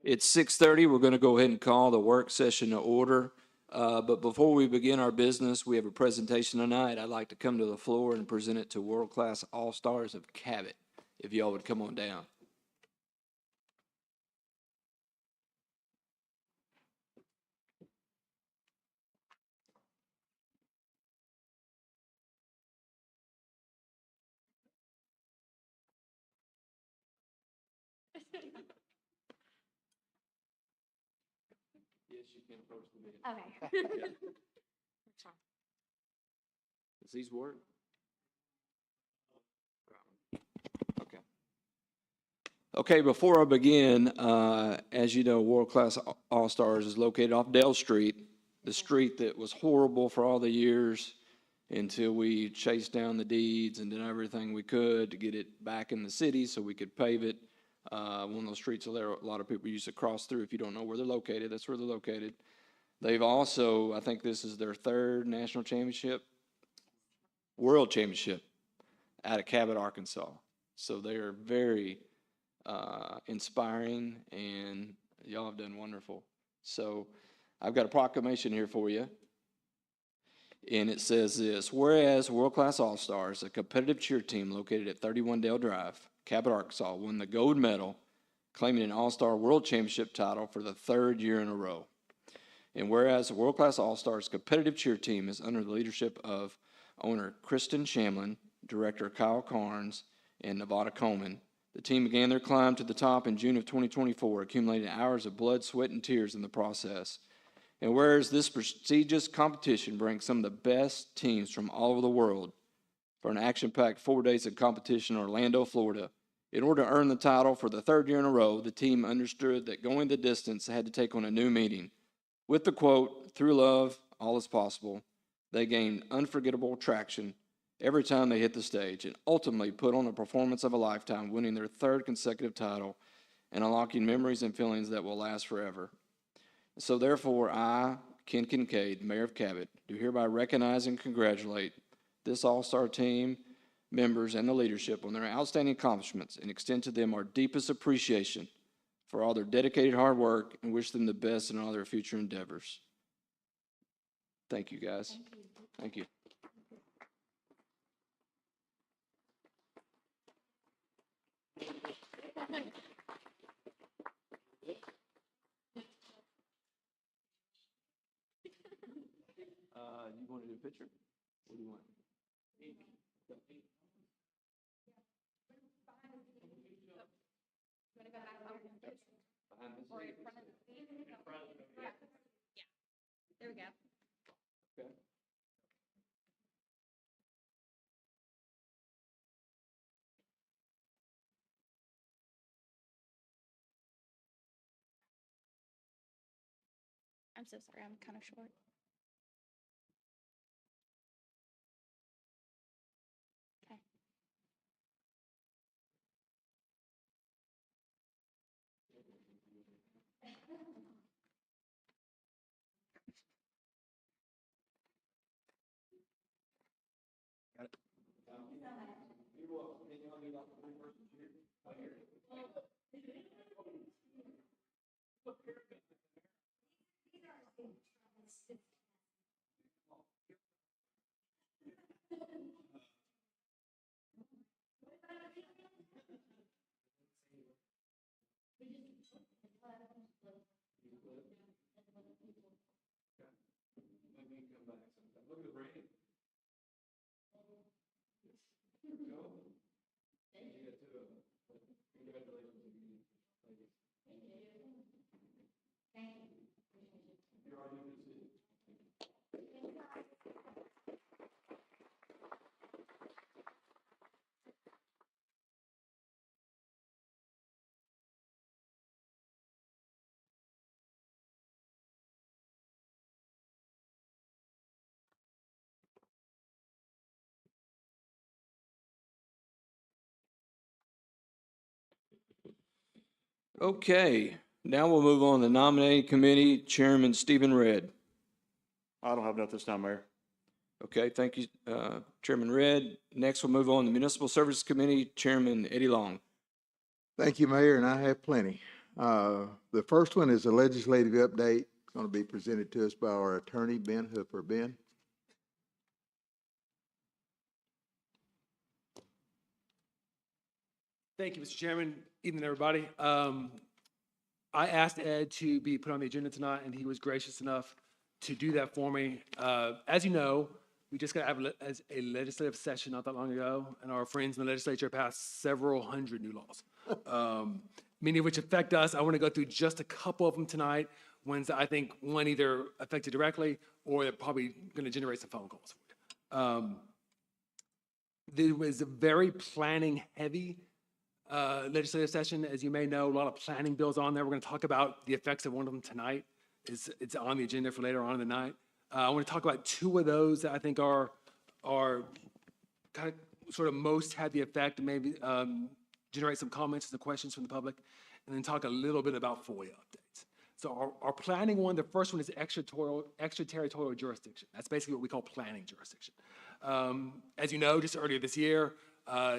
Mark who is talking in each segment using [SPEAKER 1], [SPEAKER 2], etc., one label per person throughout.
[SPEAKER 1] It's 6:30. We're going to go ahead and call the work session to order. But before we begin our business, we have a presentation tonight. I'd like to come to the floor and present it to world-class all-stars of Cabot. If y'all would come on down. Yes, you can approach the meeting.
[SPEAKER 2] Okay.
[SPEAKER 1] Does these work? Okay. Okay, before I begin, as you know, World Class All Stars is located off Dale Street, the street that was horrible for all the years until we chased down the deeds and did everything we could to get it back in the city so we could pave it. One of those streets that a lot of people used to cross through. If you don't know where they're located, that's where they're located. They've also, I think this is their third national championship, world championship out of Cabot, Arkansas. So they are very inspiring, and y'all have done wonderful. So I've got a proclamation here for you, and it says this: whereas World Class All-Stars, a competitive cheer team located at 31 Dale Drive, Cabot, Arkansas, won the gold medal, claiming an All-Star World Championship title for the third year in a row. And whereas the World Class All-Stars competitive cheer team is under the leadership of owner Kristen Shamlin, director Kyle Carnes, and Nevada Coleman, the team began their climb to the top in June of 2024, accumulating hours of blood, sweat, and tears in the process. And whereas this prestigious competition brings some of the best teams from all over the world for an action-packed 4 days of competition in Orlando, Florida, in order to earn the title for the third year in a row, the team understood that going the distance had to take on a new meaning. With the quote, "Through love, all is possible," they gained unforgettable traction every time they hit the stage and ultimately put on a performance of a lifetime, winning their third consecutive title and unlocking memories and feelings that will last forever. So therefore, I, Ken Kincaid, Mayor of Cabot, do hereby recognize and congratulate this all-star team members and the leadership on their outstanding accomplishments and extend to them our deepest appreciation for all their dedicated hard work and wish them the best in all their future endeavors. Thank you, guys. Thank you. You want to do a picture? What do you want?
[SPEAKER 2] There we go.
[SPEAKER 1] Okay.
[SPEAKER 2] I'm so sorry, I'm kind of short. Okay.
[SPEAKER 1] Got it. Maybe come back sometime. Look at the rain. Here we go. You got two of them. Congratulations. Thank you. You're all you can see. Okay, now we'll move on to the nominating committee, Chairman Stephen Redd.
[SPEAKER 3] I don't have nothing this time, Mayor.
[SPEAKER 1] Okay, thank you, Chairman Redd. Next, we'll move on to Municipal Services Committee, Chairman Eddie Long.
[SPEAKER 4] Thank you, Mayor, and I have plenty. The first one is a legislative update, going to be presented to us by our attorney, Ben Hooper. Ben?
[SPEAKER 5] Thank you, Mr. Chairman. Evening, everybody. I asked Ed to be put on the agenda tonight, and he was gracious enough to do that for me. As you know, we just got out of a legislative session not that long ago, and our friends in the legislature passed several hundred new laws, many of which affect us. I want to go through just a couple of them tonight, ones that I think one either affected directly or they're probably going to generate some phone calls for you. There was a very planning-heavy legislative session. As you may know, a lot of planning bills on there. We're going to talk about the effects of one of them tonight. It's on the agenda for later on in the night. I want to talk about two of those that I think are kind of sort of most had the effect and maybe generate some comments and questions from the public, and then talk a little bit about FOIA updates. So our planning one, the first one is extraterritorial jurisdiction. That's basically what we call planning jurisdiction. As you know, just earlier this year,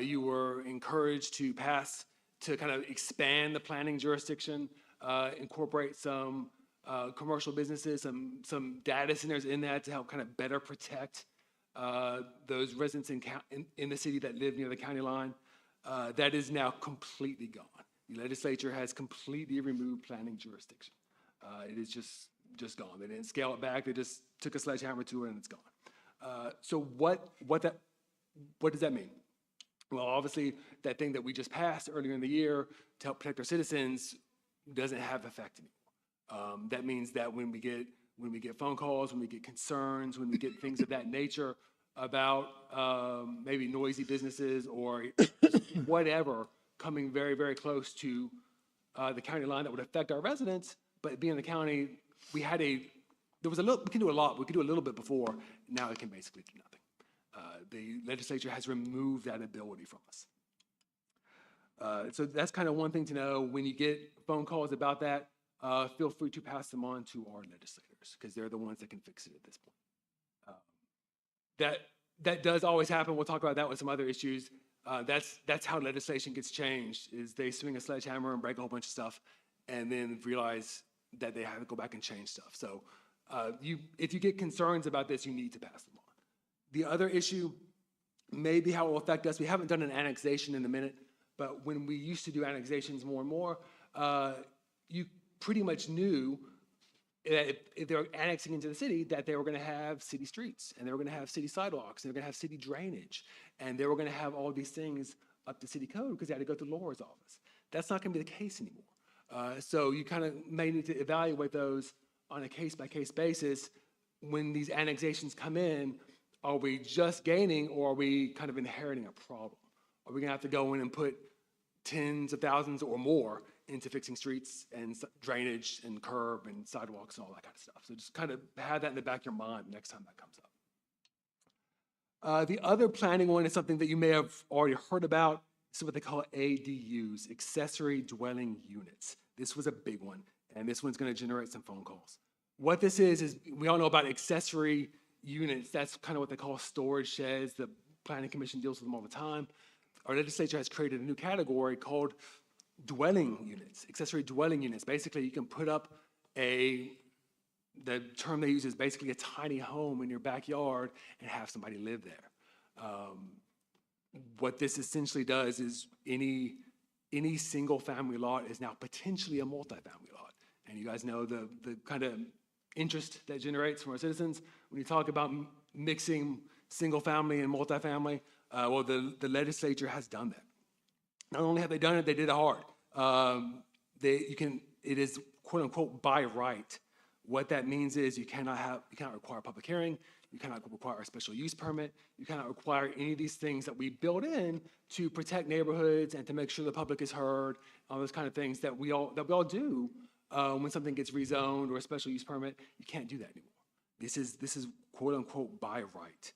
[SPEAKER 5] you were encouraged to pass to kind of expand the planning jurisdiction, incorporate some commercial businesses, some data centers in that to help kind of better protect those residents in the city that live near the county line. That is now completely gone. The legislature has completely removed planning jurisdiction. It is just gone. They didn't scale it back. They just took a sledgehammer to it and it's gone. So what does that mean? Well, obviously, that thing that we just passed earlier in the year to help protect our citizens doesn't have effect anymore. That means that when we get phone calls, when we get concerns, when we get things of that nature about maybe noisy businesses or whatever coming very, very close to the county line that would affect our residents, but being in the county, we can do a lot. We could do a little bit before. Now it can basically do nothing. The legislature has removed that ability from us. So that's kind of one thing to know. When you get phone calls about that, feel free to pass them on to our legislators because they're the ones that can fix it at this point. That does always happen. We'll talk about that with some other issues. That's how legislation gets changed, is they swing a sledgehammer and break a whole bunch of stuff and then realize that they have to go back and change stuff. So if you get concerns about this, you need to pass them on. The other issue may be how it will affect us. We haven't done an annexation in a minute, but when we used to do annexations more and more, you pretty much knew that if they were annexing into the city, that they were going to have city streets, and they were going to have city sidewalks, and they were going to have city drainage, and they were going to have all these things up to city code because they had to go through Laura's office. That's not going to be the case anymore. So you kind of may need to evaluate those on a case-by-case basis. When these annexations come in, are we just gaining or are we kind of inheriting a problem? Are we going to have to go in and put tens of thousands or more into fixing streets and drainage and curb and sidewalks and all that kind of stuff? So just kind of have that in the back of your mind next time that comes up. The other planning one is something that you may have already heard about. This is what they call ADUs, accessory dwelling units. This was a big one, and this one's going to generate some phone calls. What this is we all know about accessory units. That's kind of what they call storage sheds. The Planning Commission deals with them all the time. Our legislature has created a new category called dwelling units, accessory dwelling units. Basically, you can put up the term they use is basically a tiny home in your backyard and have somebody live there. What this essentially does is any single family lot is now potentially a multifamily lot. And you guys know the kind of interest that generates from our citizens when you talk about mixing single family and multifamily. Well, the legislature has done that. Not only have they done it, they did it hard. It is quote unquote by right. What that means is you cannot require a public hearing, you cannot require a special use permit, you cannot require any of these things that we build in to protect neighborhoods and to make sure the public is heard, all those kind of things that we all do when something gets rezoned or a special use permit. You can't do that anymore. This is quote unquote by right.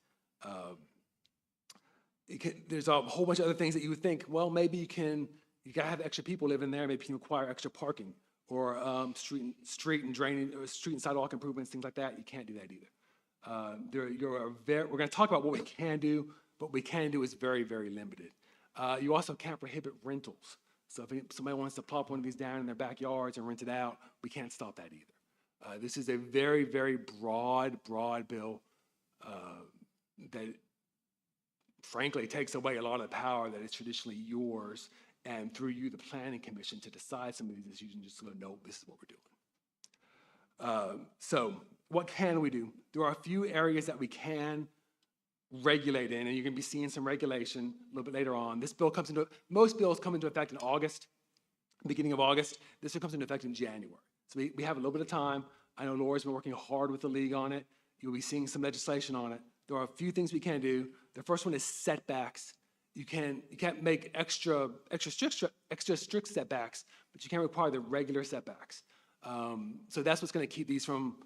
[SPEAKER 5] There's a whole bunch of other things that you would think, well, maybe you gotta have extra people living there, maybe you can require extra parking or street and drainage, or street and sidewalk improvements, things like that. You can't do that either. We're gonna talk about what we can do, but what we can do is very, very limited. You also can't prohibit rentals. So if somebody wants to plop one of these down in their backyards and rent it out, we can't stop that either. This is a very, very broad bill that frankly takes away a lot of the power that is traditionally yours, and through you, the planning commission, to decide some of these issues and just go, no, this is what we're doing. So what can we do? There are a few areas that we can regulate in, and you're gonna be seeing some regulation a little bit later on. Most bills come into effect in August, beginning of August. This one comes into effect in January. So we have a little bit of time. I know Laura's been working hard with the league on it. You'll be seeing some legislation on it. There are a few things we can do. The first one is setbacks. You can't make extra strict setbacks, but you can't require the regular setbacks. So that's what's gonna keep these from,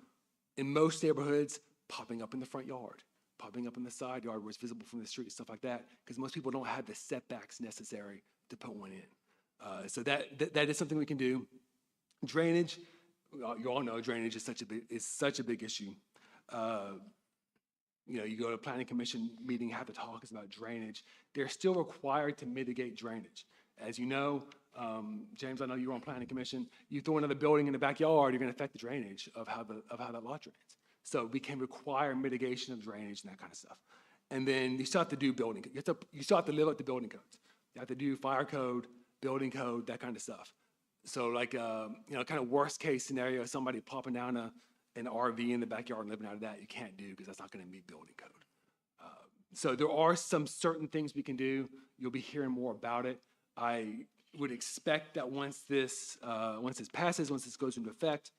[SPEAKER 5] in most neighborhoods, popping up in the front yard, popping up in the side yard where it's visible from the street, stuff like that, because most people don't have the setbacks necessary to put one in. So that is something we can do. Drainage, you all know drainage is such a big issue. You go to a planning commission meeting, half the talk is about drainage. They're still required to mitigate drainage. As you know, James, I know you were on planning commission. You throw another building in the backyard, you're going to affect the drainage of how that lot drains. So we can require mitigation of drainage and that kind of stuff. And then you still have to do building. You still have to live up to building codes. You have to do fire code, building code, that kind of stuff. So like, kind of worst case scenario, somebody popping down an RV in the backyard and living out of that, you can't do because that's not going to meet building code. So there are some certain things we can do. You'll be hearing more about it. I would expect that once this passes, once this goes into effect,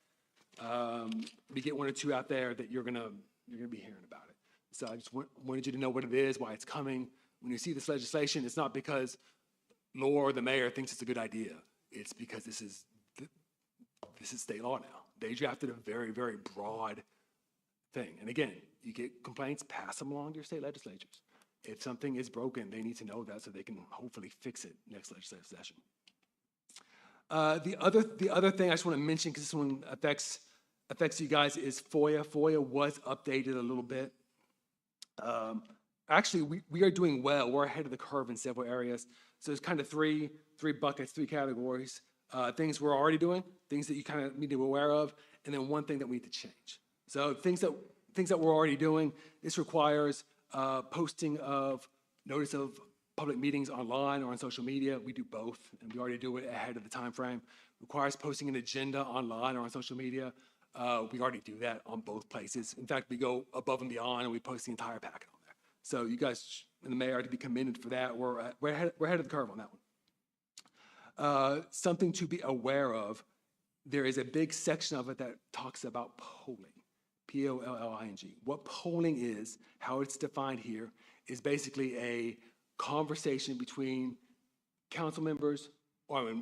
[SPEAKER 5] we get one or two out there that you're gonna be hearing about it. So I just wanted you to know what it is, why it's coming. When you see this legislation, it's not because Laura or the mayor thinks it's a good idea. It's because this is state law now. They drafted a very, very broad thing. And again, you get complaints, pass them along to your state legislatures. If something is broken, they need to know that so they can hopefully fix it next legislative session. The other thing I just want to mention, because this one affects you guys, is FOIA. FOIA was updated a little bit. Actually, we are doing well. We're ahead of the curve in several areas. So there's kind of three buckets, three categories. Things we're already doing, things that you kind of need to be aware of, and then one thing that we need to change. So things that we're already doing, this requires posting of notice of public meetings online or on social media. We do both, and we already do it ahead of the time frame. Requires posting an agenda online or on social media. We already do that on both places. In fact, we go above and beyond, and we post the entire packet on there. So you guys and the mayor are to be commended for that. We're ahead of the curve on that one. Something to be aware of, there is a big section of it that talks about polling, P-O-L-L-I-N-G. What polling is, how it's defined here, is basically a conversation between council members, or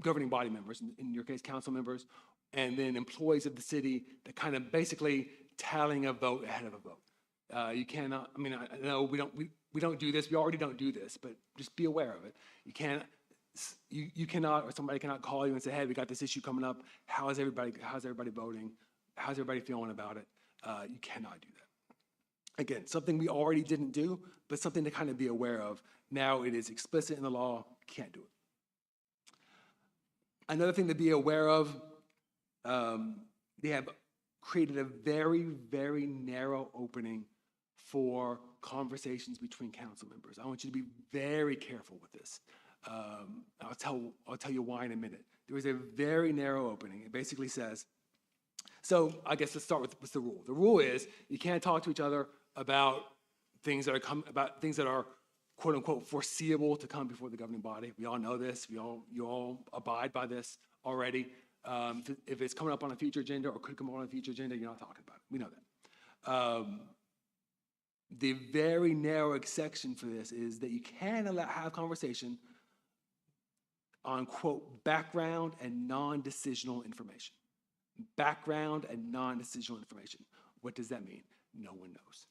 [SPEAKER 5] governing body members, in your case, council members, and then employees of the city that kind of basically tallying a vote ahead of a vote. You cannot, I know we don't do this, we already don't do this, but just be aware of it. You cannot, or somebody cannot call you and say, hey, we got this issue coming up. How's everybody voting? How's everybody feeling about it? You cannot do that. Again, something we already didn't do, but something to kind of be aware of. Now it is explicit in the law, can't do it. Another thing to be aware of, they have created a very, very narrow opening for conversations between council members. I want you to be very careful with this. I'll tell you why in a minute. There is a very narrow opening. It basically says, so I guess let's start with what's the rule. The rule is you can't talk to each other about things that are quote unquote foreseeable to come before the governing body. We all know this. You all abide by this already. If it's coming up on a future agenda or could come up on a future agenda, you're not talking about it. We know that. The very narrow exception for this is that you can have conversation on quote background and non-decisional information. Background and non-decisional information. What does that mean? No one knows.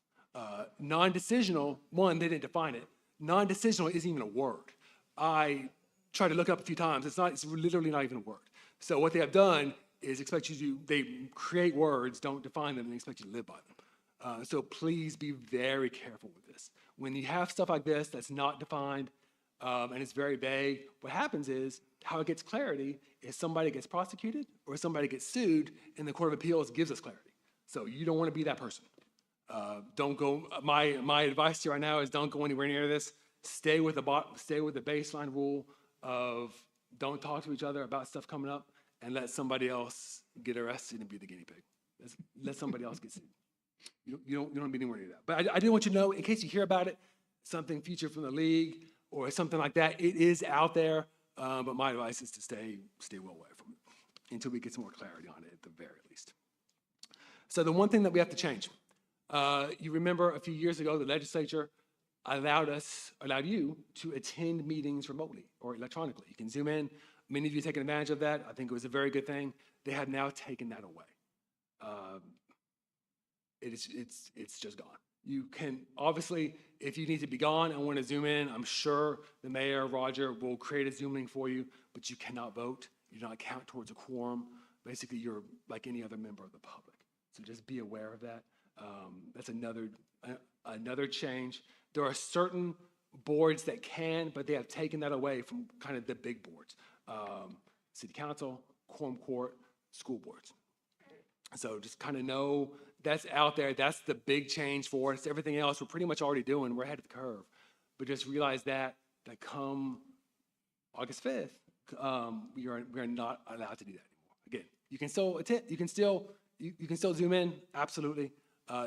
[SPEAKER 5] Non-decisional, one, they didn't define it. Non-decisional isn't even a word. I tried to look it up a few times. It's literally not even a word. So what they have done is they create words, don't define them, and expect you to live by them. So please be very careful with this. When you have stuff like this that's not defined, and it's very vague. What happens is, how it gets clarity is somebody gets prosecuted or somebody gets sued, and the Court of Appeals gives us clarity. So you don't want to be that person. Don't go. My advice to you right now is don't go anywhere near this. Stay with the baseline rule of don't talk to each other about stuff coming up, and let somebody else get arrested and be the guinea pig. Let somebody else get sued. You don't be anywhere near that. But I did want you to know, in case you hear about it, something featured from the league or something like that, it is out there. But my advice is to stay well away from it until we get some more clarity on it at the very least. So the one thing that we have to change, you remember a few years ago, the legislature allowed you to attend meetings remotely or electronically. You can Zoom in. Many of you taken advantage of that. I think it was a very good thing. They have now taken that away. It's just gone. You can, obviously, if you need to be gone and want to Zoom in, I'm sure the mayor, Roger, will create a Zoom link for you, but you cannot vote. You do not count towards a quorum. Basically, you're like any other member of the public. So just be aware of that. That's another change. There are certain boards that can, but they have taken that away from kind of the big boards. City council, quorum court, school boards. So just kind of know that's out there. That's the big change for us. Everything else we're pretty much already doing. We're ahead of the curve. But just realize that come August 5th, we are not allowed to do that anymore. Again, you can still attend. You can still Zoom in. Absolutely.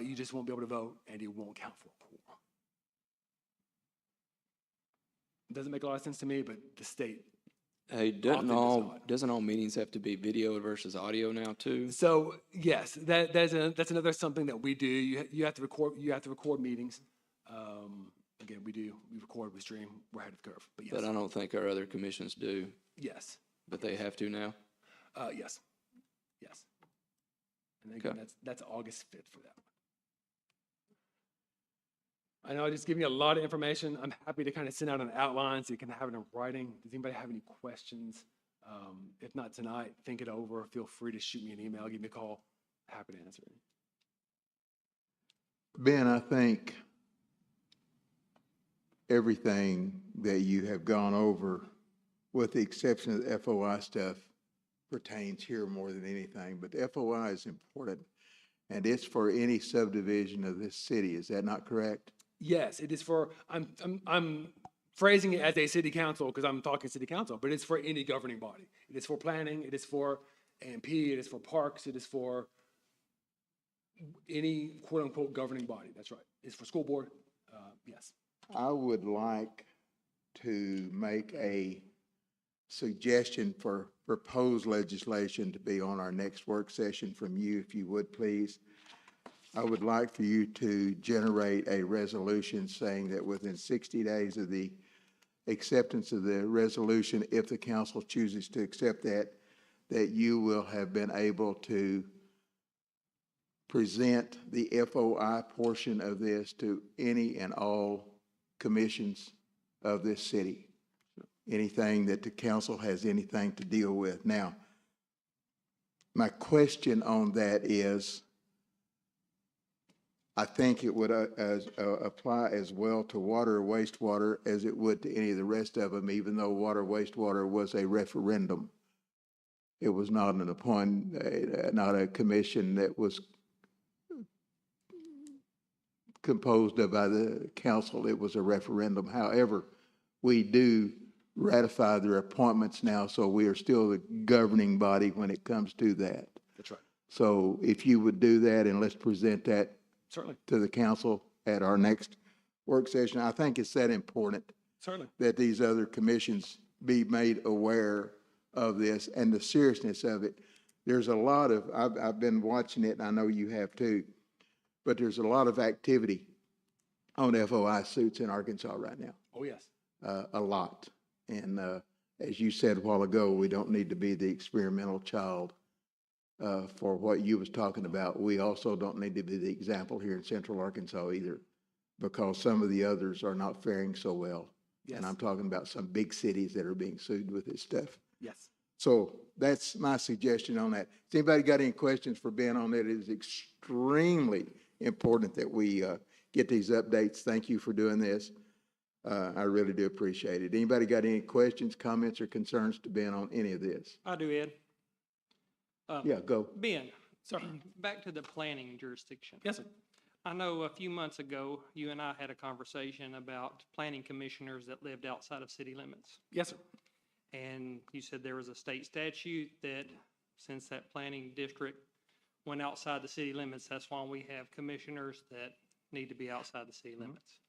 [SPEAKER 5] You just won't be able to vote, and it won't count for a quorum. It doesn't make a lot of sense to me, but the state.
[SPEAKER 1] Hey,
[SPEAKER 5] Often does not.
[SPEAKER 1] doesn't all meetings have to be video versus audio now too?
[SPEAKER 5] So yes, that's another something that we do. You have to record meetings. Again, we record, we stream. We're ahead of the curve. But yes,
[SPEAKER 1] But I don't think our other commissions do,
[SPEAKER 5] yes,
[SPEAKER 1] but they have to now.
[SPEAKER 5] yes. And again,
[SPEAKER 1] Okay.
[SPEAKER 5] that's August 5th for that one. I know I just giving you a lot of information. I'm happy to kind of send out an outline so you can have it in writing. Does anybody have any questions? If not tonight, think it over. Feel free to shoot me an email, give me a call. Happy to answer it.
[SPEAKER 4] Ben, I think everything that you have gone over, with the exception of the FOI stuff, pertains here more than anything. But the FOI is important, and it's for any subdivision of this city. Is that not correct?
[SPEAKER 5] Yes, it is for, I'm phrasing it as a city council because I'm talking city council, but it's for any governing body. It is for planning, it is for AMP, it is for parks, it is for any quote unquote governing body. That's right. It's for school board. Yes.
[SPEAKER 4] I would like to make a suggestion for proposed legislation to be on our next work session from you, if you would, please. I would like for you to generate a resolution saying that within 60 days of the acceptance of the resolution, if the council chooses to accept that, that you will have been able to present the FOI portion of this to any and all commissions of this city. Anything that the council has anything to deal with. Now, my question on that is, I think it would apply as well to water or wastewater as it would to any of the rest of them, even though water, wastewater was a referendum. It was not not a commission that was composed of by the council. It was a referendum. However, we do ratify their appointments now, so we are still the governing body when it comes to that.
[SPEAKER 5] That's right.
[SPEAKER 4] So if you would do that, and let's present that
[SPEAKER 5] Certainly.
[SPEAKER 4] to the council at our next work session. I think it's that important
[SPEAKER 5] Certainly.
[SPEAKER 4] that these other commissions be made aware of this and the seriousness of it. There's a lot of, I've been watching it, and I know you have too, but there's a lot of activity on FOI suits in Arkansas right now,
[SPEAKER 5] Oh, yes.
[SPEAKER 4] a lot. And as you said a while ago, we don't need to be the experimental child for what you was talking about. We also don't need to be the example here in Central Arkansas either, because some of the others are not faring so well.
[SPEAKER 5] Yes.
[SPEAKER 4] And I'm talking about some big cities that are being sued with this stuff.
[SPEAKER 5] Yes.
[SPEAKER 4] So that's my suggestion on that. Has anybody got any questions for Ben on that? It is extremely important that we get these updates. Thank you for doing this. I really do appreciate it. Anybody got any questions, comments, or concerns to Ben on any of this?
[SPEAKER 6] I do, Ed.
[SPEAKER 4] Yeah, go.
[SPEAKER 6] Ben,
[SPEAKER 5] Sir.
[SPEAKER 6] back to the planning jurisdiction.
[SPEAKER 5] Yes, sir.
[SPEAKER 6] I know a few months ago, you and I had a conversation about planning commissioners that lived outside of city limits.
[SPEAKER 5] Yes, sir.
[SPEAKER 6] And you said there was a state statute that, since that planning district went outside the city limits, that's why we have commissioners that need to be outside the city limits.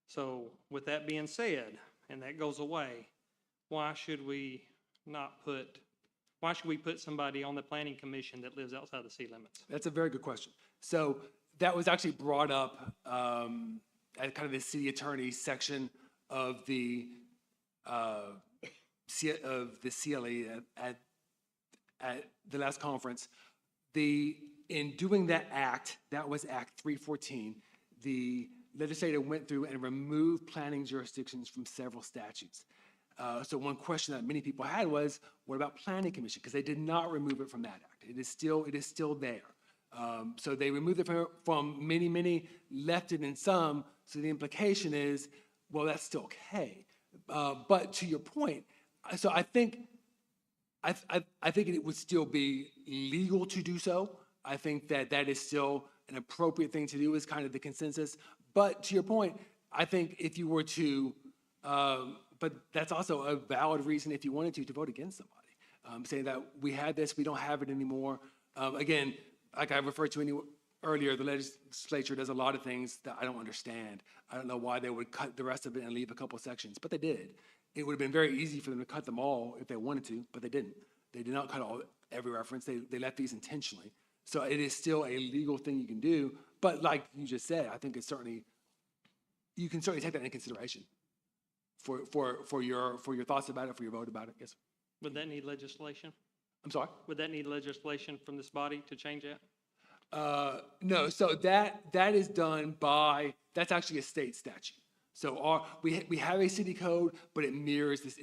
[SPEAKER 6] So with that being said, and that goes away, why should we put somebody on the planning commission that lives outside the city limits?
[SPEAKER 5] That's a very good question. So that was actually brought up at kind of the city attorney section of the CLE at the last conference. In doing that act, that was Act 314, the legislature went through and removed planning jurisdictions from several statutes. So one question that many people had was, what about planning commission? Because they did not remove it from that act. It is still there. So they removed it from many, left it in some. So the implication is, well, that's still okay. But to your point, so I think it would still be legal to do so. I think that is still an appropriate thing to do, is kind of the consensus. But to your point, I think if you were to, but that's also a valid reason if you wanted to vote against somebody, saying that we had this, we don't have it anymore. Again, like I referred to earlier, the legislature does a lot of things that I don't understand. I don't know why they would cut the rest of it and leave a couple sections, but they did. It would have been very easy for them to cut them all if they wanted to, but they didn't. They did not cut every reference. They left these intentionally. So it is still a legal thing you can do. But like you just said, I think you can certainly take that into consideration for your thoughts about it, for your vote about it. Yes, sir.
[SPEAKER 6] Would that need legislation?
[SPEAKER 5] I'm sorry?
[SPEAKER 6] Would that need legislation from this body to change that?
[SPEAKER 5] No, so that is done by, that's actually a state statute. So we have a city code, but it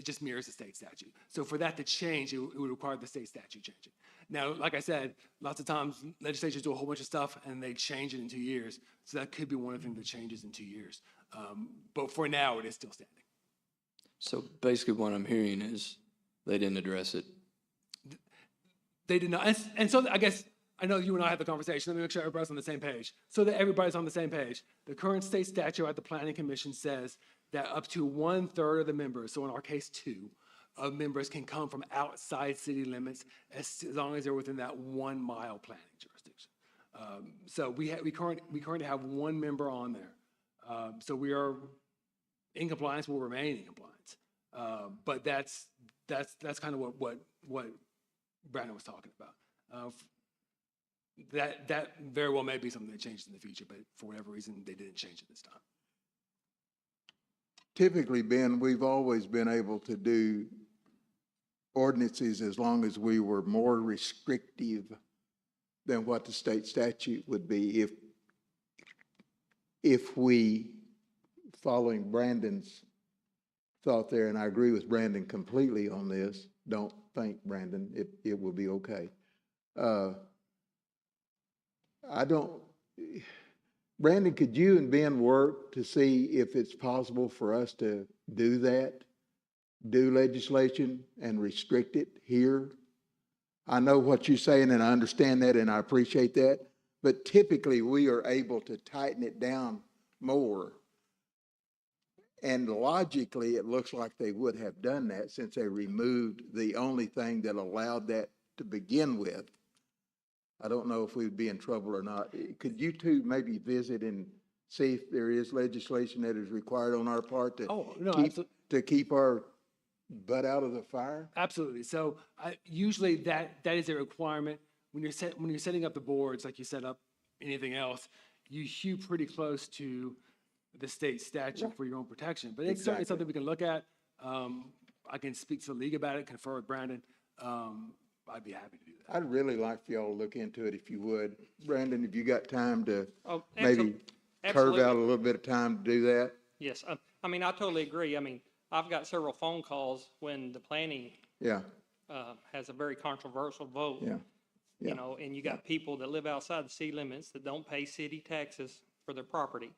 [SPEAKER 5] just mirrors the state statute. So for that to change, it would require the state statute changing. Now, like I said, lots of times legislatures do a whole bunch of stuff and they change it in 2 years. So that could be one of the things that changes in 2 years. But for now, it is still standing.
[SPEAKER 1] So basically what I'm hearing is they didn't address it.
[SPEAKER 5] They did not. And so I guess, I know you and I had the conversation. Let me make sure everybody's on the same page. So that everybody's on the same page. The current state statute at the Planning Commission says that up to 1/3 of the members, so in our case 2, of members can come from outside city limits as long as they're within that 1 mile planning jurisdiction. So we currently have 1 member on there. So we are in compliance, we'll remain in compliance. But that's kind of what Brandon was talking about. That very well may be something that changes in the future, but for whatever reason, they didn't change it this time.
[SPEAKER 4] Typically, Ben, we've always been able to do ordinances as long as we were more restrictive than what the state statute would be if we, following Brandon's thought there, and I agree with Brandon completely on this, don't think, Brandon, it will be okay. Brandon, could you and Ben work to see if it's possible for us to do that? Do legislation and restrict it here? I know what you're saying and I understand that and I appreciate that, but typically we are able to tighten it down more. And logically, it looks like they would have done that since they removed the only thing that allowed that to begin with. I don't know if we'd be in trouble or not. Could you two maybe visit and see if there is legislation that is required on our part to keep our butt out of the fire?
[SPEAKER 5] Absolutely. So usually that is a requirement when you're setting up the boards, like you set up anything else. You hew pretty close to the state statute for your own protection. But it's certainly something we can look at. I can speak to the league about it, confer with Brandon. I'd be happy to do that.
[SPEAKER 4] I'd really like for y'all to look into it if you would. Brandon, have you got time to maybe
[SPEAKER 6] Absolutely.
[SPEAKER 4] carve out a little bit of time to do that?
[SPEAKER 6] Yes, I mean, I totally agree. I mean, I've got several phone calls when the planning
[SPEAKER 4] Yeah,
[SPEAKER 6] has a very controversial vote.
[SPEAKER 4] yeah.
[SPEAKER 6] You know, and you got people that live outside the city limits that don't pay city taxes for their property.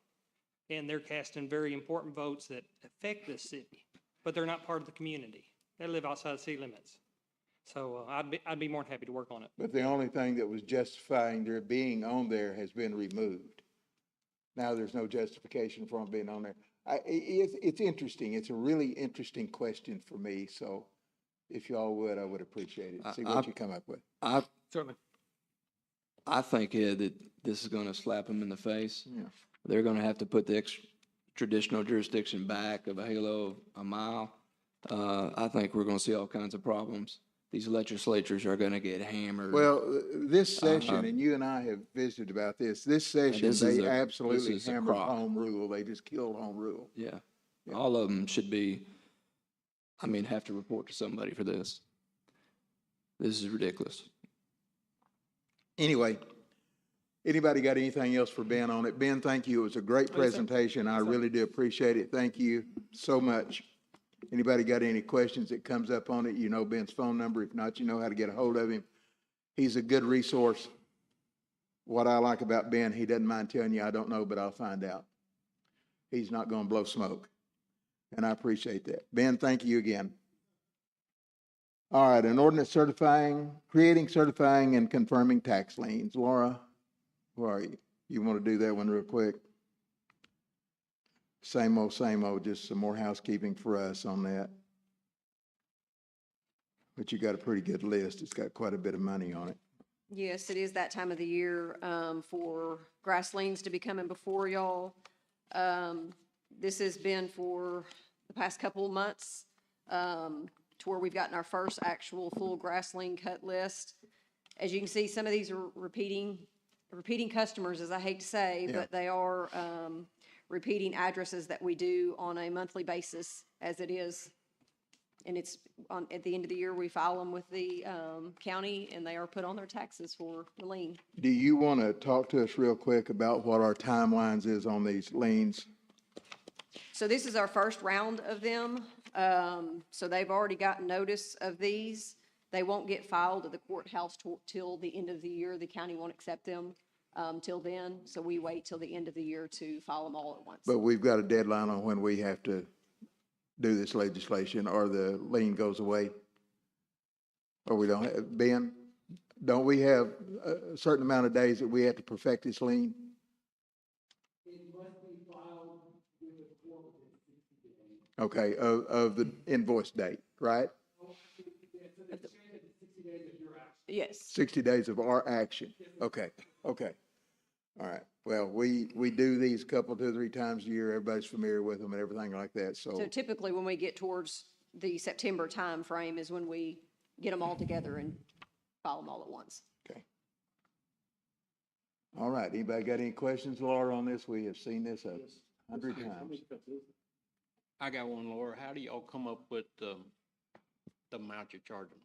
[SPEAKER 6] and they're casting very important votes that affect this city, but they're not part of the community. They live outside the city limits. So I'd be more than happy to work on it.
[SPEAKER 4] But the only thing that was justifying their being on there has been removed. Now there's no justification for them being on there. It's interesting. It's a really interesting question for me, so if y'all would, I would appreciate it. See what you come up with.
[SPEAKER 5] Certainly.
[SPEAKER 1] I think, Ed, that this is gonna slap them in the face.
[SPEAKER 4] Yeah.
[SPEAKER 1] They're gonna have to put the traditional jurisdiction back of a halo of a mile. I think we're gonna see all kinds of problems. These legislatures are gonna get hammered.
[SPEAKER 4] Well, this session, and you and I have visited about this session,
[SPEAKER 1] this is
[SPEAKER 4] they
[SPEAKER 1] a- this
[SPEAKER 4] absolutely
[SPEAKER 1] is a
[SPEAKER 4] hammered
[SPEAKER 1] crock.
[SPEAKER 4] home rule. They just killed home rule.
[SPEAKER 1] Yeah, all of them should be, have to report to somebody for this. This is ridiculous.
[SPEAKER 4] Anyway, anybody got anything else for Ben on it? Ben, thank you. It was a great presentation. I really do appreciate it. Thank you so much. Anybody got any questions that comes up on it? You know Ben's phone number. If not, you know how to get a hold of him. He's a good resource. What I like about Ben, he doesn't mind telling you, I don't know, but I'll find out. He's not going to blow smoke. And I appreciate that. Ben, thank you again. All right, an ordinance creating, certifying, and confirming tax liens. Laura, where are you? You want to do that one real quick? Same old, just some more housekeeping for us on that. But you got a pretty good list. It's got quite a bit of money on it.
[SPEAKER 7] Yes, it is that time of the year for grass liens to be coming before y'all. This has been for the past couple of months to where we've gotten our first actual full grass lien cut list. As you can see, some of these are repeating customers, as I hate to say,
[SPEAKER 4] Yeah.
[SPEAKER 7] but they are repeating addresses that we do on a monthly basis as it is. And it's at the end of the year, we file them with the county and they are put on their taxes for the lien.
[SPEAKER 4] Do you want to talk to us real quick about what our timelines is on these liens?
[SPEAKER 7] So this is our first round of them. So they've already gotten notice of these. They won't get filed at the courthouse till the end of the year. The county won't accept them till then. So we wait till the end of the year to file them all at once.
[SPEAKER 4] But we've got a deadline on when we have to do this legislation or the lien goes away? Or we don't have, Ben, don't we have a certain amount of days that we have to perfect this lien? Okay, of the invoice date, right?
[SPEAKER 7] Yes.
[SPEAKER 4] 60 days of our action. Okay, okay. All right. Well, we do these a couple, 2 or 3 times a year. Everybody's familiar with them and everything like that,
[SPEAKER 7] So
[SPEAKER 4] so.
[SPEAKER 7] typically when we get towards the September timeframe is when we get them all together and file them all at once.
[SPEAKER 4] Okay. All right. Anybody got any questions, Laura, on this? We have seen this 100 times.
[SPEAKER 8] I got one, Laura. How do y'all come up with the amount you're charging?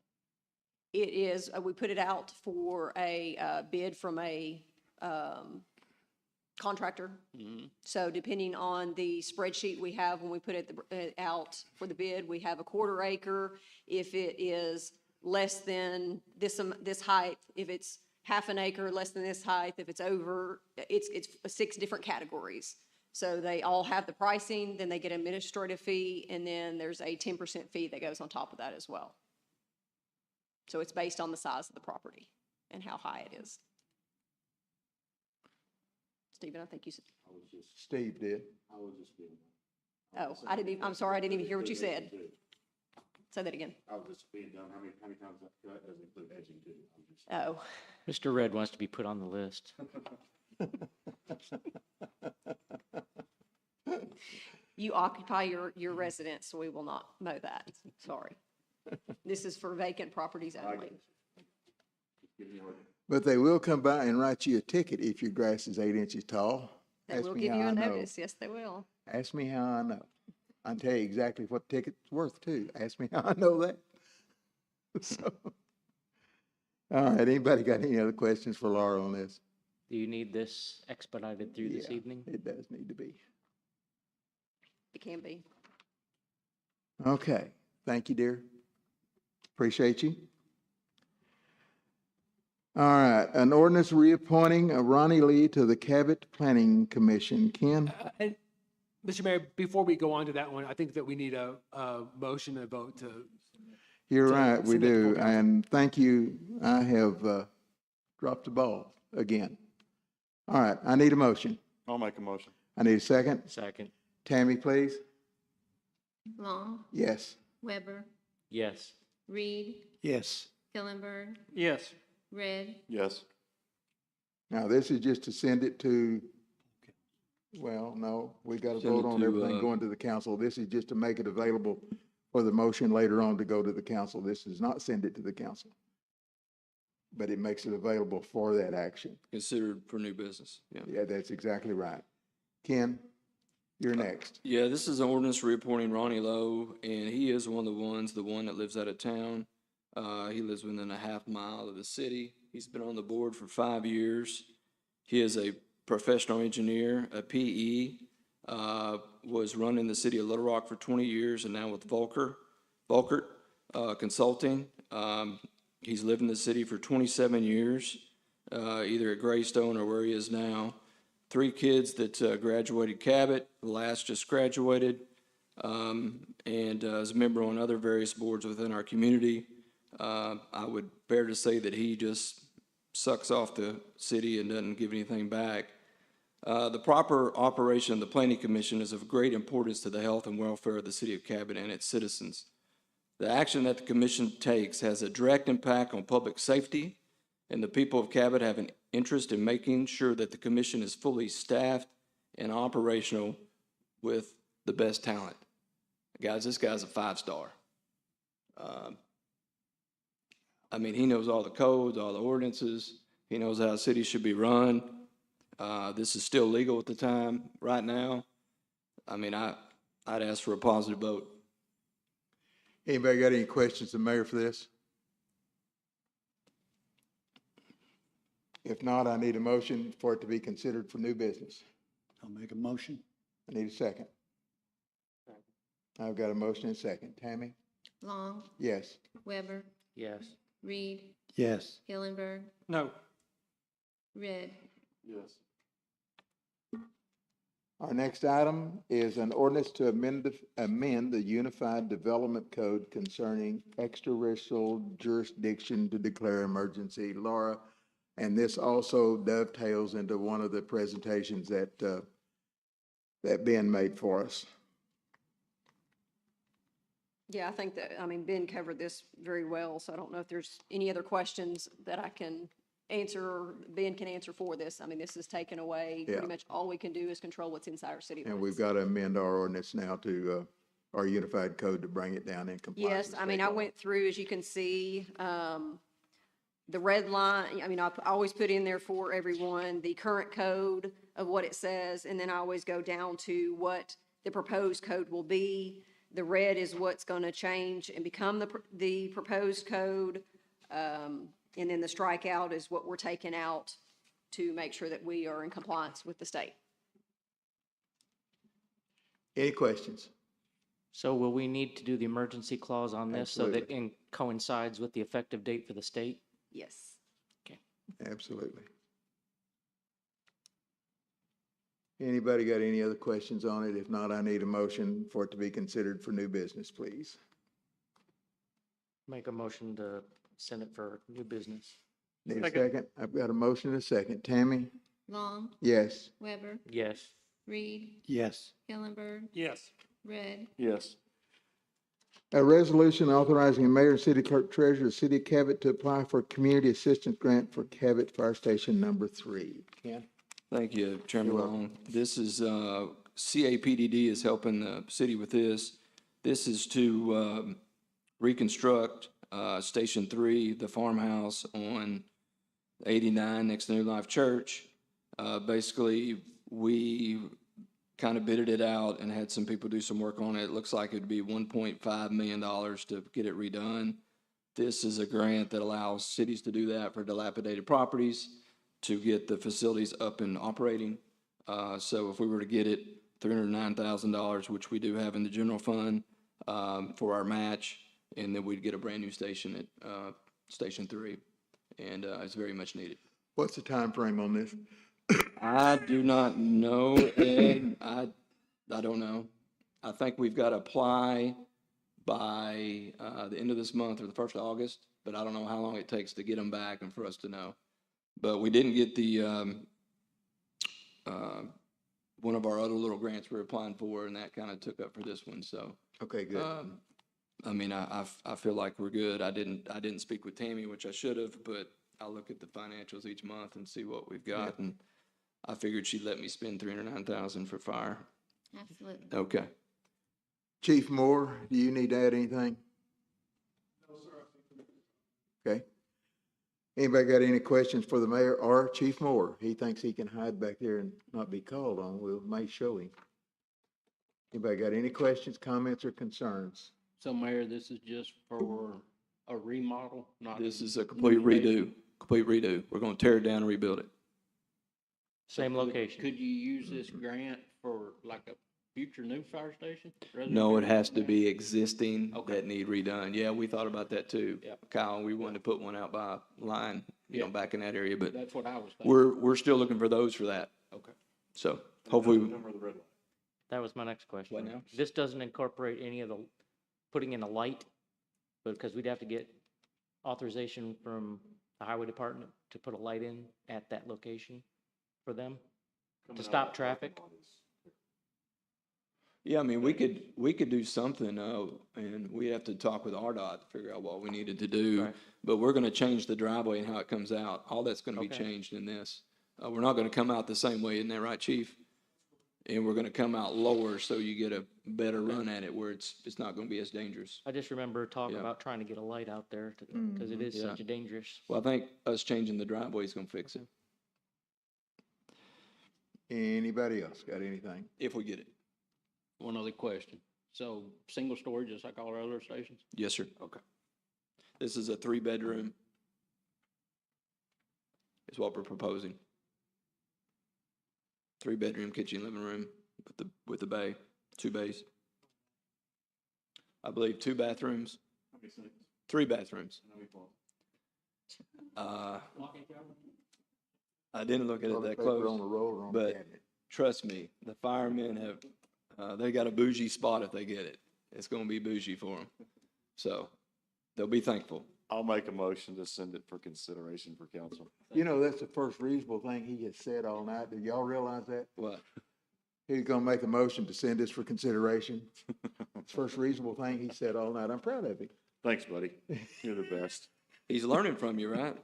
[SPEAKER 7] It is, we put it out for a bid from a contractor.
[SPEAKER 8] Mm-hmm.
[SPEAKER 7] So depending on the spreadsheet we have, when we put it out for the bid, we have a 1/4 acre. If it is less than this height, if it's 1/2 acre, less than this height, if it's over, it's 6 different categories. So they all have the pricing, then they get an administrative fee, and then there's a 10% fee that goes on top of that as well. So it's based on the size of the property and how high it is. Stephen, I think you said,
[SPEAKER 4] Steve did.
[SPEAKER 7] oh, I'm sorry, I didn't even hear what you said. Say that again.
[SPEAKER 3] I was just being dumb. How many times that doesn't include edging too?
[SPEAKER 7] Oh,
[SPEAKER 9] Mr. Red wants to be put on the list.
[SPEAKER 7] you occupy your residence, so we will not mow that. Sorry. This is for vacant properties only.
[SPEAKER 4] But they will come by and write you a ticket if your grass is 8 inches tall.
[SPEAKER 7] They
[SPEAKER 4] Ask
[SPEAKER 7] will
[SPEAKER 4] me
[SPEAKER 7] give
[SPEAKER 4] how
[SPEAKER 7] you
[SPEAKER 4] I
[SPEAKER 7] a
[SPEAKER 4] know.
[SPEAKER 7] notice. Yes, they will.
[SPEAKER 4] Ask me how I know. I'll tell you exactly what the ticket's worth too. Ask me how I know that. So, all right, anybody got any other questions for Laura on this?
[SPEAKER 9] Do you need this expedited through this
[SPEAKER 4] Yeah,
[SPEAKER 9] evening?
[SPEAKER 4] It does need to be.
[SPEAKER 7] It can be.
[SPEAKER 4] Okay, thank you, dear. Appreciate you. All right, an ordinance reappointing Ronnie Lee to the Cabot Planning Commission. Ken?
[SPEAKER 5] Mr. Mayor, before we go on to that one, I think that we need a motion and a vote to,
[SPEAKER 4] You're
[SPEAKER 5] to
[SPEAKER 4] right, we
[SPEAKER 5] send it to full
[SPEAKER 4] do.
[SPEAKER 5] council.
[SPEAKER 4] And thank you. I have dropped the ball again. All right, I need a motion.
[SPEAKER 3] I'll make a motion.
[SPEAKER 4] I need a second.
[SPEAKER 9] Second.
[SPEAKER 4] Tammy, please.
[SPEAKER 10] Long,
[SPEAKER 4] Yes.
[SPEAKER 10] Weber,
[SPEAKER 9] Yes.
[SPEAKER 10] Reed,
[SPEAKER 4] Yes.
[SPEAKER 10] Hillenberg,
[SPEAKER 6] Yes.
[SPEAKER 10] Red,
[SPEAKER 3] Yes.
[SPEAKER 4] Now, this is just to send it to, well, no, we got to
[SPEAKER 1] Send it
[SPEAKER 4] vote on
[SPEAKER 1] to,
[SPEAKER 4] everything
[SPEAKER 1] uh,
[SPEAKER 4] going to the council. This is just to make it available for the motion later on to go to the council. This does not send it to the council. But it makes it available for that action.
[SPEAKER 1] Considered for new business, yeah.
[SPEAKER 4] Yeah, that's exactly right. Ken, you're next.
[SPEAKER 1] Yeah, this is an ordinance reappointing Ronnie Lowe, and he is one of the one that lives out of town. He lives within a half mile of the city. He's been on the board for 5 years. He is a professional engineer, a PE, was running the city of Little Rock for 20 years and now with Volkert Consulting. He's lived in the city for 27 years, either at Greystone or where he is now. 3 kids that graduated Cabot, the last just graduated, and is a member on other various boards within our community. I would bear to say that he just sucks off the city and doesn't give anything back. The proper operation of the Planning Commission is of great importance to the health and welfare of the city of Cabot and its citizens. The action that the commission takes has a direct impact on public safety, and the people of Cabot have an interest in making sure that the commission is fully staffed and operational with the best talent. Guys, this guy's a 5-star. I mean, he knows all the codes, all the ordinances. He knows how a city should be run. This is still legal at the time, right now. I mean, I'd ask for a positive vote.
[SPEAKER 4] Anybody got any questions of the mayor for this? If not, I need a motion for it to be considered for new business.
[SPEAKER 11] I'll make a motion.
[SPEAKER 4] I need a second. I've got a motion and a second. Tammy?
[SPEAKER 10] Long,
[SPEAKER 4] Yes.
[SPEAKER 10] Weber,
[SPEAKER 9] Yes.
[SPEAKER 10] Reed,
[SPEAKER 11] Yes.
[SPEAKER 10] Hillenberg,
[SPEAKER 6] No.
[SPEAKER 10] Red,
[SPEAKER 3] Yes.
[SPEAKER 4] Our next item is an ordinance to amend the Unified Development Code concerning extrajudicial jurisdiction to declare emergency. Laura, and this also dovetails into one of the presentations that Ben made for us.
[SPEAKER 7] Yeah, I think that, I mean, Ben covered this very well, so I don't know if there's any other questions that I can answer, or Ben can answer for this. I mean, this is taken away.
[SPEAKER 4] Yeah.
[SPEAKER 7] Pretty much all we can do is control what's inside our city
[SPEAKER 4] And
[SPEAKER 7] limits.
[SPEAKER 4] we've got to amend our ordinance now to, our unified code to bring it down in compliance.
[SPEAKER 7] Yes,
[SPEAKER 4] with
[SPEAKER 7] I mean,
[SPEAKER 4] state
[SPEAKER 7] I
[SPEAKER 4] law.
[SPEAKER 7] went through, as you can see, the red line, I mean, I always put in there for everyone the current code of what it says, and then I always go down to what the proposed code will be. The red is what's going to change and become the proposed code. And then the strikeout is what we're taking out to make sure that we are in compliance with the state.
[SPEAKER 4] Any questions?
[SPEAKER 9] So will we need to do the emergency clause on this so that it coincides with the effective date for the state?
[SPEAKER 7] Yes.
[SPEAKER 4] Absolutely. Anybody got any other questions on it? If not, I need a motion for it to be considered for new business, please.
[SPEAKER 9] Make a motion to send it for new business.
[SPEAKER 4] Need a
[SPEAKER 6] Second.
[SPEAKER 4] second? I've got a motion and a second. Tammy?
[SPEAKER 10] Long,
[SPEAKER 4] Yes.
[SPEAKER 10] Weber,
[SPEAKER 9] Yes.
[SPEAKER 10] Reed,
[SPEAKER 11] Yes.
[SPEAKER 10] Hillenberg,
[SPEAKER 6] Yes.
[SPEAKER 10] Red,
[SPEAKER 3] Yes.
[SPEAKER 4] A resolution authorizing the mayor and city clerk treasurer of the city of Cabot to apply for a community assistance grant for Cabot Fire Station number 3. Ken?
[SPEAKER 1] Thank you, Chairman
[SPEAKER 4] You're welcome.
[SPEAKER 1] Long. This is, CAPDD is helping the city with this. This is to reconstruct Station 3, the farmhouse on 89 next to New Life Church. Basically, we kind of bidded it out and had some people do some work on it. It looks like it'd be $1.5 million to get it redone. This is a grant that allows cities to do that for dilapidated properties, to get the facilities up and operating. So if we were to get it, $309,000, which we do have in the general fund for our match, and then we'd get a brand-new station at Station 3, and it's very much needed.
[SPEAKER 4] What's the time frame on this?
[SPEAKER 1] I do not know, Ed. I don't know. I think we've got to apply by the end of this month or the 1st of August, but I don't know how long it takes to get them back and for us to know. But we didn't get the, one of our other little grants we were applying for, and that kind of took up for this one, so.
[SPEAKER 4] Okay, good.
[SPEAKER 1] I mean, I feel like we're good. I didn't speak with Tammy, which I should have, but I look at the financials each month and see what we've got, and I figured she'd let me spend $309,000 for fire.
[SPEAKER 10] Absolutely.
[SPEAKER 1] Okay.
[SPEAKER 4] Chief Moore, do you need to add anything? No, sir. Okay. Anybody got any questions for the mayor or Chief Moore? He thinks he can hide back there and not be called on. We may show him. Anybody got any questions, comments, or concerns?
[SPEAKER 8] So Mayor, this is just for a remodel, not.
[SPEAKER 1] This is a complete redo, We're gonna tear it down and rebuild it.
[SPEAKER 9] Same location.
[SPEAKER 8] Could you use this grant for like a future new fire station? rather than
[SPEAKER 1] No, it
[SPEAKER 8] building
[SPEAKER 1] has to
[SPEAKER 8] one
[SPEAKER 1] be existing
[SPEAKER 8] Okay.
[SPEAKER 1] that need redone. Yeah, we thought about that too.
[SPEAKER 8] Yep.
[SPEAKER 1] Kyle, we wanted to put one out by line,
[SPEAKER 8] Yeah.
[SPEAKER 1] back in that area,
[SPEAKER 8] now?
[SPEAKER 1] but
[SPEAKER 8] That's what I was thinking.
[SPEAKER 1] we're still looking for those for that.
[SPEAKER 8] Okay.
[SPEAKER 1] So hopefully,
[SPEAKER 3] Number the red light.
[SPEAKER 9] That was my next question.
[SPEAKER 1] What now?
[SPEAKER 9] This doesn't incorporate any of the, putting in a light, because we'd have to get authorization from the highway department to put a light in at that location for them, to stop traffic.
[SPEAKER 1] yeah, I mean, we could do something, and we have to talk with RDOT to figure out what we needed to do.
[SPEAKER 9] Right.
[SPEAKER 1] But we're gonna change the driveway and how it comes out. All that's gonna be
[SPEAKER 9] Okay.
[SPEAKER 1] changed in this. We're not gonna come out the same way, isn't that right, chief? And we're gonna come out lower so you get a better run at it where it's not gonna be as dangerous.
[SPEAKER 9] I just remember talking
[SPEAKER 1] Yeah.
[SPEAKER 9] about trying to get a light out there, because it is
[SPEAKER 1] Yeah.
[SPEAKER 9] such a dangerous.
[SPEAKER 1] Well, I think us changing the driveway is gonna fix it,
[SPEAKER 4] Anybody else got anything?
[SPEAKER 1] if we get it.
[SPEAKER 8] One other question. So single story, just like all our other stations?
[SPEAKER 1] Yes, sir. Okay. This is a 3-bedroom. Is what we're proposing. 3-bedroom, kitchen, living room with the bay, 2 bays. I believe 2 bathrooms,
[SPEAKER 3] How many sinks?
[SPEAKER 1] 3 bathrooms.
[SPEAKER 3] How many closets?
[SPEAKER 1] I didn't look at it
[SPEAKER 4] Toilet
[SPEAKER 1] that
[SPEAKER 4] paper on
[SPEAKER 1] close,
[SPEAKER 4] the roll or on the
[SPEAKER 1] but
[SPEAKER 4] cabinet?
[SPEAKER 1] trust me, the firemen have, they got a bougie spot if they get it. It's gonna be bougie for them. So they'll be thankful.
[SPEAKER 3] I'll make a motion to send it for consideration for council.
[SPEAKER 4] You know, that's the first reasonable thing he has said all night. Do y'all realize that?
[SPEAKER 1] What?
[SPEAKER 4] He's gonna make a motion to send this for consideration. It's first reasonable thing he said all night. I'm proud of him.
[SPEAKER 3] Thanks, buddy. You're the best.
[SPEAKER 1] He's learning from you, right?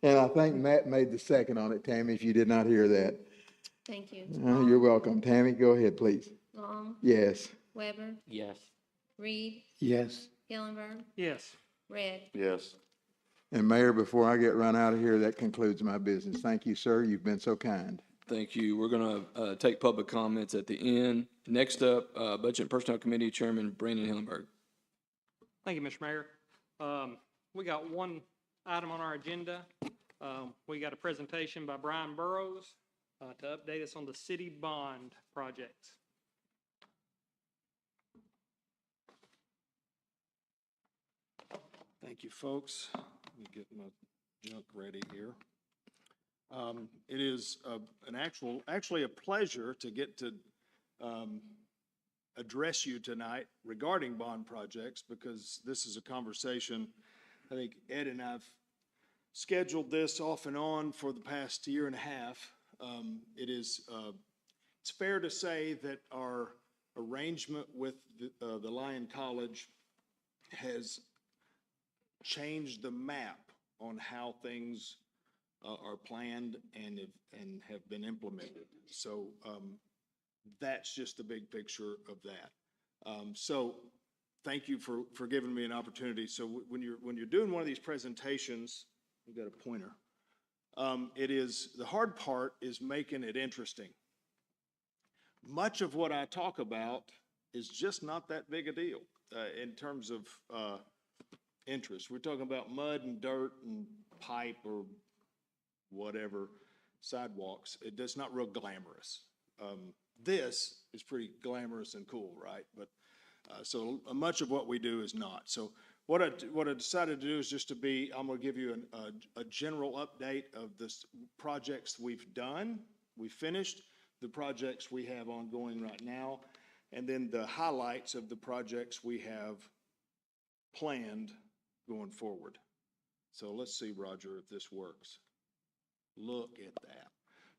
[SPEAKER 4] And I think Matt made the second on it, Tammy, if you did not hear that.
[SPEAKER 10] Thank you.
[SPEAKER 4] You're welcome. Tammy, go ahead, please.
[SPEAKER 10] Long,
[SPEAKER 4] Yes.
[SPEAKER 10] Weber,
[SPEAKER 9] Yes.
[SPEAKER 10] Reed,
[SPEAKER 4] Yes.
[SPEAKER 10] Hillenberg,
[SPEAKER 6] Yes.
[SPEAKER 10] Red.
[SPEAKER 3] Yes.
[SPEAKER 4] And Mayor, before I get run out of here, that concludes my business. Thank you, sir. You've been so kind.
[SPEAKER 1] Thank you. We're gonna take public comments at the end. Next up, Budget and Personnel Committee Chairman Brandon Hillenberg.
[SPEAKER 6] Thank you, Mr. Mayor. We got one item on our agenda. We got a presentation by Brian Burrows to update us on the city bond project.
[SPEAKER 11] Thank you, folks. Let me get my junk ready here. It is actually a pleasure to get to address you tonight regarding bond projects, because this is a conversation, I think Ed and I've scheduled this off and on for the past year and a half. It's fair to say that our arrangement with the Lyon College has changed the map on how things are planned and have been implemented. So that's just the big picture of that. So thank you for giving me an opportunity. So when you're doing one of these presentations, I've got a pointer. The hard part is making it interesting. Much of what I talk about is just not that big a deal in terms of interest. We're talking about mud and dirt and pipe or whatever, sidewalks. It's not real glamorous. This is pretty glamorous and cool, right? But so much of what we do is not. So what I decided to do is just I'm going to give you a general update of the projects we've done, we finished, the projects we have ongoing right now, and then the highlights of the projects we have planned going forward. So let's see, Roger, if this works. Look at that.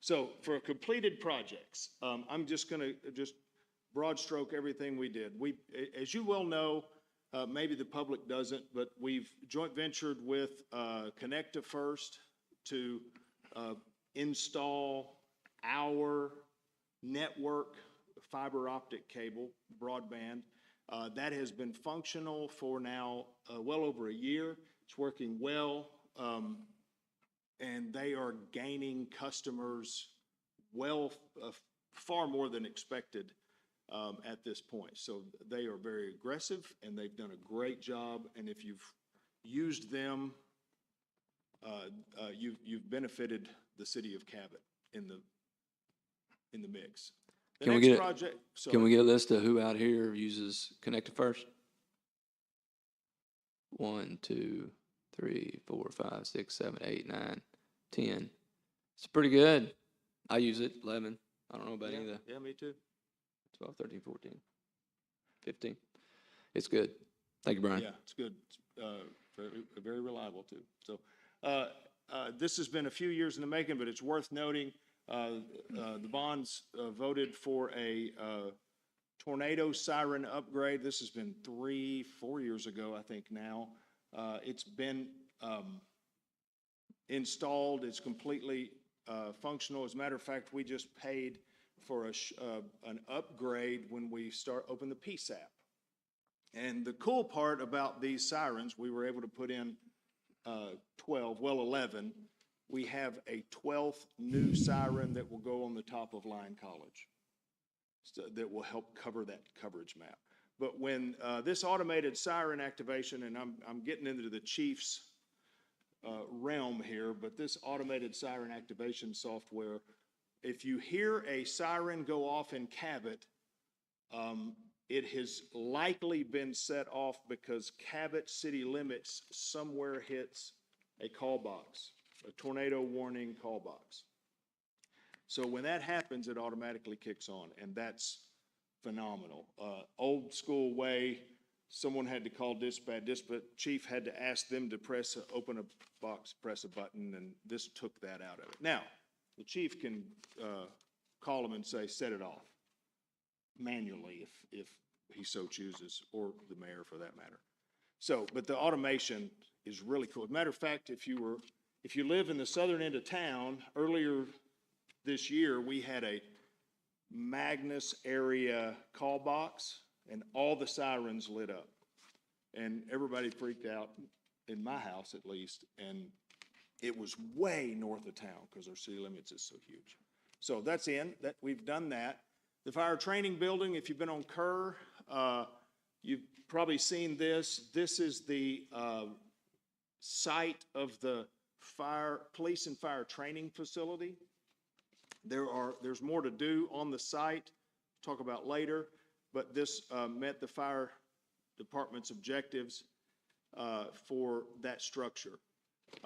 [SPEAKER 11] So for completed projects, I'm just gonna broad stroke everything we did. As you well know, maybe the public doesn't, but we've joint ventured with Connecta First to install our network fiber optic cable, broadband. That has been functional for now well over a year. It's working well, and they are gaining customers far more than expected at this point. So they are very aggressive, and they've done a great job. And if you've used them, you've benefited the city of Cabot in the mix. The
[SPEAKER 1] Can we
[SPEAKER 11] next
[SPEAKER 1] get
[SPEAKER 11] project.
[SPEAKER 1] Can we get a list of who out here uses Connected First? 1, 2, 3, 4, 5, 6, 7, 8, 9, 10. It's pretty good. I use it. 11. I don't know about any of the
[SPEAKER 11] Yeah, me too.
[SPEAKER 1] 12, 13, 14, 15. It's good. Thank you, Brian.
[SPEAKER 11] Yeah, it's good. Very, very reliable too. So, this has been a few years in the making, but it's worth noting, the bonds voted for a tornado siren upgrade. This has been 3-4 years ago, I think now. It's been installed. It's completely functional. As a matter of fact, we just paid for an upgrade when we open the PSAP. And the cool part about these sirens, we were able to put in 11. We have a 12th new siren that will go on the top of Lyon College. So that will help cover that coverage map. But when this automated siren activation, and I'm getting into the chief's realm here, but this automated siren activation software, if you hear a siren go off in Cabot, it has likely been set off because Cabot city limits somewhere hits a call box, a tornado warning call box. So when that happens, it automatically kicks on, and that's phenomenal. Old school way, someone had to call dispatch. Chief had to ask them to open a box, press a button, and this took that out of it. Now, the chief can call them and say, set it off manually if he so chooses, or the mayor for that matter. So, but the automation is really cool. As a matter of fact, if you live in the southern end of town, earlier this year, we had a Magnus area call box, and all the sirens lit up. And everybody freaked out, in my house at least, and it was way north of town because our city limits is so huge. So that's we've done that. The fire training building, if you've been on Kerr, you've probably seen this. This is the site of the police and fire training facility. There's more to do on the site, talk about later, but this met the fire department's objectives for that structure.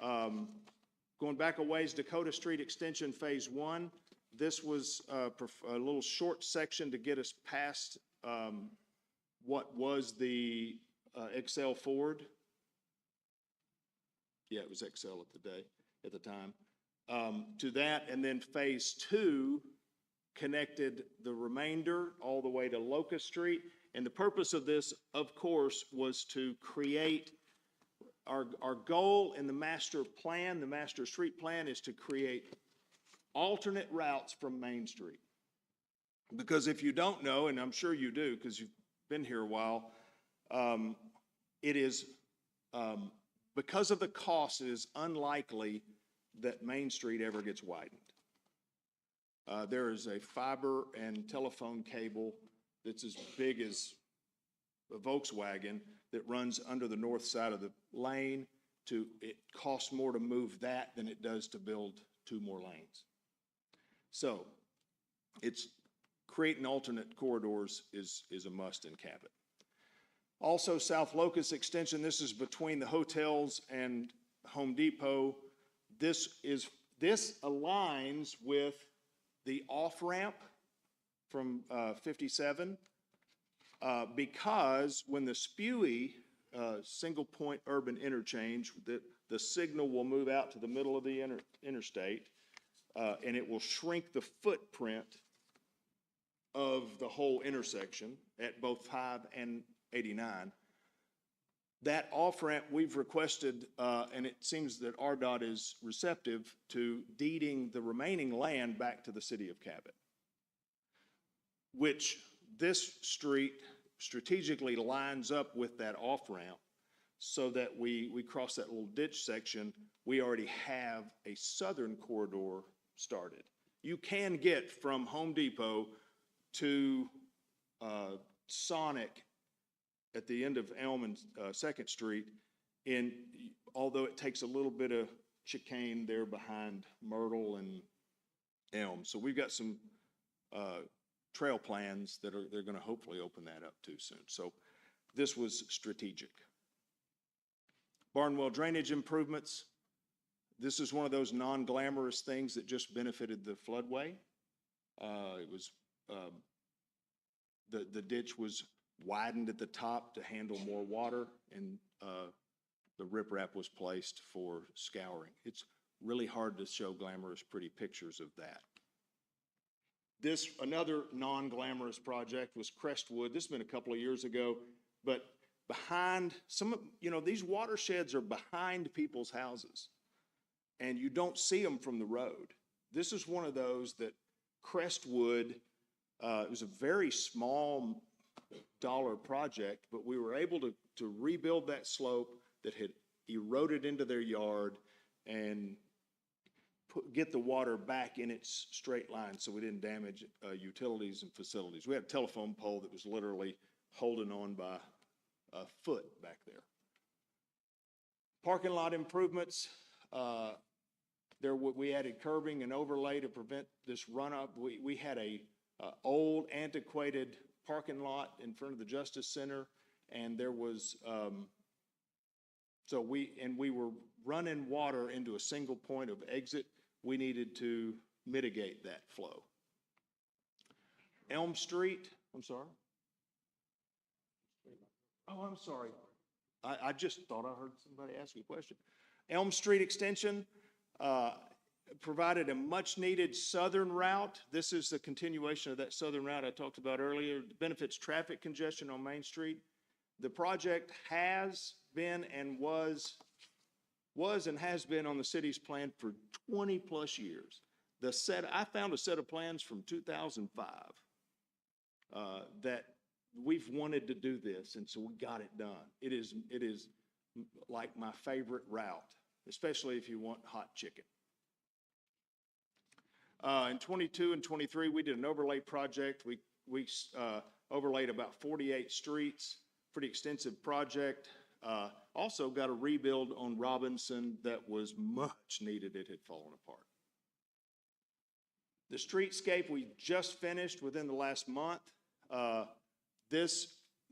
[SPEAKER 11] Going back a ways, Dakota Street Extension Phase 1, this was a little short section to get us past what was the Excel Ford. Yeah, it was Excel at the time. To that, and then Phase 2 connected the remainder all the way to Locust Street. And the purpose of this, of course, was to create our goal in the master plan, the master street plan, is to create alternate routes from Main Street. Because if you don't know, and I'm sure you do because you've been here a while, it is, because of the cost, it is unlikely that Main Street ever gets widened. There is a fiber and telephone cable that's as big as a Volkswagen that runs under the north side of the lane. It costs more to move that than it does to build 2 more lanes. So it's creating alternate corridors is a must in Cabot. Also, South Locust Extension, this is between the hotels and Home Depot. This aligns with the off-ramp from 57, because when the Spewey single point urban interchange, the signal will move out to the middle of the interstate, and it will shrink the footprint of the whole intersection at both 5 and 89. That off-ramp, we've requested, and it seems that RDOT is receptive to deeding the remaining land back to the city of Cabot, which this street strategically lines up with that off-ramp so that we cross that little ditch section. We already have a southern corridor started. You can get from Home Depot to Sonic at the end of Elm and 2nd Street, although it takes a little bit of chicane there behind Myrtle and Elm. So we've got some trail plans that they're going to hopefully open that up too soon. So this was strategic. Barnwell drainage improvements. This is one of those non-glamorous things that just benefited the floodway. It was the ditch was widened at the top to handle more water, and the riprap was placed for scouring. It's really hard to show glamorous, pretty pictures of that. This, another non-glamorous project, was Crestwood. This has been a couple of years ago, but behind these watersheds are behind people's houses, and you don't see them from the road. This is one of those that Crestwood, it was a very small dollar project, but we were able to rebuild that slope that had eroded into their yard and get the water back in its straight line so we didn't damage utilities and facilities. We had a telephone pole that was literally holding on by a foot back there. Parking lot improvements. We added curbing and overlay to prevent this run-up. We had a old, antiquated parking lot in front of the Justice Center, and there was we were running water into a single point of exit. We needed to mitigate that flow. Elm Street, I'm sorry. Oh, I'm sorry. I just thought I heard somebody ask you a question. Elm Street extension provided a much-needed southern route. This is the continuation of that southern route I talked about earlier. It benefits traffic congestion on Main Street. The project has been and was and has been on the city's plan for 20 plus years. I found a set of plans from 2005 that we've wanted to do this, and so we got it done. It is like my favorite route, especially if you want hot chicken. In 22 and 23, we did an overlay project. We overlaid about 48 streets, pretty extensive project. Also got a rebuild on Robinson that was much needed. It had fallen apart. The streetscape we just finished within the last month. This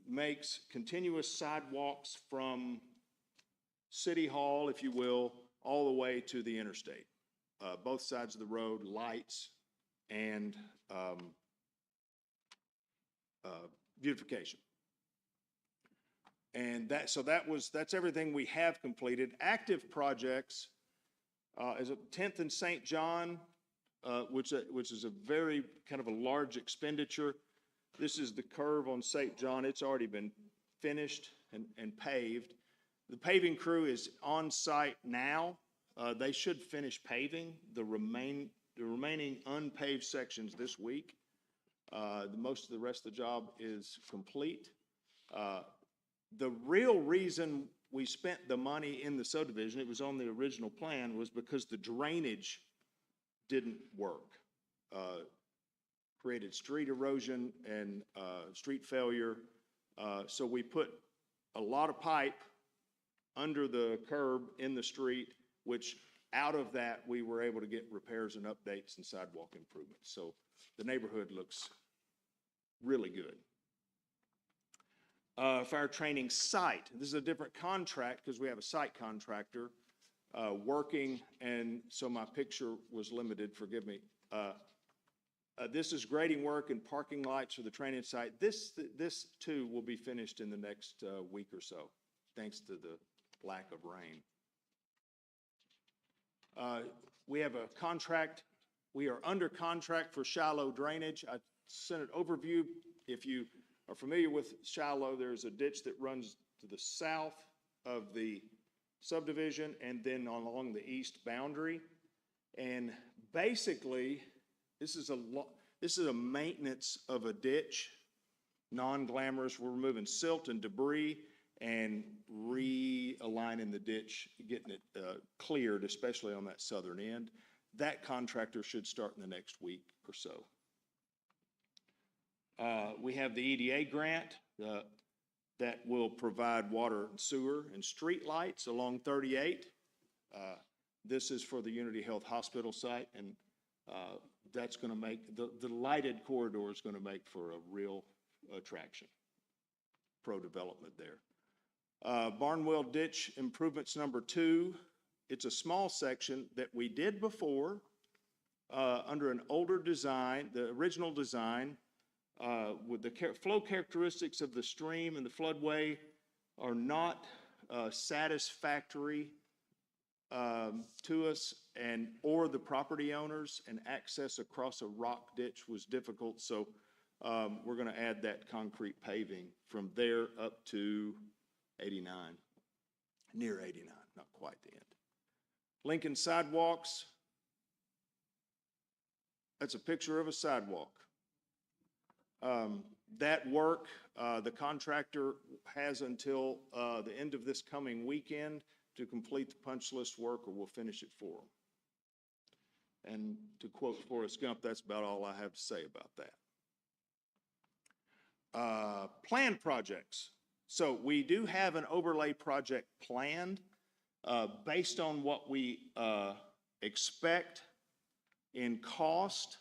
[SPEAKER 11] makes continuous sidewalks from City Hall, if you will, all the way to the interstate. Both sides of the road, lights, and beautification. And that's everything we have completed. Active projects is a 10th and St. John, which is a very kind of a large expenditure. This is the curve on St. John. It's already been finished and paved. The paving crew is on site now. They should finish paving the remaining unpaved sections this week. Most of the rest of the job is complete. The real reason we spent the money in the subdivision, it was on the original plan, was because the drainage didn't work. Created street erosion and street failure. So we put a lot of pipe under the curb in the street, which out of that we were able to get repairs and updates and sidewalk improvements. So the neighborhood looks really good. Fire training site. This is a different contract because we have a site contractor working, and so my picture was limited, forgive me. This is grading work and parking lights for the training site. This too will be finished in the next week or so, thanks to the lack of rain. We have a contract. We are under contract for shallow drainage. I sent an overview. If you are familiar with shallow, there's a ditch that runs to the south of the subdivision and then along the east boundary. And basically, this is a maintenance of a ditch, non-glamorous. We're removing silt and debris and realigning the ditch, getting it cleared, especially on that southern end. That contractor should start in the next week or so. We have the EDA grant that will provide water and sewer and street lights along 38. This is for the Unity Health Hospital site, and that's going to make, the lighted corridor is going to make for a real attraction. Pro-development there. Barnwell Ditch Improvements number 2. It's a small section that we did before under an older design, the original design, with the flow characteristics of the stream and the floodway are not satisfactory to us or the property owners, and access across a rock ditch was difficult. So we're going to add that concrete paving from there up to 89, near 89, not quite the end. Lincoln sidewalks. That's a picture of a sidewalk. That work, the contractor has until the end of this coming weekend to complete the punch list work, or we'll finish it for them. And to quote Forrest Gump, that's about all I have to say about that. Planned projects. So we do have an overlay project planned based on what we expect in cost.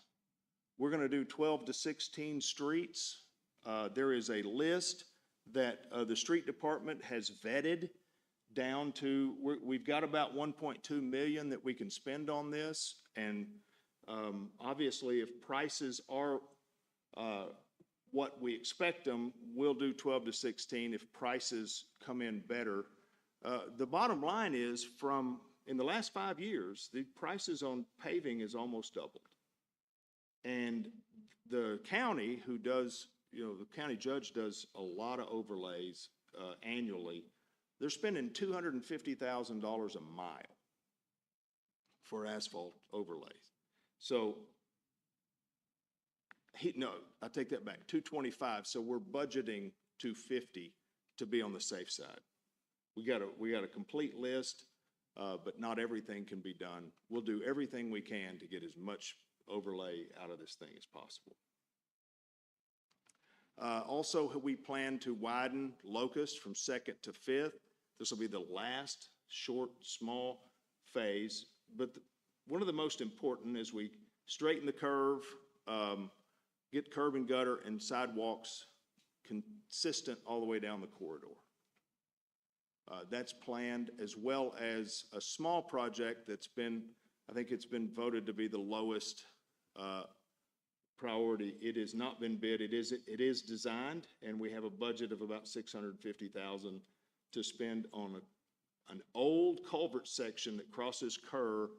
[SPEAKER 11] We're going to do 12 to 16 streets. There is a list that the street department has vetted down to, we've got about 1.2 million that we can spend on this. And obviously, if prices are what we expect them, we'll do 12 to 16 if prices come in better. The bottom line is, in the last 5 years, the prices on paving has almost doubled. And the county who does, the county judge does a lot of overlays annually. They're spending $250,000 a mile for asphalt overlays. So, no, I take that back, 225. So we're budgeting 250 to be on the safe side. We got a complete list, but not everything can be done. We'll do everything we can to get as much overlay out of this thing as possible. Also, we plan to widen Locust from 2nd to 5th. This will be the last short, small phase. But one of the most important is we straighten the curve, get curb and gutter and sidewalks consistent all the way down the corridor. That's planned, as well as a small project that's been, I think it's been voted to be the lowest priority. It has not been bid. It is designed, and we have a budget of about $650,000 to spend on an old culvert section that crosses Kerr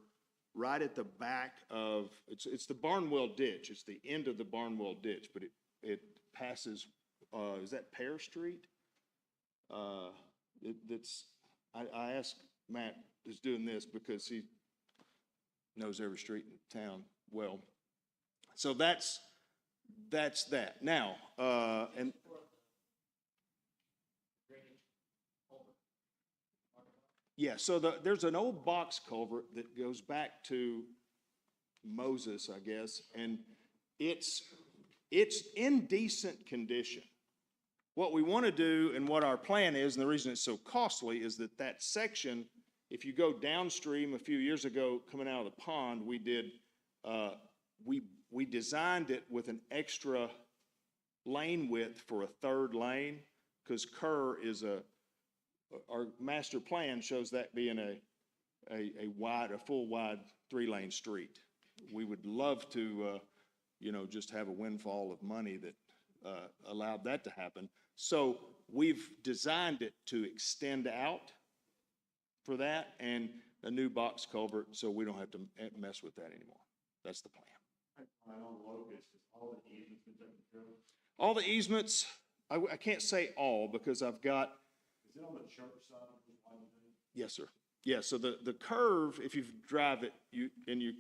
[SPEAKER 11] right at the back of, it's the Barnwell Ditch. It's the end of the Barnwell Ditch, but it passes, is that Pear Street? I asked Matt who's doing this because he knows every street in town well. So that's that. Now, and yeah, so there's an old box culvert that goes back to Moses, I guess, and it's in decent condition. What we want to do and what our plan is, and the reason it's so costly, is that section, if you go downstream a few years ago coming out of the pond, we designed it with an extra lane width for a third lane, because Kerr is our master plan shows that being a full wide 3-lane street. We would love to, just have a windfall of money that allowed that to happen. So we've designed it to extend out for that and a new box culvert, so we don't have to mess with that anymore. That's the plan. All the easements, I can't say all because I've got. Is it on the church side of the line? Yes, sir. Yeah, so the curve, if you drive it, and you're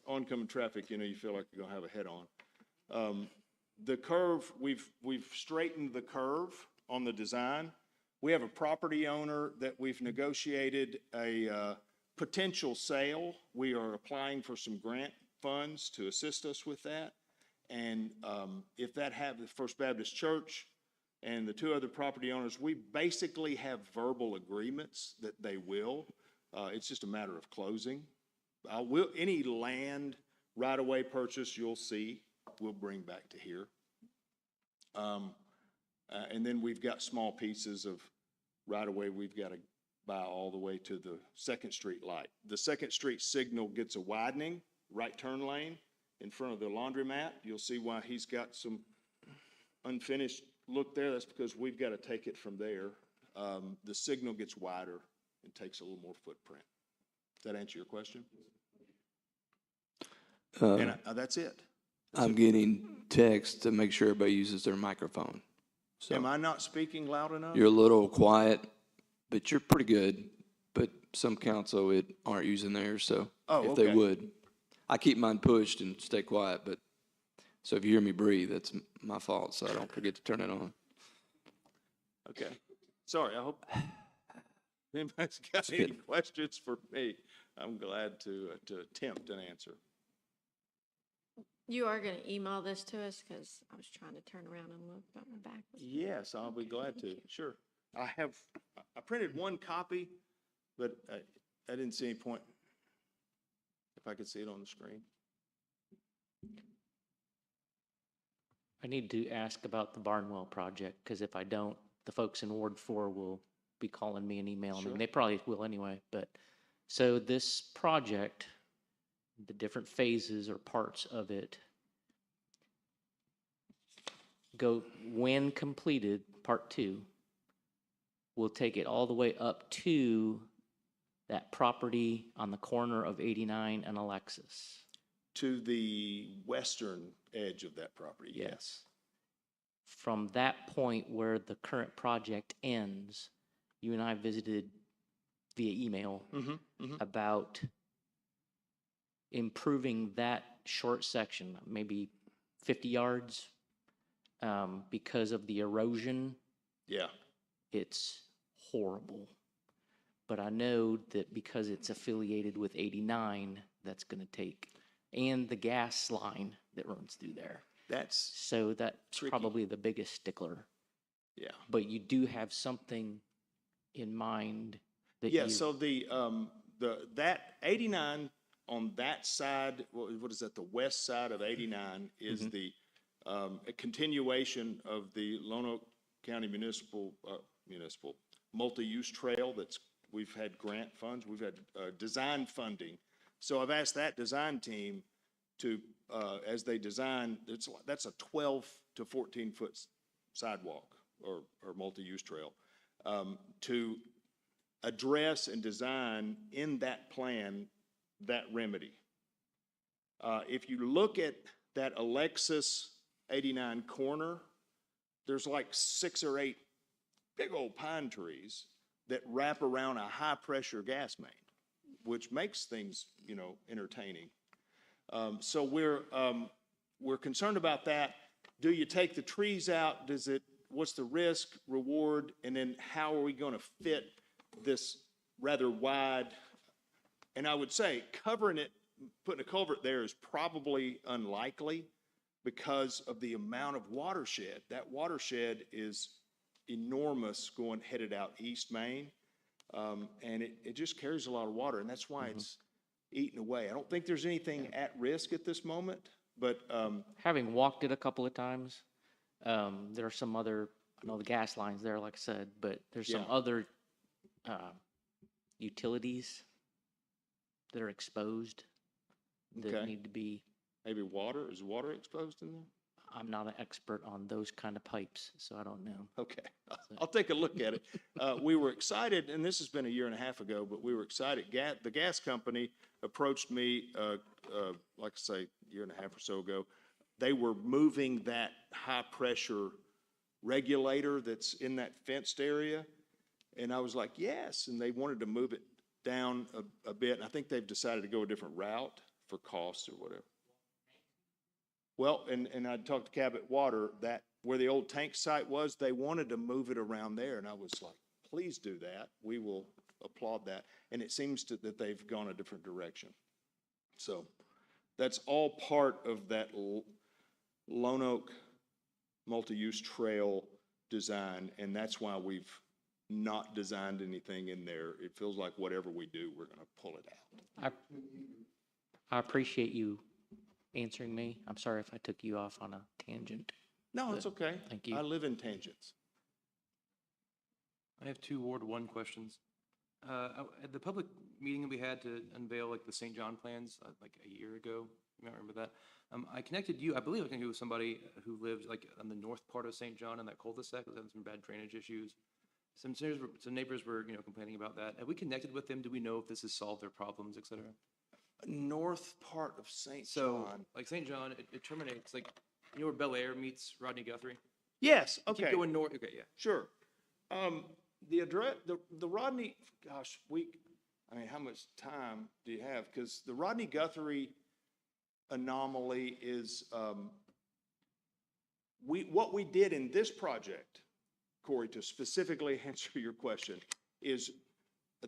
[SPEAKER 11] oncoming traffic, you feel like you're gonna have a head-on. The curve, we've straightened the curve on the design. We have a property owner that we've negotiated a potential sale. We are applying for some grant funds to assist us with that. And if that the First Baptist Church and the two other property owners, we basically have verbal agreements that they will. It's just a matter of closing. Any land right-of-way purchase you'll see, we'll bring back to here. And then we've got small pieces of right-of-way we've got to buy all the way to the Second Street light. The Second Street signal gets a widening right turn lane in front of the laundromat. You'll see why he's got some unfinished look there. That's because we've got to take it from there. The signal gets wider and takes a little more footprint. Does that answer your question? And that's it.
[SPEAKER 1] I'm getting text to make sure everybody uses their microphone. So
[SPEAKER 11] Am I not speaking loud enough?
[SPEAKER 1] you're a little quiet, but you're pretty good. But some council aren't using theirs, so if they
[SPEAKER 11] okay.
[SPEAKER 1] would. I keep mine pushed and stay quiet, but so if you hear me breathe, that's my fault, so I don't forget to turn it on.
[SPEAKER 11] Okay. Sorry, I hope anybody's got
[SPEAKER 1] That's
[SPEAKER 11] any
[SPEAKER 1] good.
[SPEAKER 11] questions for me. I'm glad to attempt an answer.
[SPEAKER 10] You are going to email this to us because I was trying to turn around and look, but my back was.
[SPEAKER 11] Yes, I'll be glad to. Sure. I printed one copy, but I didn't see any point. If I could see it on the screen.
[SPEAKER 9] I need to ask about the Barnwell project, because if I don't, the folks in Ward 4 will be calling me and emailing me.
[SPEAKER 11] Sure.
[SPEAKER 9] They probably will anyway, but, so this project, the different phases or parts of it when completed, part 2, will take it all the way up to that property on the corner of 89 and Alexis.
[SPEAKER 11] To the western edge of that property, yes.
[SPEAKER 9] From that point where the current project ends, you and I visited via email about improving that short section, maybe 50 yards, because of the erosion.
[SPEAKER 11] Yeah.
[SPEAKER 9] It's horrible. But I know that because it's affiliated with 89, that's going to take, and the gas line that runs through there. So that's
[SPEAKER 11] tricky.
[SPEAKER 9] probably the biggest stickler.
[SPEAKER 11] Yeah.
[SPEAKER 9] But you do have something in mind that
[SPEAKER 11] Yeah, so that 89 on that side, what is that, the west side of 89 is the a continuation of the Lonoke County Municipal multi-use trail we've had grant funds, we've had design funding. So I've asked that design team to, as they design, that's a 12 to 14 foot sidewalk or multi-use trail, to address and design in that plan that remedy. If you look at that Alexis 89 corner, there's like 6 or 8 big old pine trees that wrap around a high pressure gas main, which makes things, entertaining. So we're concerned about that. Do you take the trees out? What's the risk, reward, and then how are we going to fit this rather wide? And I would say covering it, putting a culvert there is probably unlikely because of the amount of watershed. That watershed is enormous headed out East Main. And it just carries a lot of water, and that's why it's eaten away. I don't think there's anything at risk at this moment, but
[SPEAKER 9] having walked it a couple of times, there are some other, I know the gas lines there, like I said, but there's some other utilities that are exposed that need to be
[SPEAKER 11] Maybe water, is water exposed in there?
[SPEAKER 9] I'm not an expert on those kind of pipes, so I don't know.
[SPEAKER 11] Okay, I'll take a look at it. We were excited, and this has been a year and a half ago, but we were excited. The gas company approached me, like I say, a year and a half or so ago. They were moving that high-pressure regulator that's in that fenced area. And I was like, yes, and they wanted to move it down a bit. And I think they've decided to go a different route for costs or whatever. Well, and I talked to Cabot Water, that where the old tank site was, they wanted to move it around there. And I was like, please do that. We will applaud that. And it seems that they've gone a different direction. So that's all part of that Lone Oak multi-use trail design. And that's why we've not designed anything in there. It feels like whatever we do, we're going to pull it out.
[SPEAKER 9] I appreciate you answering me. I'm sorry if I took you off on a tangent.
[SPEAKER 11] No, it's okay.
[SPEAKER 9] Thank you.
[SPEAKER 11] I live in tangents.
[SPEAKER 12] I have two Ward 1 questions. At the public meeting that we had to unveil like the St. John plans, like a year ago, you might remember that. I connected you, I believe I connected with somebody who lived like on the north part of St. John in that cul-de-sac, was having some bad drainage issues. Some neighbors were, complaining about that. Have we connected with them? Do we know if this has solved their problems, et cetera?
[SPEAKER 11] North part of St.
[SPEAKER 12] So,
[SPEAKER 11] John.
[SPEAKER 12] like St. John, it terminates, like, you know where Bel Air meets Rodney Guthrie?
[SPEAKER 11] Yes,
[SPEAKER 12] You
[SPEAKER 11] okay.
[SPEAKER 12] Keep going north, okay, yeah.
[SPEAKER 11] Sure. The address, the Rodney, gosh, how much time do you have? Because the Rodney Guthrie anomaly is, what we did in this project, Corey, to specifically answer your question, is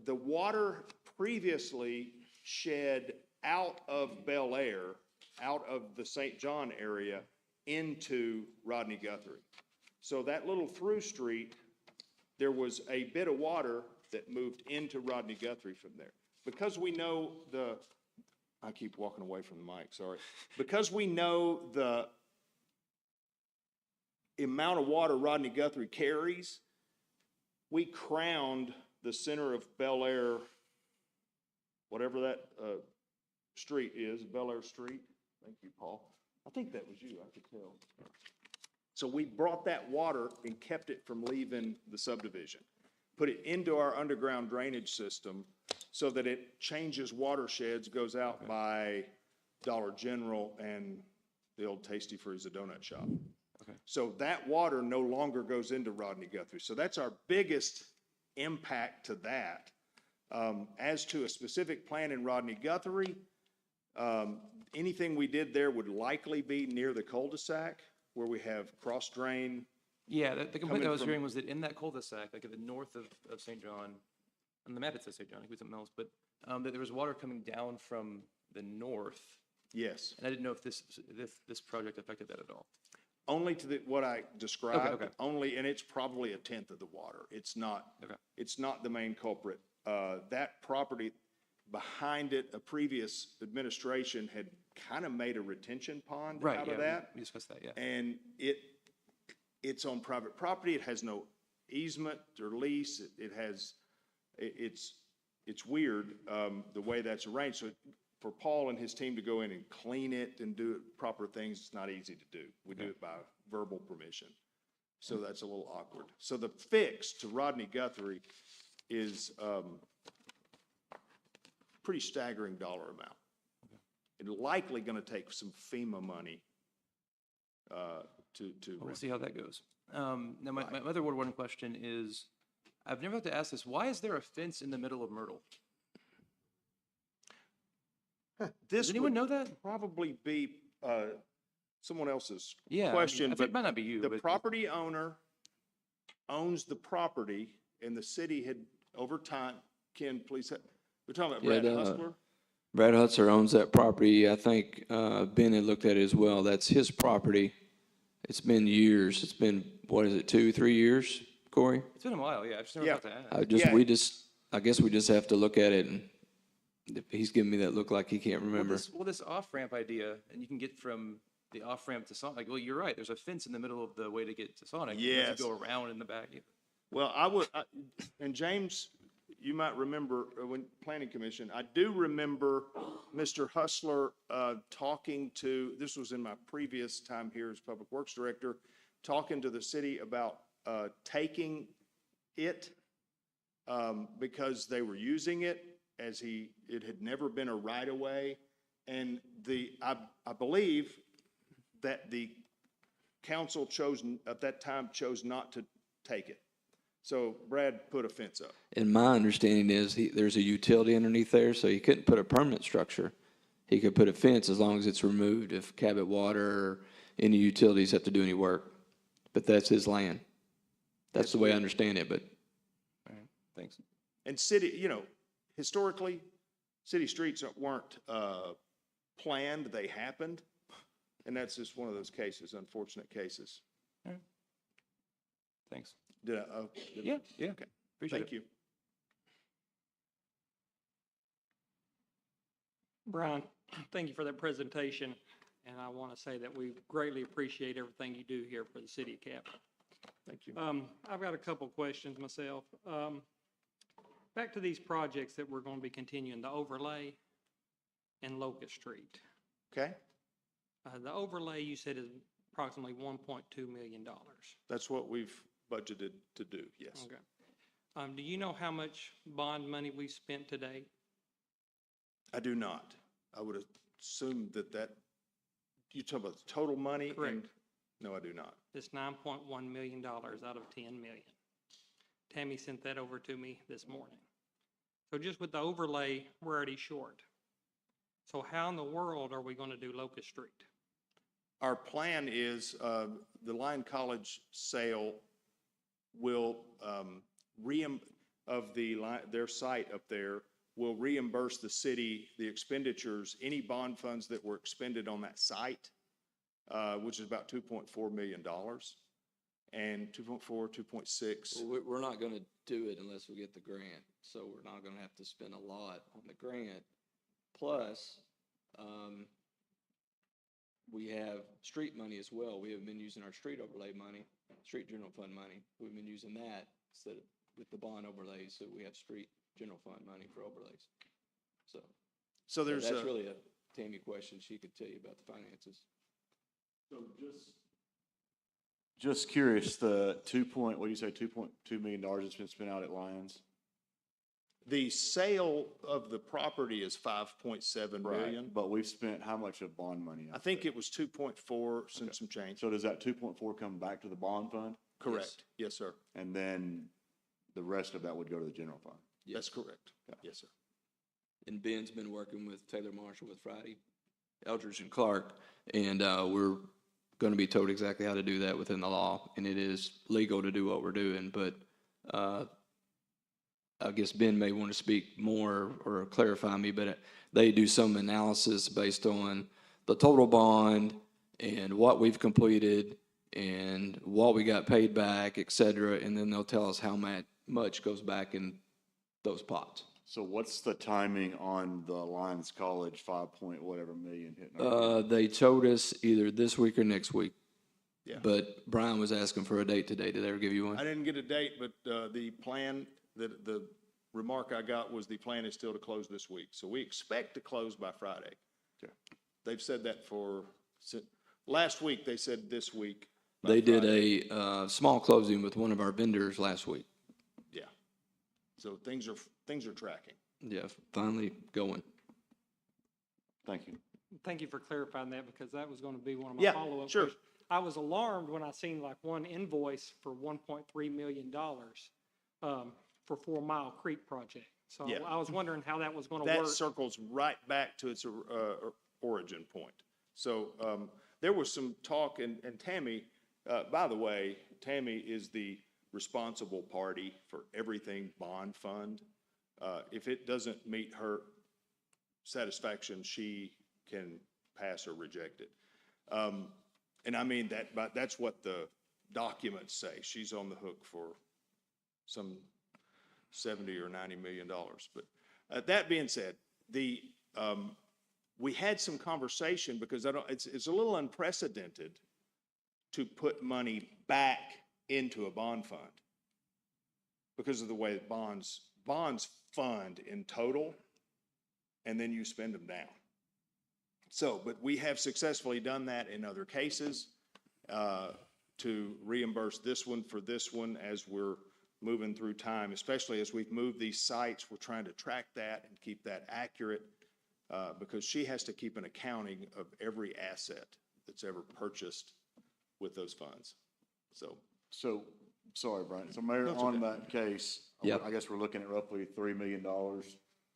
[SPEAKER 11] the water previously shed out of Bel Air, out of the St. John area, into Rodney Guthrie. So that little through street, there was a bit of water that moved into Rodney Guthrie from there. Because we know I keep walking away from the mic, sorry. Because we know the amount of water Rodney Guthrie carries, we crowned the center of Bel Air, whatever that street is, Bel Air Street. Thank you, Paul. I think that was you, I could tell. So we brought that water and kept it from leaving the subdivision. Put it into our underground drainage system so that it changes watersheds, goes out by Dollar General and the old Tasty Freeze, the donut shop.
[SPEAKER 12] Okay.
[SPEAKER 11] So that water no longer goes into Rodney Guthrie. So that's our biggest impact to that. As to a specific plan in Rodney Guthrie, anything we did there would likely be near the cul-de-sac where we have cross drain.
[SPEAKER 12] Yeah, the complaint
[SPEAKER 11] Coming
[SPEAKER 12] I was
[SPEAKER 11] from-
[SPEAKER 12] hearing was that in that cul-de-sac, like at the north of St. John, on the map it says St. John, it could be something else, but that there was water coming down from the north,
[SPEAKER 11] Yes,
[SPEAKER 12] and I didn't know if this project affected that at all.
[SPEAKER 11] only to what I described,
[SPEAKER 12] okay.
[SPEAKER 11] only, and it's probably a tenth of the water. It's not,
[SPEAKER 12] Okay.
[SPEAKER 11] it's not the main culprit. That property behind it, a previous administration had kind of made a retention pond
[SPEAKER 12] Right,
[SPEAKER 11] out
[SPEAKER 12] yeah,
[SPEAKER 11] of that.
[SPEAKER 12] we discussed that, yeah.
[SPEAKER 11] And it's on private property. It has no easement or lease. It's weird, the way that's arranged. So for Paul and his team to go in and clean it and do proper things, it's not easy to do. We do it by verbal permission. So that's a little awkward. So the fix to Rodney Guthrie is pretty staggering dollar amount. And likely going to take some FEMA money to.
[SPEAKER 12] We'll see how that goes. Now, my other Ward 1 question is, I've never had to ask this, why is there a fence in the middle of Myrtle?
[SPEAKER 11] This
[SPEAKER 12] Does anyone
[SPEAKER 11] would
[SPEAKER 12] know that?
[SPEAKER 11] probably be someone else's
[SPEAKER 12] Yeah, I mean,
[SPEAKER 11] question,
[SPEAKER 12] I think
[SPEAKER 11] but
[SPEAKER 12] it might not be you,
[SPEAKER 11] the
[SPEAKER 12] but-
[SPEAKER 11] property owner owns the property, and the city had, over time, Ken, please, we're talking about
[SPEAKER 1] Yeah,
[SPEAKER 11] Brad Hustler?
[SPEAKER 1] Brad Hutzer owns that property. I think Ben had looked at it as well. That's his property. It's been years. It's been, what is it, 2-3 years, Corey?
[SPEAKER 12] It's been a while, yeah, I just never
[SPEAKER 11] Yeah.
[SPEAKER 12] got to ask.
[SPEAKER 11] Yeah.
[SPEAKER 1] I guess we just have to look at it, and he's giving me that look like he can't remember.
[SPEAKER 12] Well, this off-ramp idea, and you can get from the off-ramp to Sonic, well, you're right, there's a fence in the middle of the way to get to Sonic. Unless
[SPEAKER 11] Yes.
[SPEAKER 12] You go around in the back.
[SPEAKER 11] Well, and James, you might remember when Planning Commission, I do remember Mr. Hustler talking to, this was in my previous time here as Public Works Director, talking to the city about taking it because they were using it as it had never been a right-of-way. And I believe that the council at that time chose not to take it. So Brad put a fence up.
[SPEAKER 1] And my understanding is there's a utility underneath there, so he couldn't put a permanent structure. He could put a fence as long as it's removed if Cabot Water or any utilities have to do any work. But that's his land. That's the way I understand it, but.
[SPEAKER 12] All right, thanks.
[SPEAKER 11] And city, historically, city streets weren't planned, they happened. And that's just one of those cases, unfortunate cases.
[SPEAKER 12] All right. Thanks.
[SPEAKER 11] Yeah.
[SPEAKER 12] Okay. Appreciate
[SPEAKER 11] Thank
[SPEAKER 12] it.
[SPEAKER 11] you.
[SPEAKER 6] Brian, thank you for that presentation, and I want to say that we greatly appreciate everything you do here for the city of Cabot.
[SPEAKER 11] Thank you.
[SPEAKER 6] I've got a couple questions myself. Back to these projects that we're going to be continuing, the overlay and Locust Street.
[SPEAKER 11] Okay,
[SPEAKER 6] The overlay, you said, is approximately $1.2 million.
[SPEAKER 11] that's what we've budgeted to do, yes.
[SPEAKER 6] Okay. Do you know how much bond money we've spent to date?
[SPEAKER 11] I do not. I would assume that, you talk about the total money? and-
[SPEAKER 6] Correct.
[SPEAKER 11] No, I do not.
[SPEAKER 6] It's $9.1 million out of $10 million. Tammy sent that over to me this morning. So just with the overlay, we're already short. So how in the world are we going to do Locust Street?
[SPEAKER 11] Our plan is, the Lyon College sale will, their site up there will reimburse the city the expenditures, any bond funds that were expended on that site, which is about $2.4 million. And 2.4, 2.6.
[SPEAKER 1] Well, we're not gonna do it unless we get the grant, so we're not gonna have to spend a lot on the grant. Plus, we have street money as well. We have been using our street overlay money, street general fund money. We've been using that instead of with the bond overlays, so we have street general fund money for overlays.
[SPEAKER 11] So there's
[SPEAKER 1] that's really a Tammy question. She could tell you about the finances.
[SPEAKER 3] So just curious, the what do you say, $2.2 million that's been spent out at Lions?
[SPEAKER 11] the sale of the property is 5.7 million.
[SPEAKER 3] But we've spent how much of bond money?
[SPEAKER 11] I think it was 2.4 and some change.
[SPEAKER 3] So does that 2.4 come back to the bond fund?
[SPEAKER 11] Correct. Yes, sir.
[SPEAKER 3] And then the rest of that would go to the general fund?
[SPEAKER 11] That's correct. Yes, sir.
[SPEAKER 1] And Ben's been working with Taylor Marshall with Friday, Eldridge and Clark, and we're going to be told exactly how to do that within the law, and it is legal to do what we're doing, but I guess Ben may want to speak more or clarify me, but they do some analysis based on the total bond and what we've completed and what we got paid back, et cetera, and then they'll tell us how much goes back in those pots.
[SPEAKER 3] So what's the timing on the Lions College 5 point whatever million hitting? our
[SPEAKER 1] They told us either this week or next week.
[SPEAKER 11] Yeah.
[SPEAKER 1] But Brian was asking for a date today. Did they ever give you
[SPEAKER 11] I
[SPEAKER 1] one?
[SPEAKER 11] didn't get a date, but the plan, the remark I got was the plan is still to close this week. So we expect to close by Friday.
[SPEAKER 3] Okay.
[SPEAKER 11] They've said that last week, they said this week. by
[SPEAKER 1] They did
[SPEAKER 11] Friday.
[SPEAKER 1] a small closing with one of our vendors last week.
[SPEAKER 11] Yeah. So things are tracking.
[SPEAKER 1] Yeah, finally going.
[SPEAKER 3] Thank you.
[SPEAKER 6] Thank you for clarifying that, because that was going to be one of my
[SPEAKER 11] Yeah,
[SPEAKER 6] follow-up
[SPEAKER 11] sure.
[SPEAKER 6] questions. I was alarmed when I seen like one invoice for $1.3 million for 4 Mile Creek project. So
[SPEAKER 11] Yeah.
[SPEAKER 6] I was wondering how that was going to
[SPEAKER 11] That
[SPEAKER 6] work.
[SPEAKER 11] circles right back to its origin point. So there was some talk, and Tammy, by the way, Tammy is the responsible party for everything bond fund. If it doesn't meet her satisfaction, she can pass or reject it. And I mean that, but that's what the documents say. She's on the hook for some $70 or $90 million. But that being said, we had some conversation because it's a little unprecedented to put money back into a bond fund because of the way that bonds bonds fund in total, and then you spend them down. So, but we have successfully done that in other cases to reimburse this one for this one as we're moving through time, especially as we've moved these sites. We're trying to track that and keep that accurate because she has to keep an accounting of every asset that's ever purchased with those funds. So,
[SPEAKER 3] Sorry, Brian. So Mayor,
[SPEAKER 11] That's
[SPEAKER 3] on
[SPEAKER 11] okay.
[SPEAKER 3] that case,
[SPEAKER 1] Yep.
[SPEAKER 3] I guess we're looking at roughly $3 million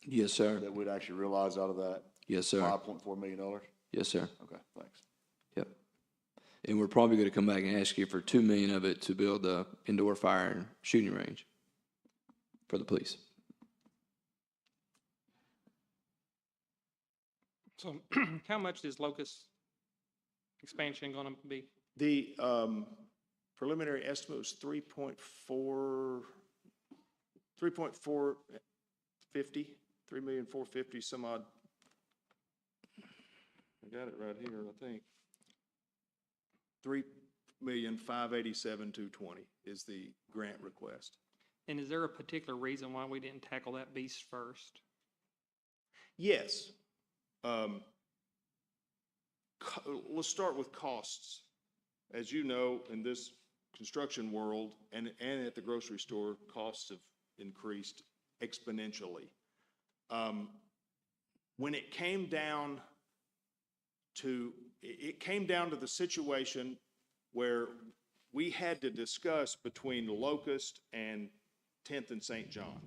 [SPEAKER 1] Yes, sir.
[SPEAKER 3] that we'd actually realize out of that
[SPEAKER 1] Yes, sir.
[SPEAKER 3] $5.4 million?
[SPEAKER 1] Yes, sir.
[SPEAKER 3] Okay, thanks.
[SPEAKER 1] Yep. And we're probably going to come back and ask you for $2 million of it to build the indoor fire and shooting range for the police.
[SPEAKER 6] So how much is Locust expansion going to be?
[SPEAKER 11] the preliminary estimate was 3.450, some odd. I got it right here, I think. 3,587,220 is the grant request.
[SPEAKER 6] And is there a particular reason why we didn't tackle that beast first?
[SPEAKER 11] Yes. Let's start with costs. As you know, in this construction world and at the grocery store, costs have increased exponentially. When it came down to the situation where we had to discuss between Locust and 10th and St. John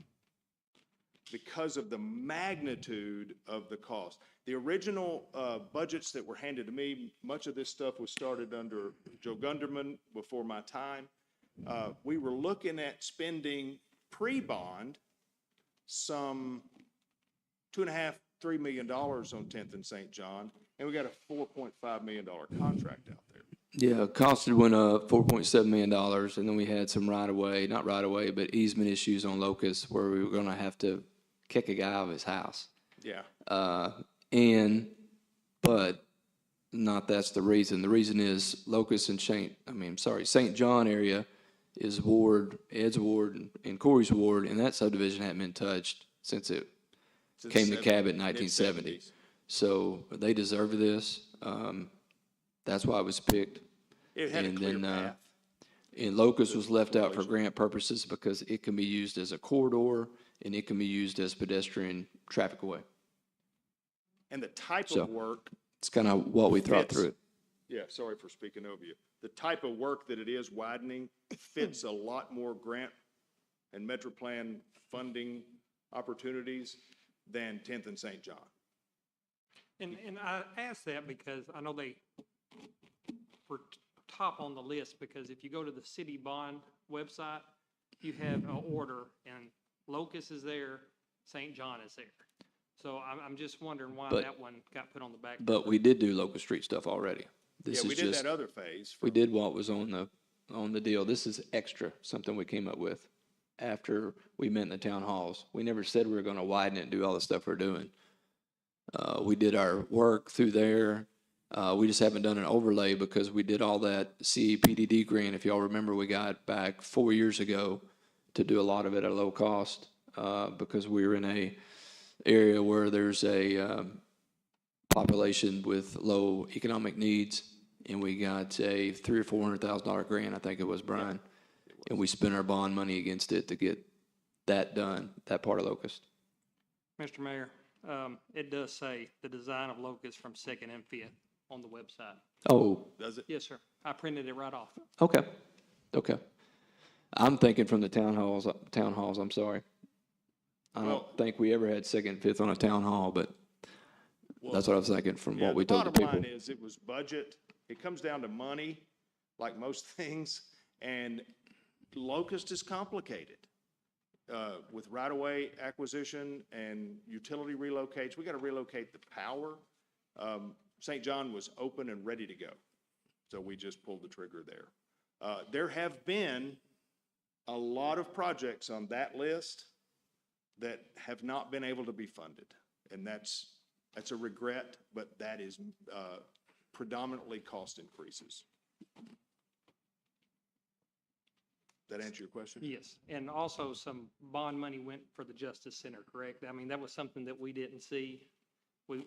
[SPEAKER 11] because of the magnitude of the cost. The original budgets that were handed to me, much of this stuff was started under Joe Gunderman before my time. We were looking at spending pre-bond some $2.5, $3 million on 10th and St. John, and we got a $4.5 million contract out there.
[SPEAKER 1] Yeah, cost had went up $4.7 million, and then we had some right-of-way, not right-of-way, but easement issues on Locust where we were going to have to kick a guy out of his house.
[SPEAKER 11] Yeah.
[SPEAKER 1] But not that's the reason. The reason is Locust and St. John area is ward, Ed's ward and Corey's ward, and that subdivision hadn't been touched since it came to Cabot in 1970.
[SPEAKER 11] Mid-70s.
[SPEAKER 1] So they deserve this. That's why it was picked.
[SPEAKER 11] It had a
[SPEAKER 1] And
[SPEAKER 11] clear
[SPEAKER 1] then,
[SPEAKER 11] path.
[SPEAKER 1] And Locust was left out for grant purposes because it can be used as a corridor and it can be used as pedestrian traffic way.
[SPEAKER 11] And the type
[SPEAKER 1] So-
[SPEAKER 11] of work,
[SPEAKER 1] It's kind of what we thought
[SPEAKER 11] Fits.
[SPEAKER 1] through it.
[SPEAKER 11] yeah, sorry for speaking over you. The type of work that it is widening fits a lot more grant and MetroPlan funding opportunities than 10th and St. John.
[SPEAKER 6] And I ask that because I know they were top on the list, because if you go to the city bond website, you have an order and Locust is there, St. John is there. So I'm just wondering why
[SPEAKER 1] But-
[SPEAKER 6] that one got put on the back.
[SPEAKER 1] But we did do Locust Street stuff already. This
[SPEAKER 11] Yeah, we
[SPEAKER 1] is
[SPEAKER 11] did
[SPEAKER 1] just,
[SPEAKER 11] that other phase.
[SPEAKER 1] we did what was on the deal. This is extra, something we came up with after we met in the town halls. We never said we were going to widen it and do all the stuff we're doing. We did our work through there. We just haven't done an overlay because we did all that CEPDD grant. If y'all remember, we got back 4 years ago to do a lot of it at a low cost because we were in a area where there's a population with low economic needs, and we got a $300,000 or $400,000 grant, I think it was, Brian, and we spent our bond money against it to get that done, that part of Locust.
[SPEAKER 6] Mr. Mayor, it does say the design of Locust from Second and Fifth on the website.
[SPEAKER 1] Oh,
[SPEAKER 11] Does it?
[SPEAKER 6] Yes, sir. I printed it right off.
[SPEAKER 1] okay, okay. I'm thinking from the town halls, I'm sorry. I
[SPEAKER 11] Well-
[SPEAKER 1] don't think we ever had Second and Fifth on a town hall, but that's what I was thinking from
[SPEAKER 11] Yeah,
[SPEAKER 1] what we
[SPEAKER 11] the
[SPEAKER 1] told the
[SPEAKER 11] bottom
[SPEAKER 1] people.
[SPEAKER 11] line is it was budget. It comes down to money, like most things, and Locust is complicated. With right-of-way acquisition and utility relocates, we got to relocate the power. St. John was open and ready to go, so we just pulled the trigger there. There have been a lot of projects on that list that have not been able to be funded, and that's a regret, but that is predominantly cost increases. That answer your question?
[SPEAKER 6] Yes, and also some bond money went for the Justice Center, correct? I mean, that was something that we didn't see. We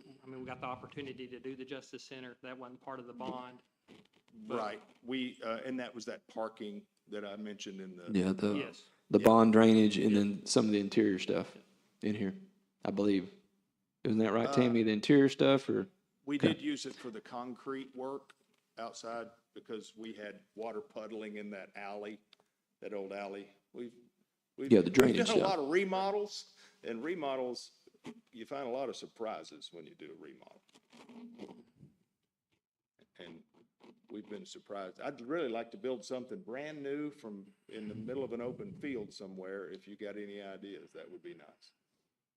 [SPEAKER 6] got the opportunity to do the Justice Center. That wasn't part of the bond. But-
[SPEAKER 11] Right. And that was that parking that I mentioned in the.
[SPEAKER 1] Yeah,
[SPEAKER 6] Yes,
[SPEAKER 1] the bond drainage and then some of the interior stuff in here, I believe. Isn't that right, Tammy? The interior stuff or?
[SPEAKER 11] We
[SPEAKER 1] Okay.
[SPEAKER 11] did use it for the concrete work outside because we had water puddling in that alley, that old alley. We've
[SPEAKER 1] Yeah, the drainage
[SPEAKER 11] We've done a
[SPEAKER 1] stuff.
[SPEAKER 11] lot of remodels, and remodels, you find a lot of surprises when you do a remodel. And we've been surprised. I'd really like to build something brand new from, in the middle of an open field somewhere. If you got any ideas, that would be nice.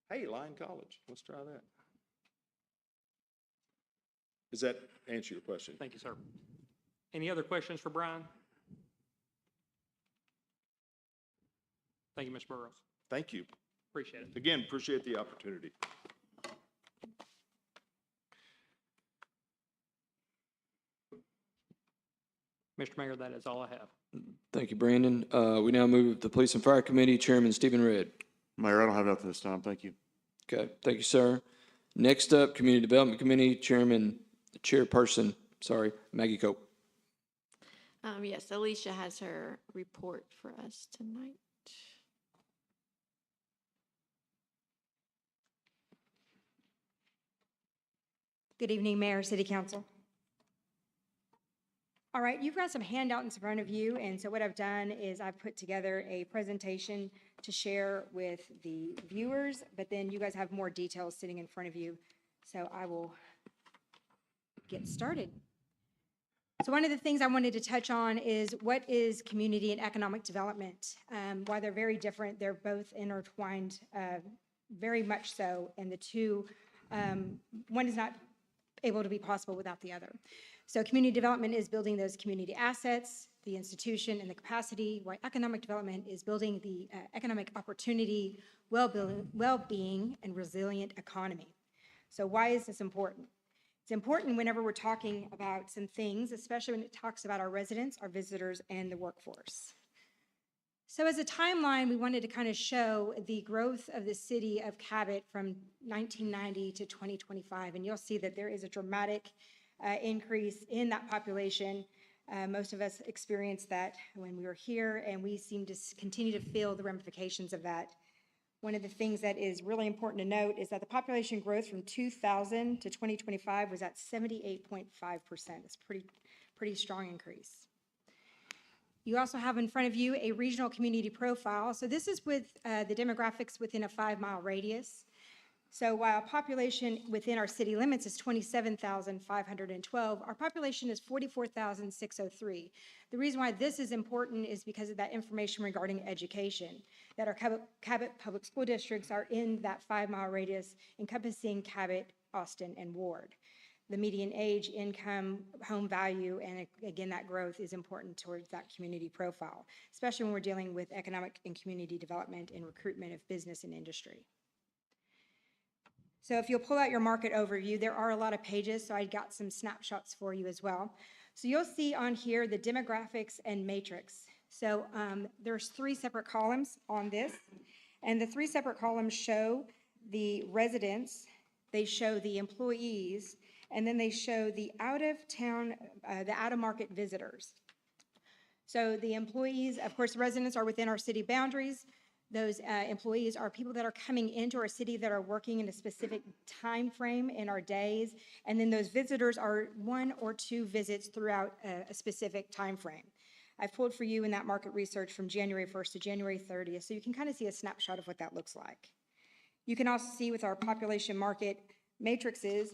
[SPEAKER 11] Hey, Lyon College, let's try that. Does that answer your question?
[SPEAKER 6] thank you, sir. Any other questions for Brian? Thank you, Ms. Burrows.
[SPEAKER 11] Thank you.
[SPEAKER 6] Appreciate it.
[SPEAKER 11] Again, appreciate the opportunity.
[SPEAKER 6] Mr. Mayor, that is all I have.
[SPEAKER 1] Thank you, Brandon. We now move to the Police and Fire Committee, Chairman Stephen Red.
[SPEAKER 3] Mayor, I don't have nothing this time. Thank you.
[SPEAKER 1] Okay, thank you, sir. Next up, Community Development Committee, Chairperson, Maggie Cope.
[SPEAKER 10] Yes, Alicia has her report for us tonight.
[SPEAKER 13] Good evening, Mayor, City Council. All right, you've got some handouts in front of you, and so what I've done is I've put together a presentation to share with the viewers, but then you guys have more details sitting in front of you, so I will get started. So one of the things I wanted to touch on is what is community and economic development. While they're very different, they're both intertwined, very much so, and the two, one is not able to be possible without the other. So community development is building those community assets, the institution and the capacity, while economic development is building the economic opportunity, well-being, and resilient economy. So why is this important? It's important whenever we're talking about some things, especially when it talks about our residents, our visitors, and the workforce. So as a timeline, we wanted to kind of show the growth of the city of Cabot from 1990 to 2025, and you'll see that there is a dramatic increase in that population. Most of us experienced that when we were here, and we seem to continue to feel the ramifications of that. One of the things that is really important to note is that the population growth from 2000 to 2025 was at 78.5%. It's pretty strong increase. You also have in front of you a regional community profile. So this is with the demographics within a 5-mile radius. So while population within our city limits is 27,512, our population is 44,603. The reason why this is important is because of that information regarding education, that our Cabot Public School Districts are in that 5-mile radius encompassing Cabot, Austin, and Ward. The median age, income, home value, and again, that growth is important towards that community profile, especially when we're dealing with economic and community development and recruitment of business and industry. So if you'll pull out your market overview, there are a lot of pages, so I got some snapshots for you as well. So you'll see on here the demographics and matrix. So there's 3 separate columns on this, and the 3 separate columns show the residents, they show the employees, and then they show the out-of-town, the out-of-market visitors. So the employees, of course, residents are within our city boundaries. Those employees are people that are coming into our city that are working in a specific time frame in our days, and then those visitors are 1 or 2 visits throughout a specific time frame. I've pulled for you in that market research from January 1st to January 30th, so you can kind of see a snapshot of what that looks like. You can also see with our population market matrices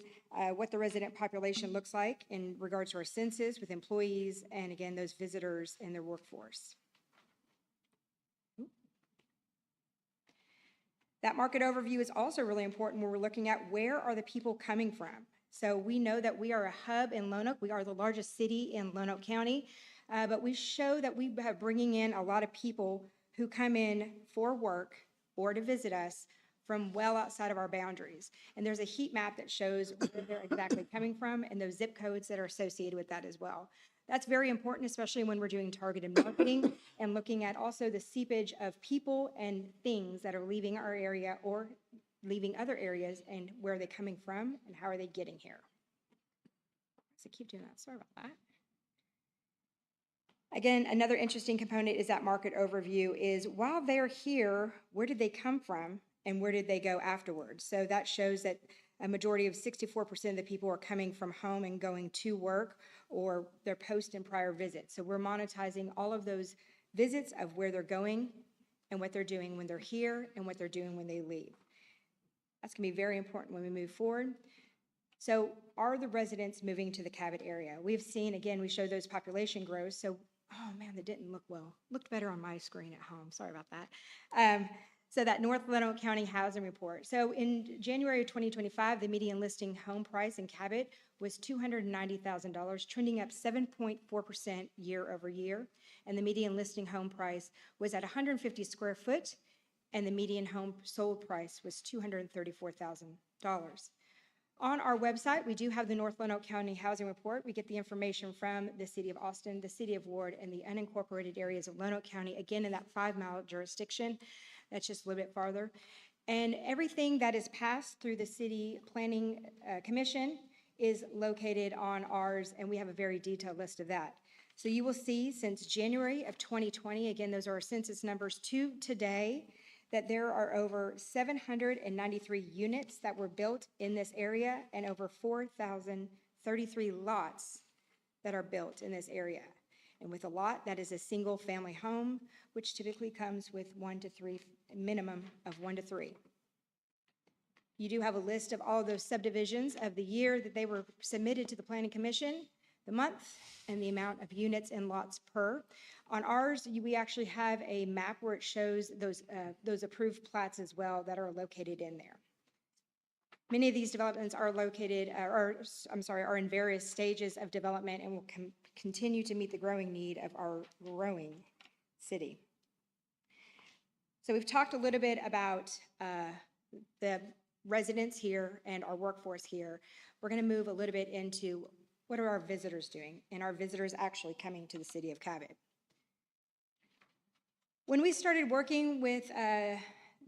[SPEAKER 13] what the resident population looks like in regards to our census with employees and, again, those visitors and their workforce. That market overview is also really important when we're looking at where are the people coming from. So we know that we are a hub in Lonoke. We are the largest city in Lonoke County, but we show that we have bringing in a lot of people who come in for work or to visit us from well outside of our boundaries. And there's a heat map that shows where they're exactly coming from and those zip codes that are associated with that as well. That's very important, especially when we're doing targeted marketing and looking at also the seepage of people and things that are leaving our area or leaving other areas, and where are they coming from and how are they getting here. So keep doing that. Sorry about that. Again, another interesting component is that market overview is, while they're here, where did they come from and where did they go afterwards? So that shows that a majority of 64% of the people are coming from home and going to work, or their post and prior visits. So we're monetizing all of those visits of where they're going and what they're doing when they're here and what they're doing when they leave. That's going to be very important when we move forward. So are the residents moving to the Cabot area? We've seen, again, we showed those population growth. So, oh man, that didn't look well. Looked better on my screen at home. Sorry about that. So that North Lonoke County Housing Report. So in January of 2025, the median listing home price in Cabot was $290,000, trending up 7.4% year over year. And the median listing home price was at 150 square foot, and the median home sold price was $234,000. On our website, we do have the North Lonoke County Housing Report. We get the information from the City of Austin, the City of Ward, and the unincorporated areas of Lonoke County, again, in that 5-mile jurisdiction. That's just a little bit farther. And everything that is passed through the City Planning Commission is located on ours, and we have a very detailed list of that. So you will see since January of 2020, again, those are our census numbers to today, that there are over 793 units that were built in this area and over 4,033 lots that are built in this area. And with a lot, that is a single family home, which typically comes with 1 to 3, minimum of 1 to 3. You do have a list of all of those subdivisions of the year that they were submitted to the Planning Commission, the month, and the amount of units and lots per. On ours, we actually have a map where it shows those approved plats as well that are located in there. Many of these developments are located, are in various stages of development and will continue to meet the growing need of our growing city. So we've talked a little bit about the residents here and our workforce here. We're going to move a little bit into what are our visitors doing, and our visitors actually coming to the city of Cabot. When we started working with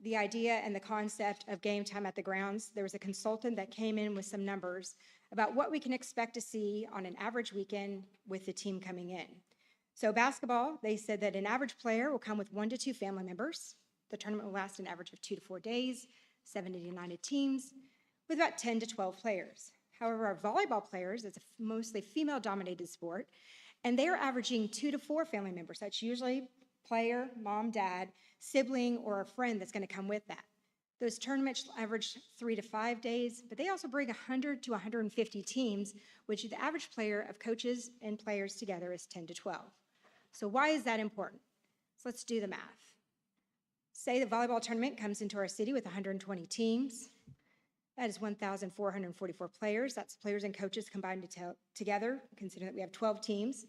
[SPEAKER 13] the idea and the concept of game time at the grounds, there was a consultant that came in with some numbers about what we can expect to see on an average weekend with the team coming in. So basketball, they said that an average player will come with 1 to 2 family members. The tournament will last an average of 2 to 4 days, 7 to 9 teams, with about 10 to 12 players. However, our volleyball players, it's a mostly female-dominated sport, and they are averaging 2 to 4 family members. That's usually player, mom, dad, sibling, or a friend that's going to come with that. Those tournaments average 3 to 5 days, but they also bring 100 to 150 teams, which the average player of coaches and players together is 10 to 12. So why is that important? So let's do the math. Say the volleyball tournament comes into our city with 120 teams. That is 1,444 players. That's players and coaches combined together, considering that we have 12 teams.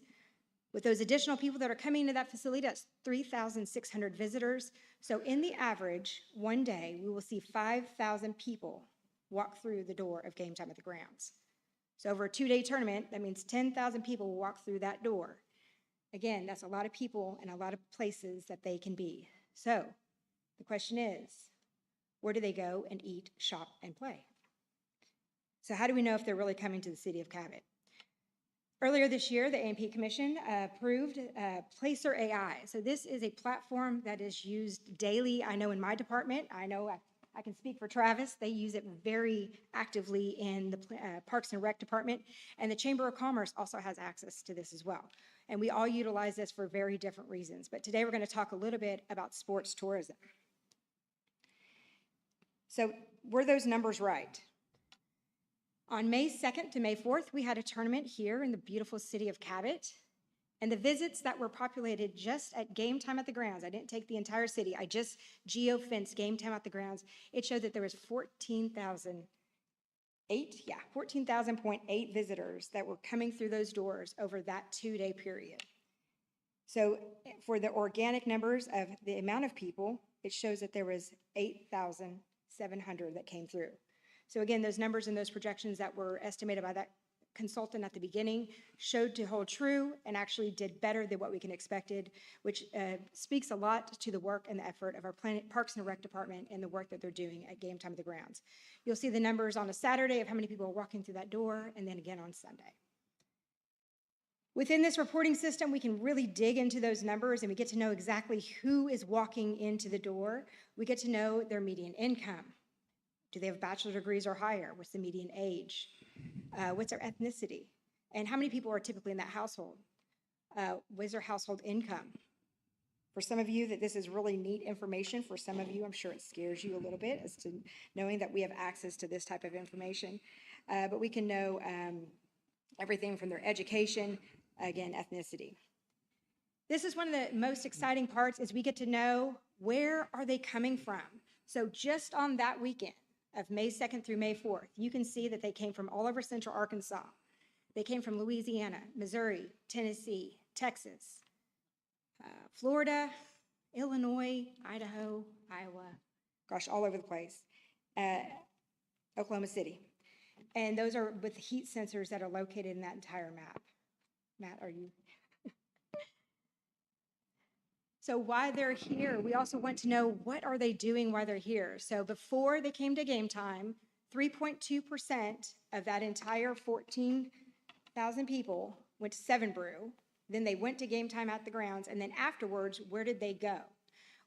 [SPEAKER 13] With those additional people that are coming into that facility, that's 3,600 visitors. So in the average, one day, we will see 5,000 people walk through the door of Game Time at the Grounds. So over a 2-day tournament, that means 10,000 people will walk through that door. Again, that's a lot of people and a lot of places that they can be. So the question is, where do they go and eat, shop, and play? So how do we know if they're really coming to the city of Cabot? Earlier this year, the A&P Commission approved Placer AI. So this is a platform that is used daily. I know in my department, I can speak for Travis, they use it very actively in the Parks and Rec department, and the Chamber of Commerce also has access to this as well. And we all utilize this for very different reasons. But today we're going to talk a little bit about sports tourism. So were those numbers right? On May 2nd to May 4th, we had a tournament here in the beautiful city of Cabot. And the visits that were populated just at Game Time at the Grounds, I didn't take the entire city, I just geo-fenced Game Time at the Grounds. It showed that there was 14,000.8 visitors that were coming through those doors over that 2-day period. So for the organic numbers of the amount of people, it shows that there was 8,000 700 that came through. So again, those numbers and those projections that were estimated by that consultant at the beginning showed to hold true and actually did better than what we can expected, which speaks a lot to the work and the effort of our Parks and Rec department and the work that they're doing at Game Time of the Grounds. You'll see the numbers on a Saturday of how many people are walking through that door, and then again on Sunday. Within this reporting system, we can really dig into those numbers and we get to know exactly who is walking into the door. We get to know their median income. Do they have bachelor's degrees or higher? What's the median age? What's their ethnicity? And how many people are typically in that household? What is their household income? For some of you, that this is really neat information. For some of you, I'm sure it scares you a little bit as to knowing that we have access to this type of information. But we can know everything from their education, again, ethnicity. This is one of the most exciting parts is we get to know where are they coming from. So just on that weekend of May 2nd through May 4th, you can see that they came from all over Central Arkansas. They came from Louisiana, Missouri, Tennessee, Texas, Florida, Illinois, Idaho, Iowa, gosh, all over the place, Oklahoma City. And those are with heat sensors that are located in that entire map. Matt, are you? So why they're here, we also want to know what are they doing while they're here. So before they came to Game Time, 3.2% of that entire 14,000 people went to Seven Brew. Then they went to Game Time at the grounds. And then afterwards, where did they go?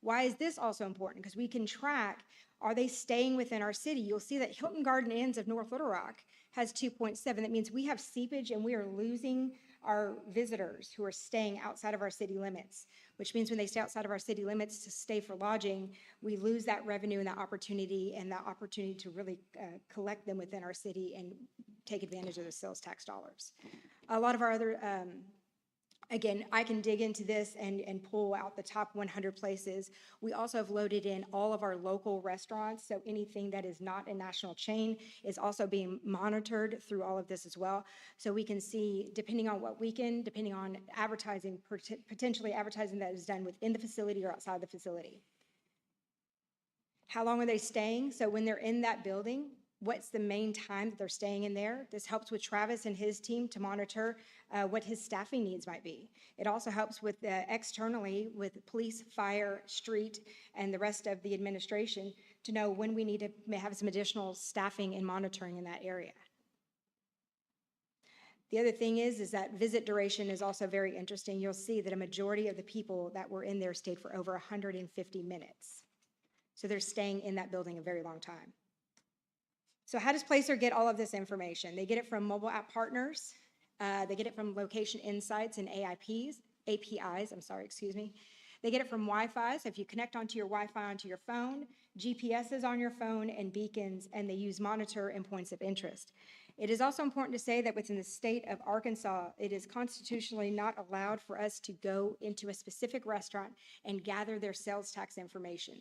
[SPEAKER 13] Why is this also important? Because we can track, are they staying within our city? You'll see that Hilton Garden Inns of North Little Rock has 2.7. That means we have seepage and we are losing our visitors who are staying outside of our city limits, which means when they stay outside of our city limits to stay for lodging, we lose that revenue and that opportunity to really collect them within our city and take advantage of the sales tax dollars. A lot of our other, again, I can dig into this and pull out the top 100 places. We also have loaded in all of our local restaurants, so anything that is not a national chain is also being monitored through all of this as well. So we can see, depending on what weekend, depending on advertising, potentially advertising that is done within the facility or outside the facility. How long are they staying? So when they're in that building, what's the main time that they're staying in there? This helps with Travis and his team to monitor what his staffing needs might be. It also helps with externally with police, fire, street, and the rest of the administration to know when we need to have some additional staffing and monitoring in that area. The other thing is that visit duration is also very interesting. You'll see that a majority of the people that were in there stayed for over 150 minutes. So they're staying in that building a very long time. So how does Placer get all of this information? They get it from mobile app partners. They get it from location insights and APIs. They get it from Wi-Fi. So if you connect onto your Wi-Fi onto your phone, GPS is on your phone and beacons, and they use monitor and points of interest. It is also important to say that within the state of Arkansas, it is constitutionally not allowed for us to go into a specific restaurant and gather their sales tax information.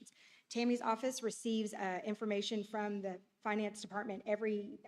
[SPEAKER 13] Tammy's office receives information from the finance department every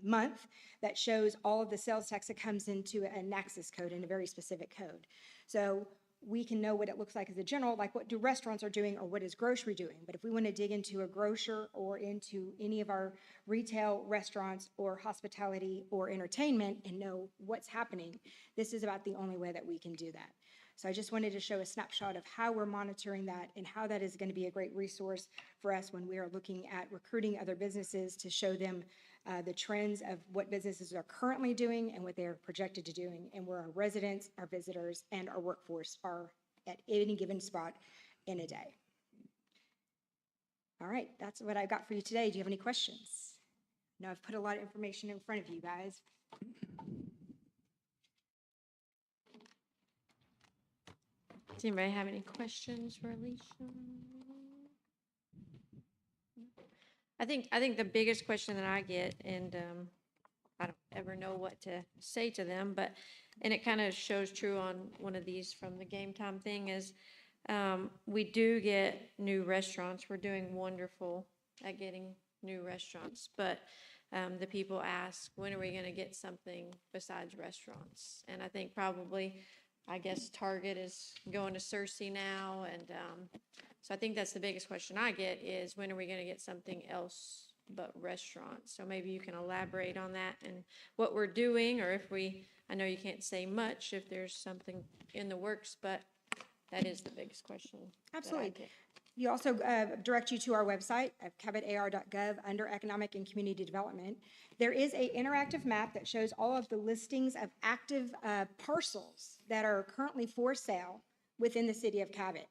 [SPEAKER 13] month that shows all of the sales tax that comes into a Nexus code, in a very specific code. So we can know what it looks like as a general, like what do restaurants are doing or what is grocery doing. But if we want to dig into a grocer or into any of our retail restaurants or hospitality or entertainment and know what's happening, this is about the only way that we can do that. So I just wanted to show a snapshot of how we're monitoring that and how that is going to be a great resource for us when we are looking at recruiting other businesses to show them the trends of what businesses are currently doing and what they are projected to doing, and where our residents, our visitors, and our workforce are at any given spot in a day. All right, that's what I got for you today. Do you have any questions? Now I've put a lot of information in front of you guys.
[SPEAKER 10] Does anybody have any questions for Alicia? I think the biggest question that I get, and I don't ever know what to say to them, and it kind of shows true on one of these from the Game Time thing, is we do get new restaurants. We're doing wonderful at getting new restaurants, but the people ask, when are we going to get something besides restaurants? And I think probably, I guess Target is going to Cersei now, and So I think that's the biggest question I get is when are we gonna get something else but restaurants? So maybe you can elaborate on that and what we're doing, or if we, I know you can't say much if there's something in the works, but that is the biggest question. that I
[SPEAKER 13] Absolutely.
[SPEAKER 10] get.
[SPEAKER 13] You also direct you to our website at cabotar.gov under Economic and Community Development. There is a interactive map that shows all of the listings of active parcels that are currently for sale within the city of Cabot.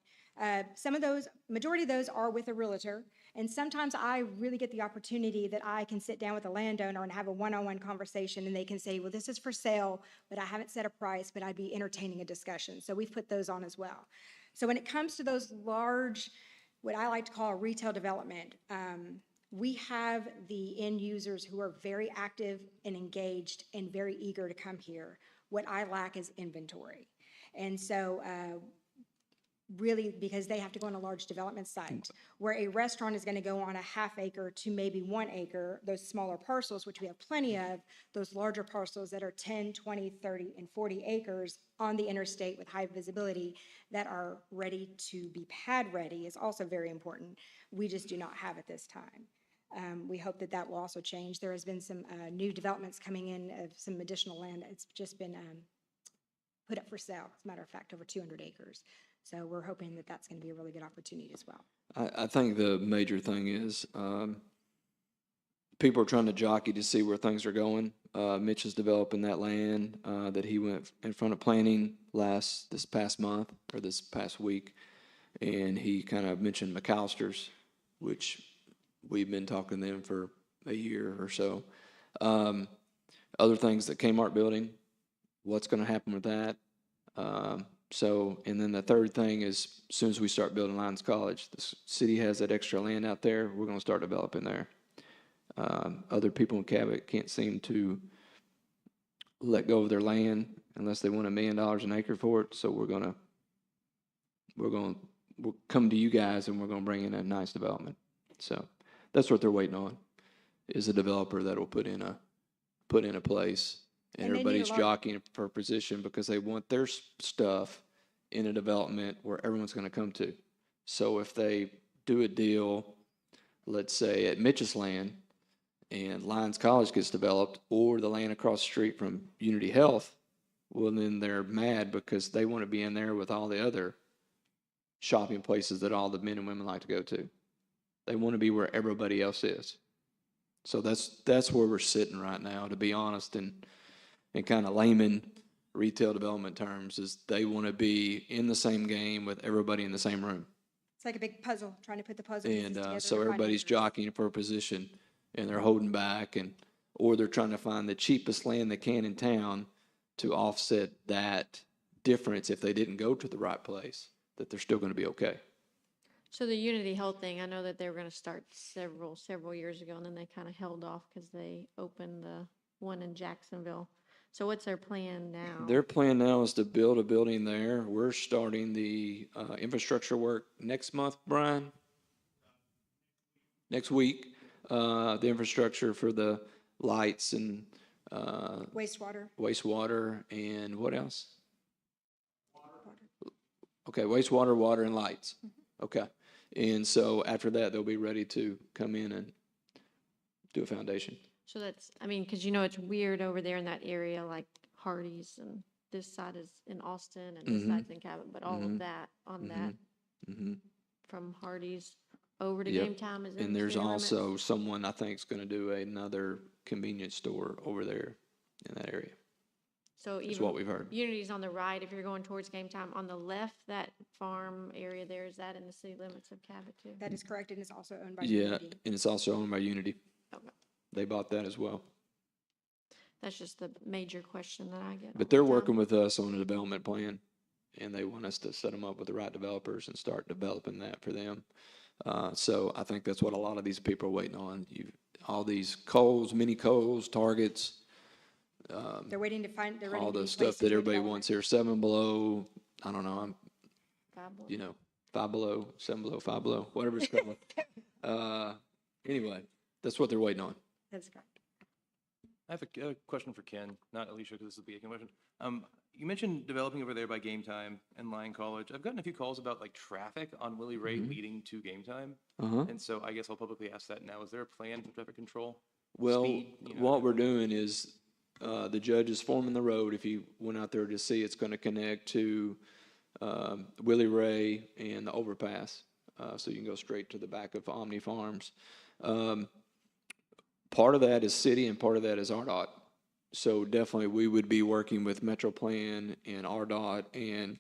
[SPEAKER 13] Some of those, majority of those are with a realtor, and sometimes I really get the opportunity that I can sit down with a landowner and have a one-on-one conversation, and they can say, well, this is for sale, but I haven't set a price, but I'd be entertaining a discussion. So we've put those on as well. So when it comes to those large, what I like to call a retail development, we have the end users who are very active and engaged and very eager to come here. What I lack is inventory. And so really, because they have to go on a large development site, where a restaurant is going to go on a half acre to maybe 1 acre, those smaller parcels, which we have plenty of, those larger parcels that are 10, 20, 30, and 40 acres on the interstate with high visibility that are ready to be pad ready is also very important. We just do not have at this time. We hope that that will also change. There has been some new developments coming in of some additional land. It's just been put up for sale, as a matter of fact, over 200 acres. So we're hoping that that's going to be a really good opportunity as well.
[SPEAKER 1] I think the major thing is people are trying to jockey to see where things are going. Mitch is developing that land that he went in front of planning this past month or this past week, and he kind of mentioned McAllister's, which we've been talking to them for a year or so. Other things, the Kmart building, what's going to happen with that? And then the third thing is, as soon as we start building Lions College, the city has that extra land out there, we're going to start developing there. Other people in Cabot can't seem to let go of their land unless they want $1 million an acre for it. So we'll come to you guys and we're going to bring in a nice development. So that's what they're waiting on, is a developer that will put in a place. And everybody's jockeying for a position because they want their stuff in a development where everyone's going to come to. So if they do a deal, let's say at Mitch's land, and Lions College gets developed, or the land across the street from Unity Health, well, then they're mad because they want to be in there with all the other shopping places that all the men and women like to go to. They want to be where everybody else is. So that's where we're sitting right now, to be honest, and in kind of layman retail development terms, is they want to be in the same game with everybody in the same room.
[SPEAKER 13] It's like a big puzzle, trying to put the puzzle pieces together.
[SPEAKER 1] And so
[SPEAKER 13] to find
[SPEAKER 1] everybody's
[SPEAKER 13] answers.
[SPEAKER 1] jockeying for a position, and they're holding back, or they're trying to find the cheapest land they can in town to offset that difference if they didn't go to the right place, that they're still going to be okay.
[SPEAKER 10] So the Unity Health thing, I know that they were gonna start several years ago, and then they kind of held off because they opened the one in Jacksonville. So what's their plan now?
[SPEAKER 1] Their plan now is to build a building there. We're starting the infrastructure work next month, Brian? Next week. The infrastructure for the lights and wastewater, and what else? Okay, wastewater, water, and lights. Okay. And so after that, they'll be ready to come in and do a foundation.
[SPEAKER 10] So that's, I mean, because you know, it's weird over there in that area, like Hardee's, and this side is in Austin, and this side's in Cabot, but all of that on that from Hardee's over to
[SPEAKER 1] Yep.
[SPEAKER 10] Game Time is in
[SPEAKER 1] And there's
[SPEAKER 10] city limits?
[SPEAKER 1] also someone I think is going to do another convenience store over there in that area.
[SPEAKER 10] So
[SPEAKER 1] Is
[SPEAKER 10] even
[SPEAKER 1] what we've heard.
[SPEAKER 10] Unity's on the right, if you're going towards Game Time. On the left, that farm area there, is that in the city limits of Cabot too?
[SPEAKER 13] That is correct, and it's also owned by
[SPEAKER 1] Yeah,
[SPEAKER 13] Unity.
[SPEAKER 1] and it's also owned by Unity.
[SPEAKER 10] Okay.
[SPEAKER 1] They bought that as well.
[SPEAKER 10] That's just the major question that I get. all
[SPEAKER 1] But
[SPEAKER 10] the
[SPEAKER 1] they're
[SPEAKER 10] time.
[SPEAKER 1] working with us on a development plan, and they want us to set them up with the right developers and start developing that for them. So I think that's what a lot of these people are waiting on. All these Kohl's, mini Kohl's, Targets,
[SPEAKER 13] They're waiting to find, they're ready
[SPEAKER 1] all
[SPEAKER 13] to be
[SPEAKER 1] the
[SPEAKER 13] placed
[SPEAKER 1] stuff that
[SPEAKER 13] into
[SPEAKER 1] everybody
[SPEAKER 13] development.
[SPEAKER 1] wants here, 7 Below, I don't know,
[SPEAKER 10] Five Below.
[SPEAKER 1] 5 Below, 7 Below, 5 Below, whatever it's called. Anyway, that's what they're waiting on.
[SPEAKER 13] That's correct.
[SPEAKER 12] I have a question for Ken, not Alicia, because this will be a question. You mentioned developing over there by Game Time and Lyon College. I've gotten a few calls about like traffic on Willie Ray leading to Game Time.
[SPEAKER 1] Uh-huh.
[SPEAKER 12] And so I guess I'll publicly ask that now. Is there a plan for traffic control?
[SPEAKER 1] Well,
[SPEAKER 12] Speed, you know?
[SPEAKER 1] what we're doing is, the judge is forming the road. If you went out there to see, it's going to connect to Willie Ray and the overpass. So you can go straight to the back of Omni Farms. Part of that is city and part of that is RDOT. So definitely we would be working with MetroPlan and RDOT and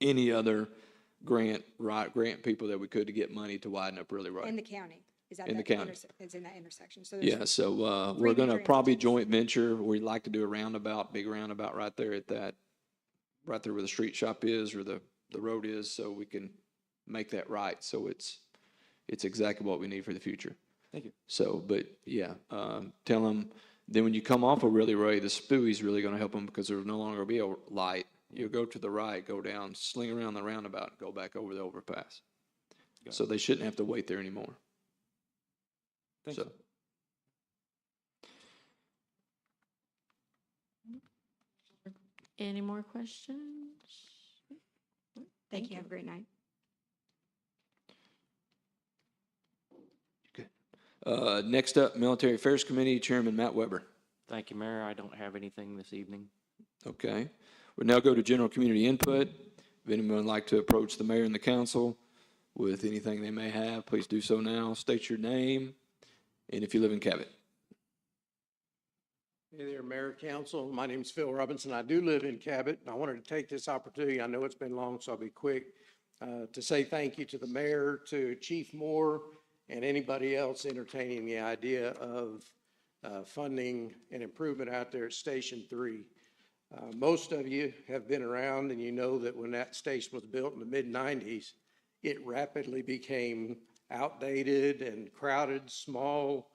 [SPEAKER 1] any other grant people that we could to get money to widen up Willie Ray.
[SPEAKER 13] In the county. Is that
[SPEAKER 1] In the
[SPEAKER 13] that
[SPEAKER 1] county.
[SPEAKER 13] It's in that intersection. So there's
[SPEAKER 1] Yeah, so
[SPEAKER 13] three
[SPEAKER 1] we're gonna
[SPEAKER 13] major
[SPEAKER 1] probably
[SPEAKER 13] intersections.
[SPEAKER 1] joint venture. We'd like to do a roundabout, big roundabout right there at that, right there where the street shop is or the road is, so we can make that right. So it's exactly what we need for the future.
[SPEAKER 12] Thank you.
[SPEAKER 1] So, but yeah, tell them, then when you come off of Willie Ray, the Spooey's really gonna help them because there'll no longer be a light. You'll go to the right, go down, sling around the roundabout, go back over the overpass.
[SPEAKER 12] Got it.
[SPEAKER 1] So they shouldn't have to wait there anymore.
[SPEAKER 12] Thanks.
[SPEAKER 1] So.
[SPEAKER 10] Any more questions?
[SPEAKER 13] Thank you. Have a great night.
[SPEAKER 1] Next up, Military Affairs Committee Chairman Matt Weber.
[SPEAKER 9] Thank you, Mayor. I don't have anything this evening.
[SPEAKER 1] Okay. We'll now go to general community input. If anyone would like to approach the mayor and the council with anything they may have, please do so now. State your name, and if you live in Cabot.
[SPEAKER 8] Hey there, Mayor, Council. My name's Phil Robinson. I do live in Cabot, and I wanted to take this opportunity, I know it's been long, so I'll be quick, to say thank you to the mayor, to Chief Moore, and anybody else entertaining the idea of funding an improvement out there at Station 3. Most of you have been around, and you know that when that station was built in the mid-90s, it rapidly became outdated and crowded, small,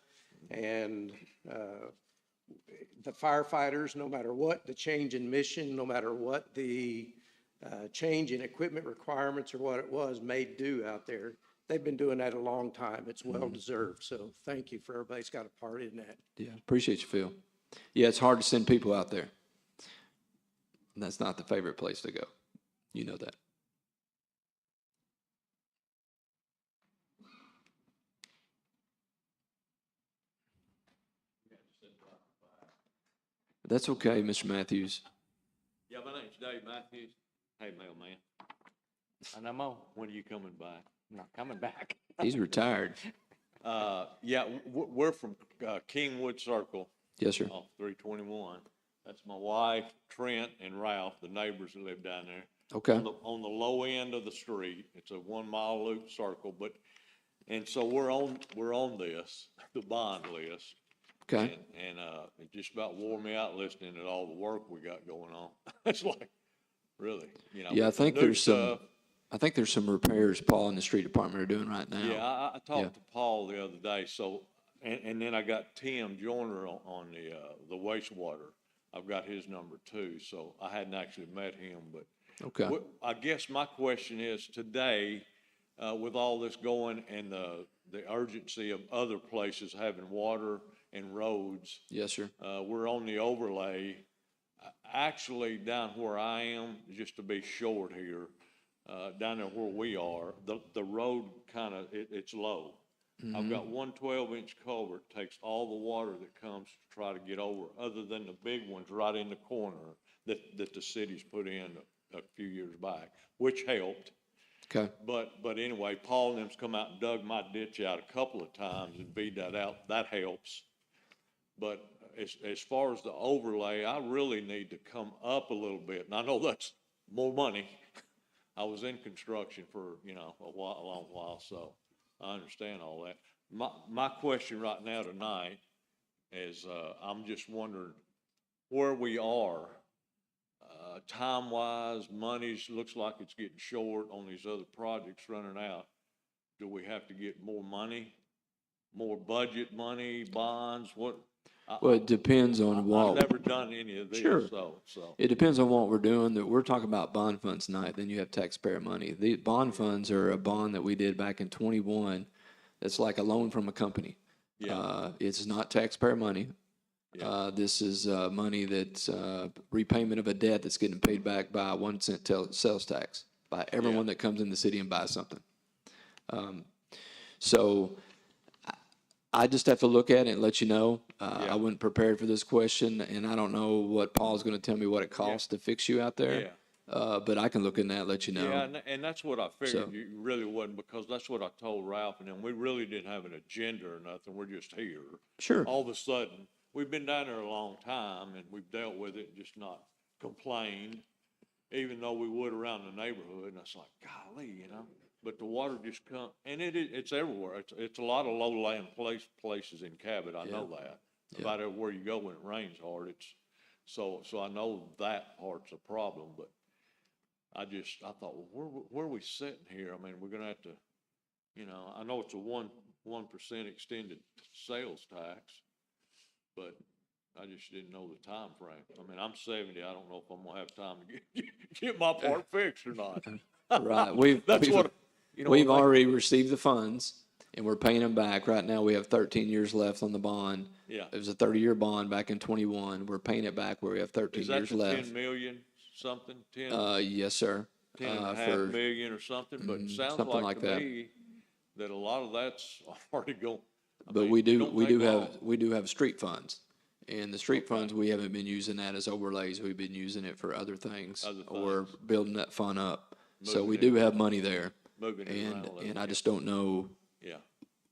[SPEAKER 8] and the firefighters, no matter what the change in mission, no matter what the change in equipment requirements or what it was, made do out there. They've been doing that a long time. It's well-deserved. So thank you for everybody's got a part in that.
[SPEAKER 1] Yeah, appreciate you, Phil. Yeah, it's hard to send people out there. And that's not the favorite place to go. You know that. That's okay, Mr. Matthews.
[SPEAKER 14] Yeah, my name's Dave Matthews. Hey, mailman,
[SPEAKER 9] And I'm all,
[SPEAKER 14] when are you coming back?
[SPEAKER 9] I'm not coming back.
[SPEAKER 1] He's retired.
[SPEAKER 14] Yeah, we're from Kingwood Circle
[SPEAKER 1] Yes, sir.
[SPEAKER 14] off 321. That's my wife, Trent, and Ralph, the neighbors that live down there.
[SPEAKER 1] Okay.
[SPEAKER 14] On the low end of the street. It's a 1 mile loop circle, and so we're on this, the bond list.
[SPEAKER 1] Okay.
[SPEAKER 14] And it just about wore me out listening to all the work we got going on. It's like, really, you know.
[SPEAKER 1] Yeah, I think
[SPEAKER 14] new
[SPEAKER 1] there's
[SPEAKER 14] stuff.
[SPEAKER 1] some repairs Paul and the street department are doing right now.
[SPEAKER 14] Yeah, I
[SPEAKER 1] Yeah.
[SPEAKER 14] talked to Paul the other day, so, and then I got Tim Joyner on the wastewater. I've got his number too, so I hadn't actually met him, but.
[SPEAKER 1] Okay.
[SPEAKER 14] I guess my question is today, with all this going and the urgency of other places having water and roads,
[SPEAKER 1] Yes, sir.
[SPEAKER 14] we're on the overlay. Actually, down where I am, just to be short here, down there where we are, the road kind of, it's low. I've got 1 12-inch culvert, takes all the water that comes to try to get over, other than the big ones right in the corner that the city's put in a few years back, which helped.
[SPEAKER 1] Okay.
[SPEAKER 14] But anyway, Paul and them's come out and dug my ditch out a couple of times and beat that out. That helps. But as far as the overlay, I really need to come up a little bit. And I know that's more money. I was in construction for, a long while, so I understand all that. My question right now tonight is, I'm just wondering where we are, time-wise, money's, looks like it's getting short on these other projects running out. Do we have to get more money, more budget money, bonds, what?
[SPEAKER 1] Well, it depends on
[SPEAKER 14] I've
[SPEAKER 1] what.
[SPEAKER 14] never done any of this,
[SPEAKER 1] Sure.
[SPEAKER 14] so.
[SPEAKER 1] It depends on what we're doing. That we're talking about bond funds tonight. Then you have taxpayer money. The bond funds are a bond that we did back in 21. That's like a loan from a company.
[SPEAKER 14] Yeah.
[SPEAKER 1] It's not taxpayer money.
[SPEAKER 14] Yeah.
[SPEAKER 1] This is money that's repayment of a debt that's getting paid back by 1 cent sales tax by everyone that comes in the city and buys something. So I just have to look at it and let you know.
[SPEAKER 14] Yeah.
[SPEAKER 1] I wasn't prepared for this question, and I don't know what Paul's going to tell me what it costs to fix you out there.
[SPEAKER 14] Yeah.
[SPEAKER 1] But I can look in that and let you know.
[SPEAKER 14] Yeah, and that's what I figured
[SPEAKER 1] So-
[SPEAKER 14] you really wasn't, because that's what I told Ralph, and then we really didn't have an agenda or nothing, we're just here.
[SPEAKER 1] Sure.
[SPEAKER 14] All of a sudden, we've been down there a long time, and we've dealt with it, just not complained, even though we would around the neighborhood, and it's like, golly, you know? But the water just come, and it's everywhere, it's a lot of lowland places in Cabot, I know that.
[SPEAKER 1] Yeah.
[SPEAKER 14] About everywhere you go when it rains hard, so I know that part's a problem, but I thought, well, where are we sitting here? I mean, we're gonna have to, you know, I know it's a 1% extended sales tax, but I just didn't know the time frame. I mean, I'm 70, I don't know if I'm gonna have time to get my part fixed or not.
[SPEAKER 1] Right.
[SPEAKER 14] That's what, you know.
[SPEAKER 1] We've
[SPEAKER 14] what I mean?
[SPEAKER 1] already received the funds, and we're paying them back. Right now, we have 13 years left on the bond.
[SPEAKER 14] Yeah.
[SPEAKER 1] It was a 30-year bond back in 21. We're paying it back where we have 13
[SPEAKER 14] Is that
[SPEAKER 1] years
[SPEAKER 14] the
[SPEAKER 1] left.
[SPEAKER 14] 10 million something, 10,
[SPEAKER 1] Yes, sir.
[SPEAKER 14] 10 and a half
[SPEAKER 1] for-
[SPEAKER 14] million or something? But it sounds
[SPEAKER 1] something like
[SPEAKER 14] like to
[SPEAKER 1] that.
[SPEAKER 14] me that a lot of that's already going.
[SPEAKER 1] But we do have street funds. And the street funds, we haven't been using that as overlays. We've been using it for other things. Or building that fund up. So
[SPEAKER 14] Moving
[SPEAKER 1] we
[SPEAKER 14] it
[SPEAKER 1] do
[SPEAKER 14] around.
[SPEAKER 1] have money there.
[SPEAKER 14] Moving it around a little
[SPEAKER 1] And I
[SPEAKER 14] bit.
[SPEAKER 1] just don't know,
[SPEAKER 14] Yeah.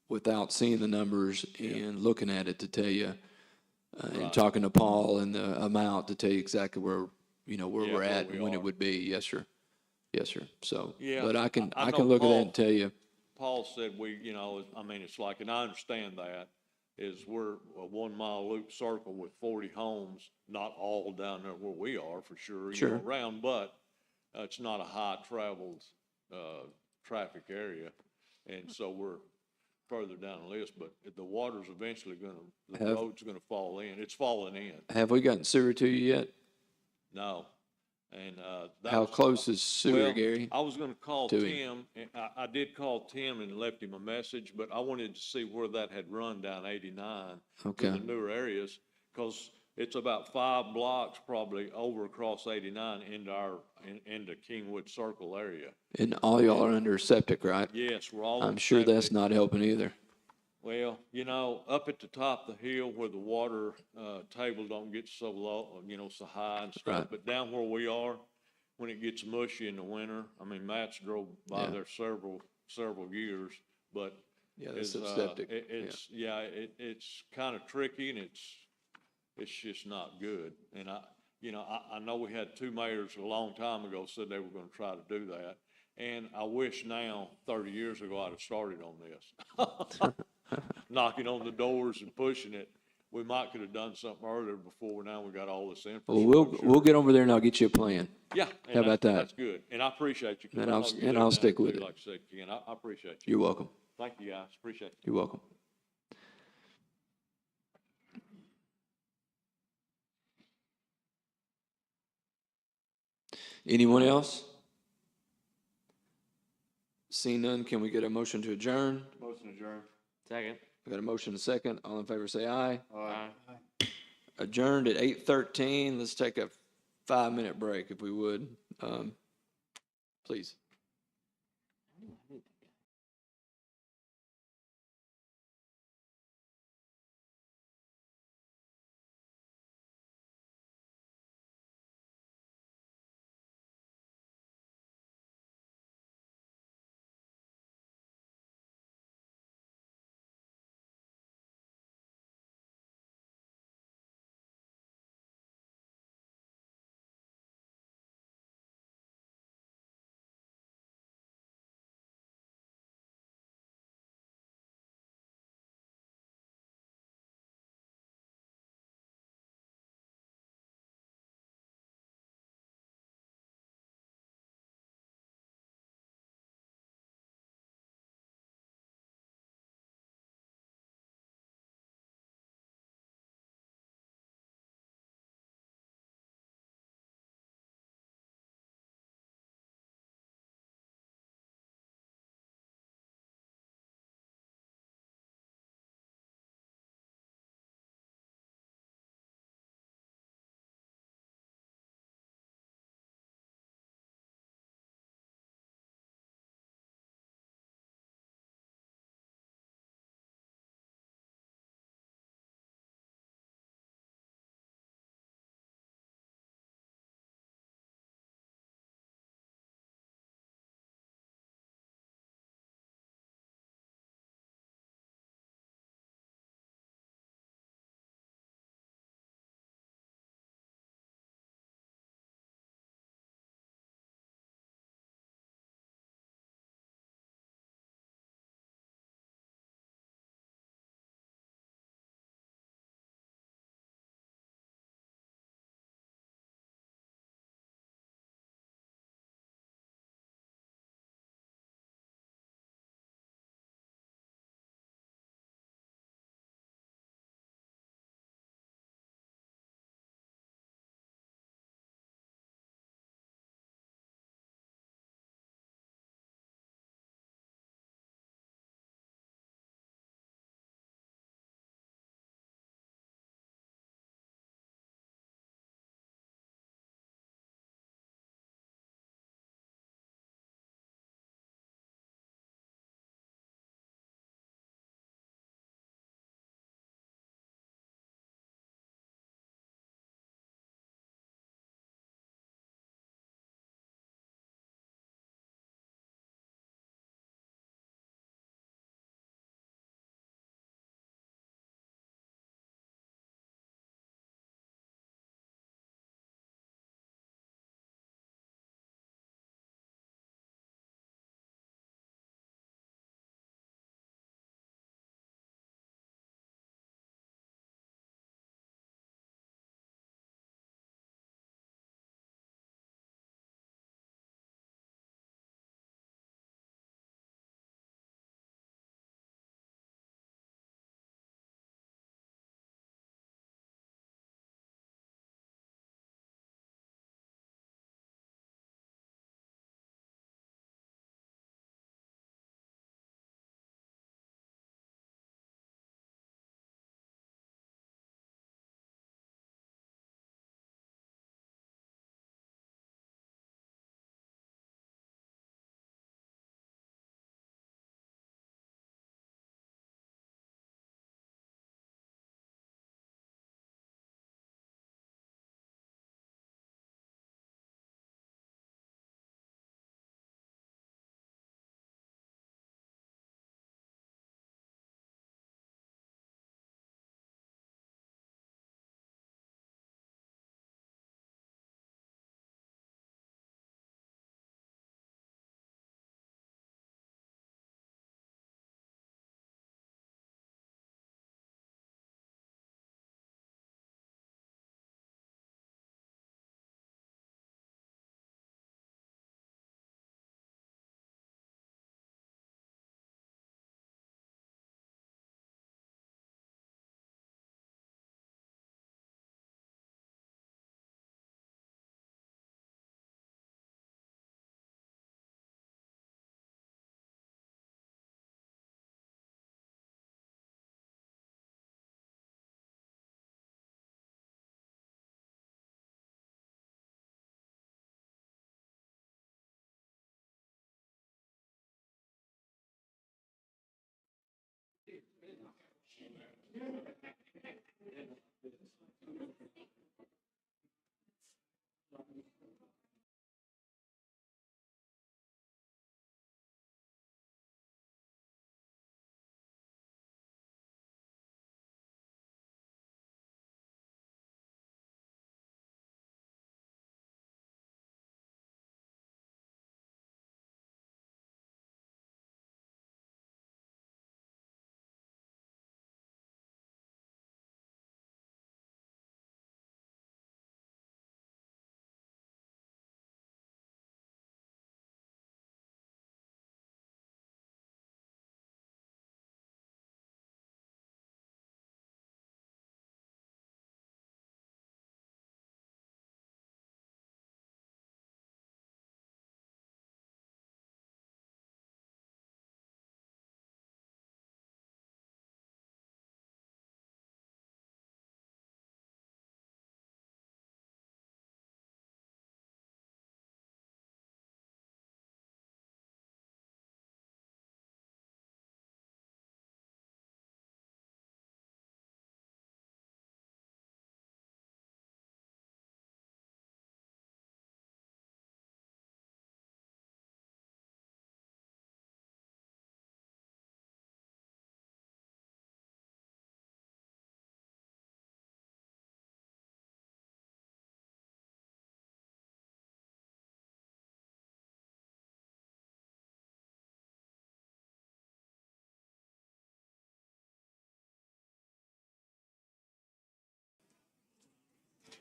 [SPEAKER 1] without seeing the numbers and looking at it, to tell you, and
[SPEAKER 14] Right.
[SPEAKER 1] talking to Paul and the amount, to tell you exactly where, you know, where
[SPEAKER 14] Yeah,
[SPEAKER 1] we're
[SPEAKER 14] where
[SPEAKER 1] at
[SPEAKER 14] we
[SPEAKER 1] and when
[SPEAKER 14] are.
[SPEAKER 1] it would be. Yes, sir. Yes, sir. So,
[SPEAKER 14] Yeah,
[SPEAKER 1] but I can
[SPEAKER 14] I know
[SPEAKER 1] look at that
[SPEAKER 14] Paul-
[SPEAKER 1] and tell you.
[SPEAKER 14] Paul said you know, I mean, it's like, and I understand that, is we're a 1 mile loop circle with 40 homes, not all down there where we are for sure, you know,
[SPEAKER 1] Sure.
[SPEAKER 14] around, but it's not a high traveled, traffic area. And so we're further down the list, but the water's eventually the
[SPEAKER 1] Have-
[SPEAKER 14] road's gonna fall in. It's falling in.
[SPEAKER 1] Have we gotten sewer to you yet?
[SPEAKER 14] No. And, that
[SPEAKER 1] How
[SPEAKER 14] was-
[SPEAKER 1] close is sewer,
[SPEAKER 14] Well,
[SPEAKER 1] Gary?
[SPEAKER 14] I was gonna call
[SPEAKER 1] to him?
[SPEAKER 14] Tim, and I did call Tim and left him a message, but I wanted to see where that had run down 89.
[SPEAKER 1] Okay.
[SPEAKER 14] To the newer areas, cause it's about 5 blocks probably over across 89 into Kingwood Circle area.
[SPEAKER 1] And all y'all are under septic, right?
[SPEAKER 14] Yes, we're all.
[SPEAKER 1] I'm
[SPEAKER 14] on
[SPEAKER 1] sure that's
[SPEAKER 14] septic.
[SPEAKER 1] not helping either.
[SPEAKER 14] Well, you know, up at the top of the hill where the water, table don't get so low, you know, so high and stuff.
[SPEAKER 1] Right.
[SPEAKER 14] But down where we are, when it gets mushy in the winter, I mean, Matt's drove by
[SPEAKER 1] Yeah.
[SPEAKER 14] there several years, but
[SPEAKER 1] Yeah, that's
[SPEAKER 14] it's,
[SPEAKER 1] septic.
[SPEAKER 14] it's kind of tricky, and it's just not good. And I know we had 2 mayors a long time ago said they were gonna try to do that. And I wish now, 30 years ago, I'd have started on this. Knocking on the doors and pushing it. We might could have done something earlier before now we got all this
[SPEAKER 1] Well,
[SPEAKER 14] infrastructure.
[SPEAKER 1] we'll get over there and I'll get you a plan.
[SPEAKER 14] Yeah.
[SPEAKER 1] How about that?
[SPEAKER 14] That's good. And I appreciate you. 'cause
[SPEAKER 1] And
[SPEAKER 14] I
[SPEAKER 1] I'll-
[SPEAKER 14] know you
[SPEAKER 1] and
[SPEAKER 14] live
[SPEAKER 1] I'll
[SPEAKER 14] down
[SPEAKER 1] stick
[SPEAKER 14] there
[SPEAKER 1] with
[SPEAKER 14] too,
[SPEAKER 1] it.
[SPEAKER 14] Like I said, Ken, I appreciate you.
[SPEAKER 1] You're welcome.
[SPEAKER 14] Thank you, guys. Appreciate it.
[SPEAKER 1] You're welcome. Anyone else? Seeing none, can we get a motion to adjourn?
[SPEAKER 3] Motion adjourned.
[SPEAKER 9] Second.
[SPEAKER 1] We got a motion and a second. All in favor, say aye.
[SPEAKER 3] Aye.
[SPEAKER 1] Adjourned at 8:13. Let's take a 5-minute break if we would. Please.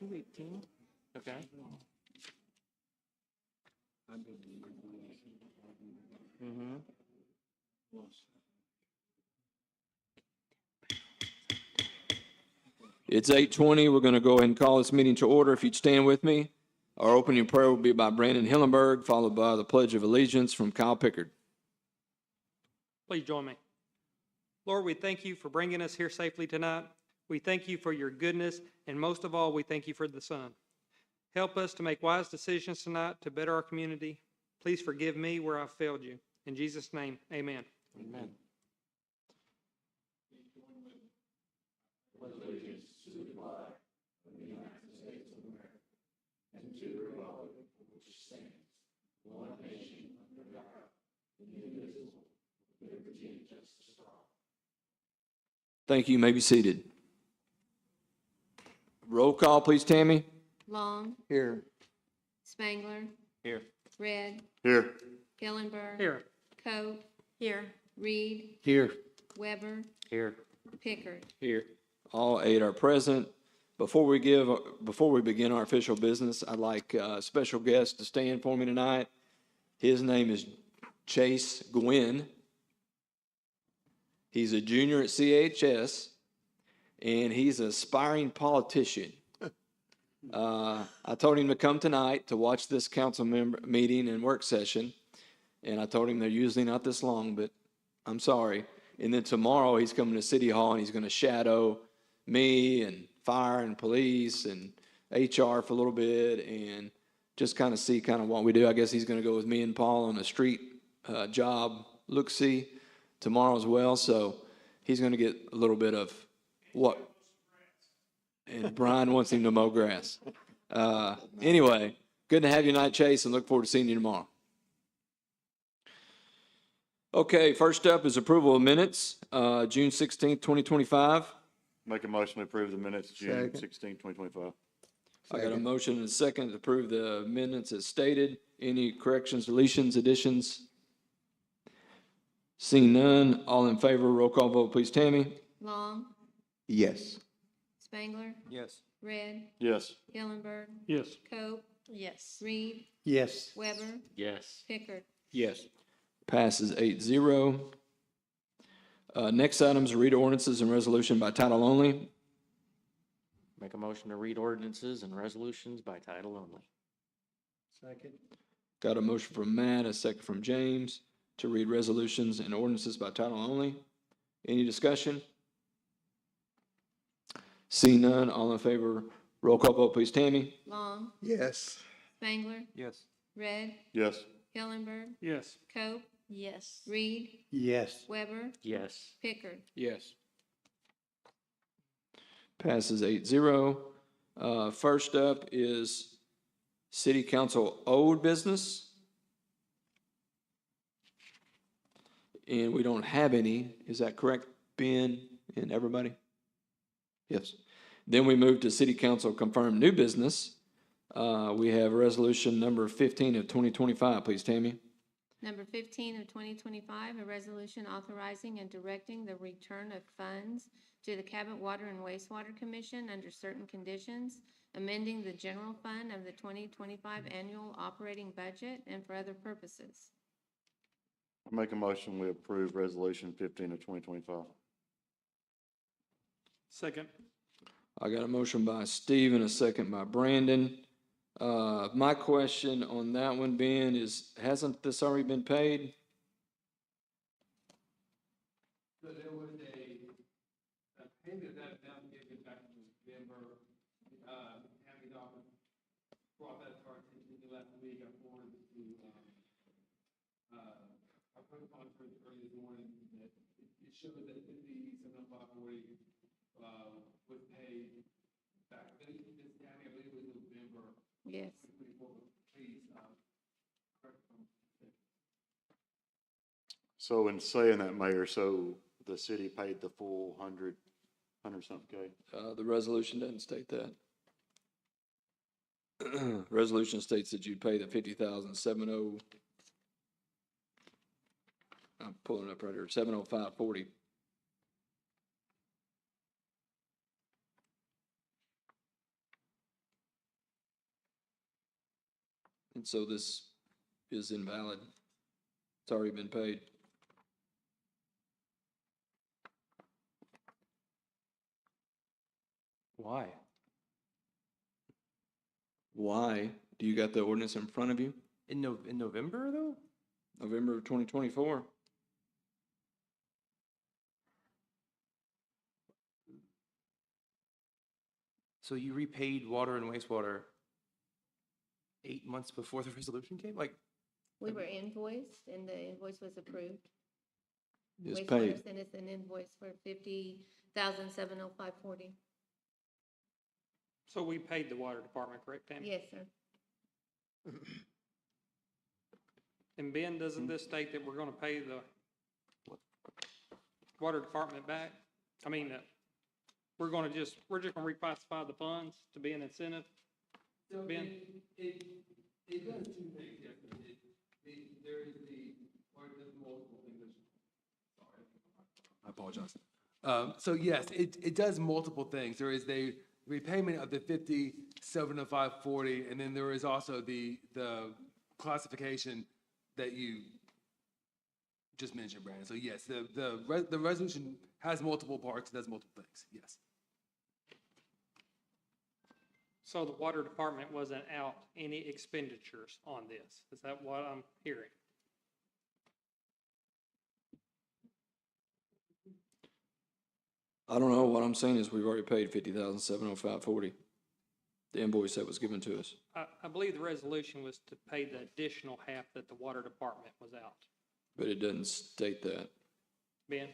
[SPEAKER 9] $218, okay. Mm-hmm.
[SPEAKER 1] It's 8:20. We're going to go ahead and call this meeting to order. If you'd stand with me. Our opening prayer will be by Brandon Hillenberg, followed by the Pledge of Allegiance from Kyle Pickard.
[SPEAKER 6] Please join me. Lord, we thank you for bringing us here safely tonight. We thank you for your goodness, and most of all, we thank you for the Son. Help us to make wise decisions tonight to better our community. Please forgive me where I've failed you. In Jesus' name, amen.
[SPEAKER 9] Amen.
[SPEAKER 1] Thank you. You may be seated. Roll call, please, Tammy.
[SPEAKER 10] Long,
[SPEAKER 4] Here.
[SPEAKER 10] Spangler,
[SPEAKER 9] Here.
[SPEAKER 10] Red,
[SPEAKER 3] Here.
[SPEAKER 10] Hillenberg.
[SPEAKER 6] Here.
[SPEAKER 10] Coe. Here. Reed,
[SPEAKER 8] Here.
[SPEAKER 10] Weber,
[SPEAKER 9] Here.
[SPEAKER 10] Pickard.
[SPEAKER 1] Here. All 8 are present. Before we begin our official business, I'd like a special guest to stand for me tonight. His name is Chase Gwynn. He's a junior at CHS, and he's an aspiring politician. I told him to come tonight to watch this council member meeting and work session, and I told him they're usually not this long, but I'm sorry. And then tomorrow he's coming to City Hall, and he's going to shadow me and fire and police and HR for a little bit and just kind of see kind of what we do. I guess he's going to go with me and Paul on a street job look-see tomorrow as well. So he's going to get a little bit of what. And Brian wants him to mow grass. Anyway, good to have you tonight, Chase, and look forward to seeing you tomorrow. Okay, first up is approval of minutes, June 16th, 2025.
[SPEAKER 3] Make a motion to approve the minutes, June
[SPEAKER 4] Second.
[SPEAKER 3] 16, 2025.
[SPEAKER 1] I got a motion and a second to approve the minutes as stated. Any corrections, deletions, additions? Seeing none, all in favor, roll call vote, please, Tammy.
[SPEAKER 10] Long,
[SPEAKER 4] Yes.
[SPEAKER 10] Spangler,
[SPEAKER 12] Yes.
[SPEAKER 10] Red,
[SPEAKER 3] Yes.
[SPEAKER 10] Hillenberg,
[SPEAKER 6] Yes.
[SPEAKER 10] Coe. Yes. Reed,
[SPEAKER 8] Yes.
[SPEAKER 10] Weber,
[SPEAKER 9] Yes.
[SPEAKER 10] Pickard.
[SPEAKER 8] Yes.
[SPEAKER 1] Passes 8-0. Next item is read ordinances and resolution by title only.
[SPEAKER 9] Make a motion to read ordinances and resolutions by title only.
[SPEAKER 8] Second.
[SPEAKER 1] Got a motion from Matt, a second from James to read resolutions and ordinances by title only. Any discussion? See none, all in favor, roll call vote, please, Tammy.
[SPEAKER 10] Long,
[SPEAKER 4] Yes.
[SPEAKER 10] Spangler,
[SPEAKER 12] Yes.
[SPEAKER 10] Red,
[SPEAKER 3] Yes.
[SPEAKER 10] Hillenberg,
[SPEAKER 6] Yes.
[SPEAKER 10] Coe. Yes. Reed,
[SPEAKER 8] Yes.
[SPEAKER 10] Weber,
[SPEAKER 9] Yes.
[SPEAKER 10] Pickard.
[SPEAKER 8] Yes.
[SPEAKER 1] Passes 8-0. First up is City Council old business. And we don't have any. Is that correct, Ben and everybody? Yes. Then we move to City Council confirmed new business. We have resolution number 15 of 2025. Please, Tammy.
[SPEAKER 15] Number 15 of 2025, a resolution authorizing and directing the return of funds to the Cabot Water and Wastewater Commission under certain conditions, amending the general fund of the 2025 annual operating budget and for other purposes.
[SPEAKER 3] I make a motion, we approve resolution 15 of 2025.
[SPEAKER 6] Second.
[SPEAKER 1] I got a motion by Steve and a second by Brandon. My question on that one, Ben, is hasn't this already been paid?
[SPEAKER 5] So there was a payment that now given back to Denver. Happy Dog brought that to our attention last week. I forwarded to, our press conference early this morning that it showed that 57,540, was paid back. This, Tammy, I believe it was November.
[SPEAKER 15] Yes.
[SPEAKER 5] Please, correct me.
[SPEAKER 3] So in saying that, Mayor, so the city paid the full 100 something K?
[SPEAKER 1] The resolution doesn't state that. Resolution states that you'd pay the 50,700. I'm pulling it up right here, 705.40. And so this is invalid. It's already been paid.
[SPEAKER 12] Why?
[SPEAKER 1] Why? Do you got the ordinance in front of you?
[SPEAKER 12] In November, though?
[SPEAKER 1] November of 2024.
[SPEAKER 12] So you repaid water and wastewater 8 months before the resolution came? Like,
[SPEAKER 15] We were invoiced and the invoice was approved.
[SPEAKER 1] It's
[SPEAKER 15] Wastewater
[SPEAKER 1] paid.
[SPEAKER 15] sent us an invoice for 50,705.40.
[SPEAKER 6] So we paid the water department, correct, Tammy?
[SPEAKER 15] Yes, sir.
[SPEAKER 6] And Ben, doesn't this state that we're gonna pay the water department back? I mean, we're just gonna reclassify the funds to be an incentive?
[SPEAKER 5] So
[SPEAKER 6] Ben?
[SPEAKER 5] it does two things, yes. There is there's multiple things. Sorry, I apologize. So yes, it does multiple things. There is the repayment of the 57,540, and then there is also the classification that you just mentioned, Brandon. So yes, the resolution has multiple parts, does multiple things, yes.
[SPEAKER 6] So the water department wasn't out any expenditures on this? Is that what I'm hearing?
[SPEAKER 1] I don't know. What I'm saying is we've already paid 50,705.40. The invoice that was given to us.
[SPEAKER 6] I believe the resolution was to pay the additional half that the water department was out.
[SPEAKER 1] But it doesn't state that.
[SPEAKER 6] Ben?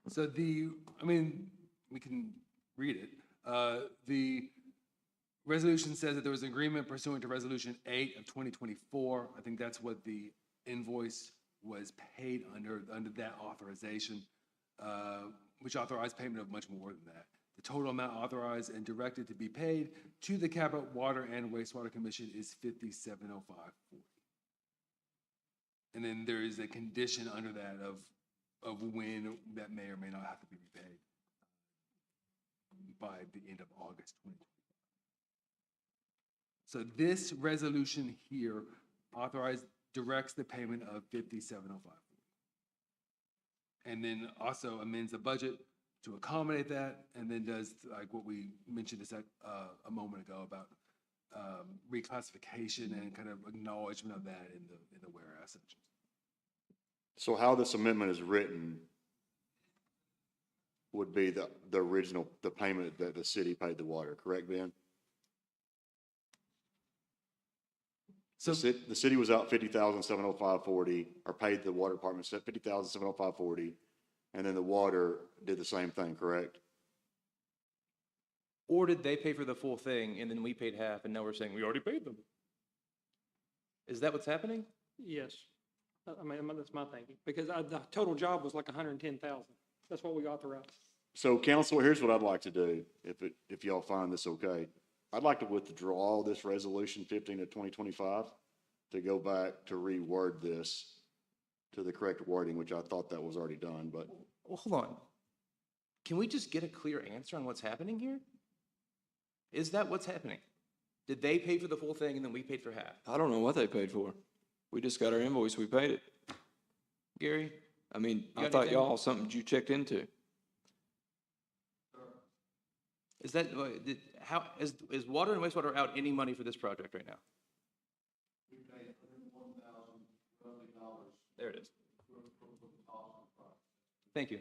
[SPEAKER 5] So we can read it. The resolution says that there was an agreement pursuant to Resolution 8 of 2024. I think that's what the invoice was paid under that authorization, which authorized payment of much more than that. The total amount authorized and directed to be paid to the Cabot Water and Wastewater Commission is $57,05.40. And then there is a condition under that of when that may or may not have to be repaid by the end of August 2025. So this resolution here directs the payment of $57,05.40. And then also amends the budget to accommodate that, and then does like what we mentioned a moment ago about reclassification and kind of acknowledgement of that in the whereas section.
[SPEAKER 3] So how this amendment is written would be the original, the payment that the city paid the water, correct, Ben?
[SPEAKER 5] So,
[SPEAKER 3] The city was out 50,705.40, or paid the water department 50,705.40, and then the water did the same thing, correct?
[SPEAKER 12] Or did they pay for the full thing and then we paid half and now we're saying we already paid them? Is that what's happening?
[SPEAKER 6] Yes. I mean, that's my thinking, because the total job was like 110,000. That's what we authorized.
[SPEAKER 3] So council, here's what I'd like to do, if y'all find this okay. I'd like to withdraw this resolution 15 of 2025 to go back to reword this to the correct wording, which I thought that was already done, but
[SPEAKER 12] Well, hold on. Can we just get a clear answer on what's happening here? Is that what's happening? Did they pay for the full thing and then we paid for half?
[SPEAKER 1] I don't know what they paid for. We just got our invoice, we paid it.
[SPEAKER 12] Gary?
[SPEAKER 1] I mean,
[SPEAKER 12] You
[SPEAKER 1] I
[SPEAKER 12] got
[SPEAKER 1] thought
[SPEAKER 12] anything?
[SPEAKER 1] y'all, something you checked into.
[SPEAKER 12] Is that, how, is water and wastewater out any money for this project right now? There it is. Thank you.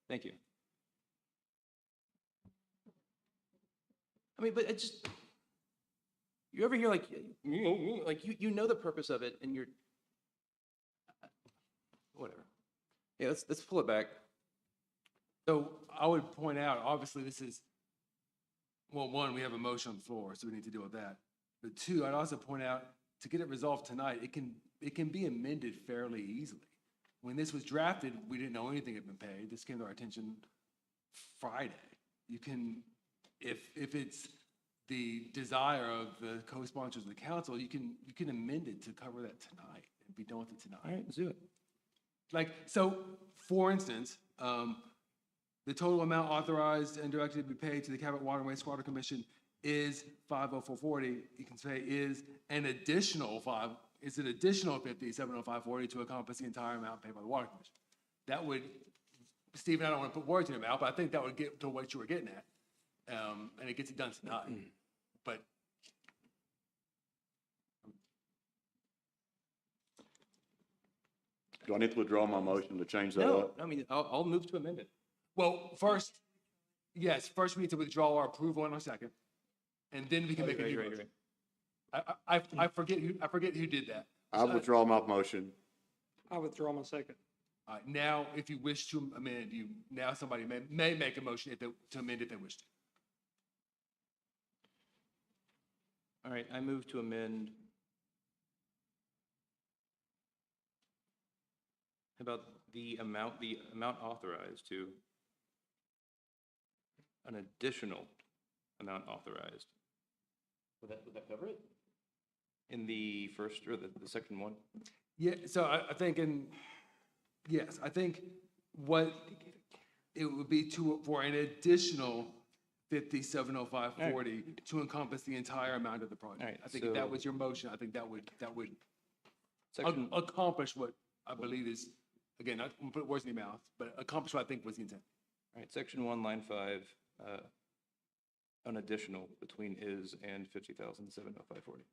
[SPEAKER 12] Thank you. I mean, but it just, you ever hear like you know the purpose of it and you're, whatever. Yeah, let's pull it back.
[SPEAKER 5] so I would point out, obviously, this is, well, one, we have a motion on the floor, so we need to deal with that. But two, I'd also point out, to get it resolved tonight, it can be amended fairly easily. When this was drafted, we didn't know anything had been paid. This came to our attention Friday. You can, if it's the desire of the co-sponsors of the council, you can amend it to cover that tonight and be done with it tonight.
[SPEAKER 12] All right, let's do it.
[SPEAKER 5] Like, so, for instance, the total amount authorized and directed to be paid to the Cabot Water and Wastewater Commission is 50440. You can say is an additional 50, 70540 to encompass the entire amount paid by the Water Commission. That would, Stephen, I don't want to put words in your mouth, but I think that would get to what you were getting at. And it gets it done tonight. But
[SPEAKER 3] do I need to withdraw my motion to change that
[SPEAKER 12] No,
[SPEAKER 3] up?
[SPEAKER 12] I mean, I'll move to amend it.
[SPEAKER 5] well, first we need to withdraw our approval in a second, and then we can make a new motion. I forget who did that.
[SPEAKER 3] I withdraw my motion.
[SPEAKER 6] I withdraw my second.
[SPEAKER 5] All right, now, if you wish to amend, somebody may make a motion to amend if they wish to.
[SPEAKER 12] All right, I move to amend. How about the amount authorized to an additional amount authorized? Would that cover it? In the first, or the second one?
[SPEAKER 5] Yeah, so I think I think what it would be for an additional 570540 to encompass the entire amount of the project.
[SPEAKER 12] All right,
[SPEAKER 5] I think if that
[SPEAKER 12] so-
[SPEAKER 5] was your motion, I think that would
[SPEAKER 12] Section,
[SPEAKER 5] accomplish what I believe is, again, not gonna put words in your mouth, but accomplish what I think was the intent.
[SPEAKER 12] all right, section 1, line 5, an additional between is and 50,705.40.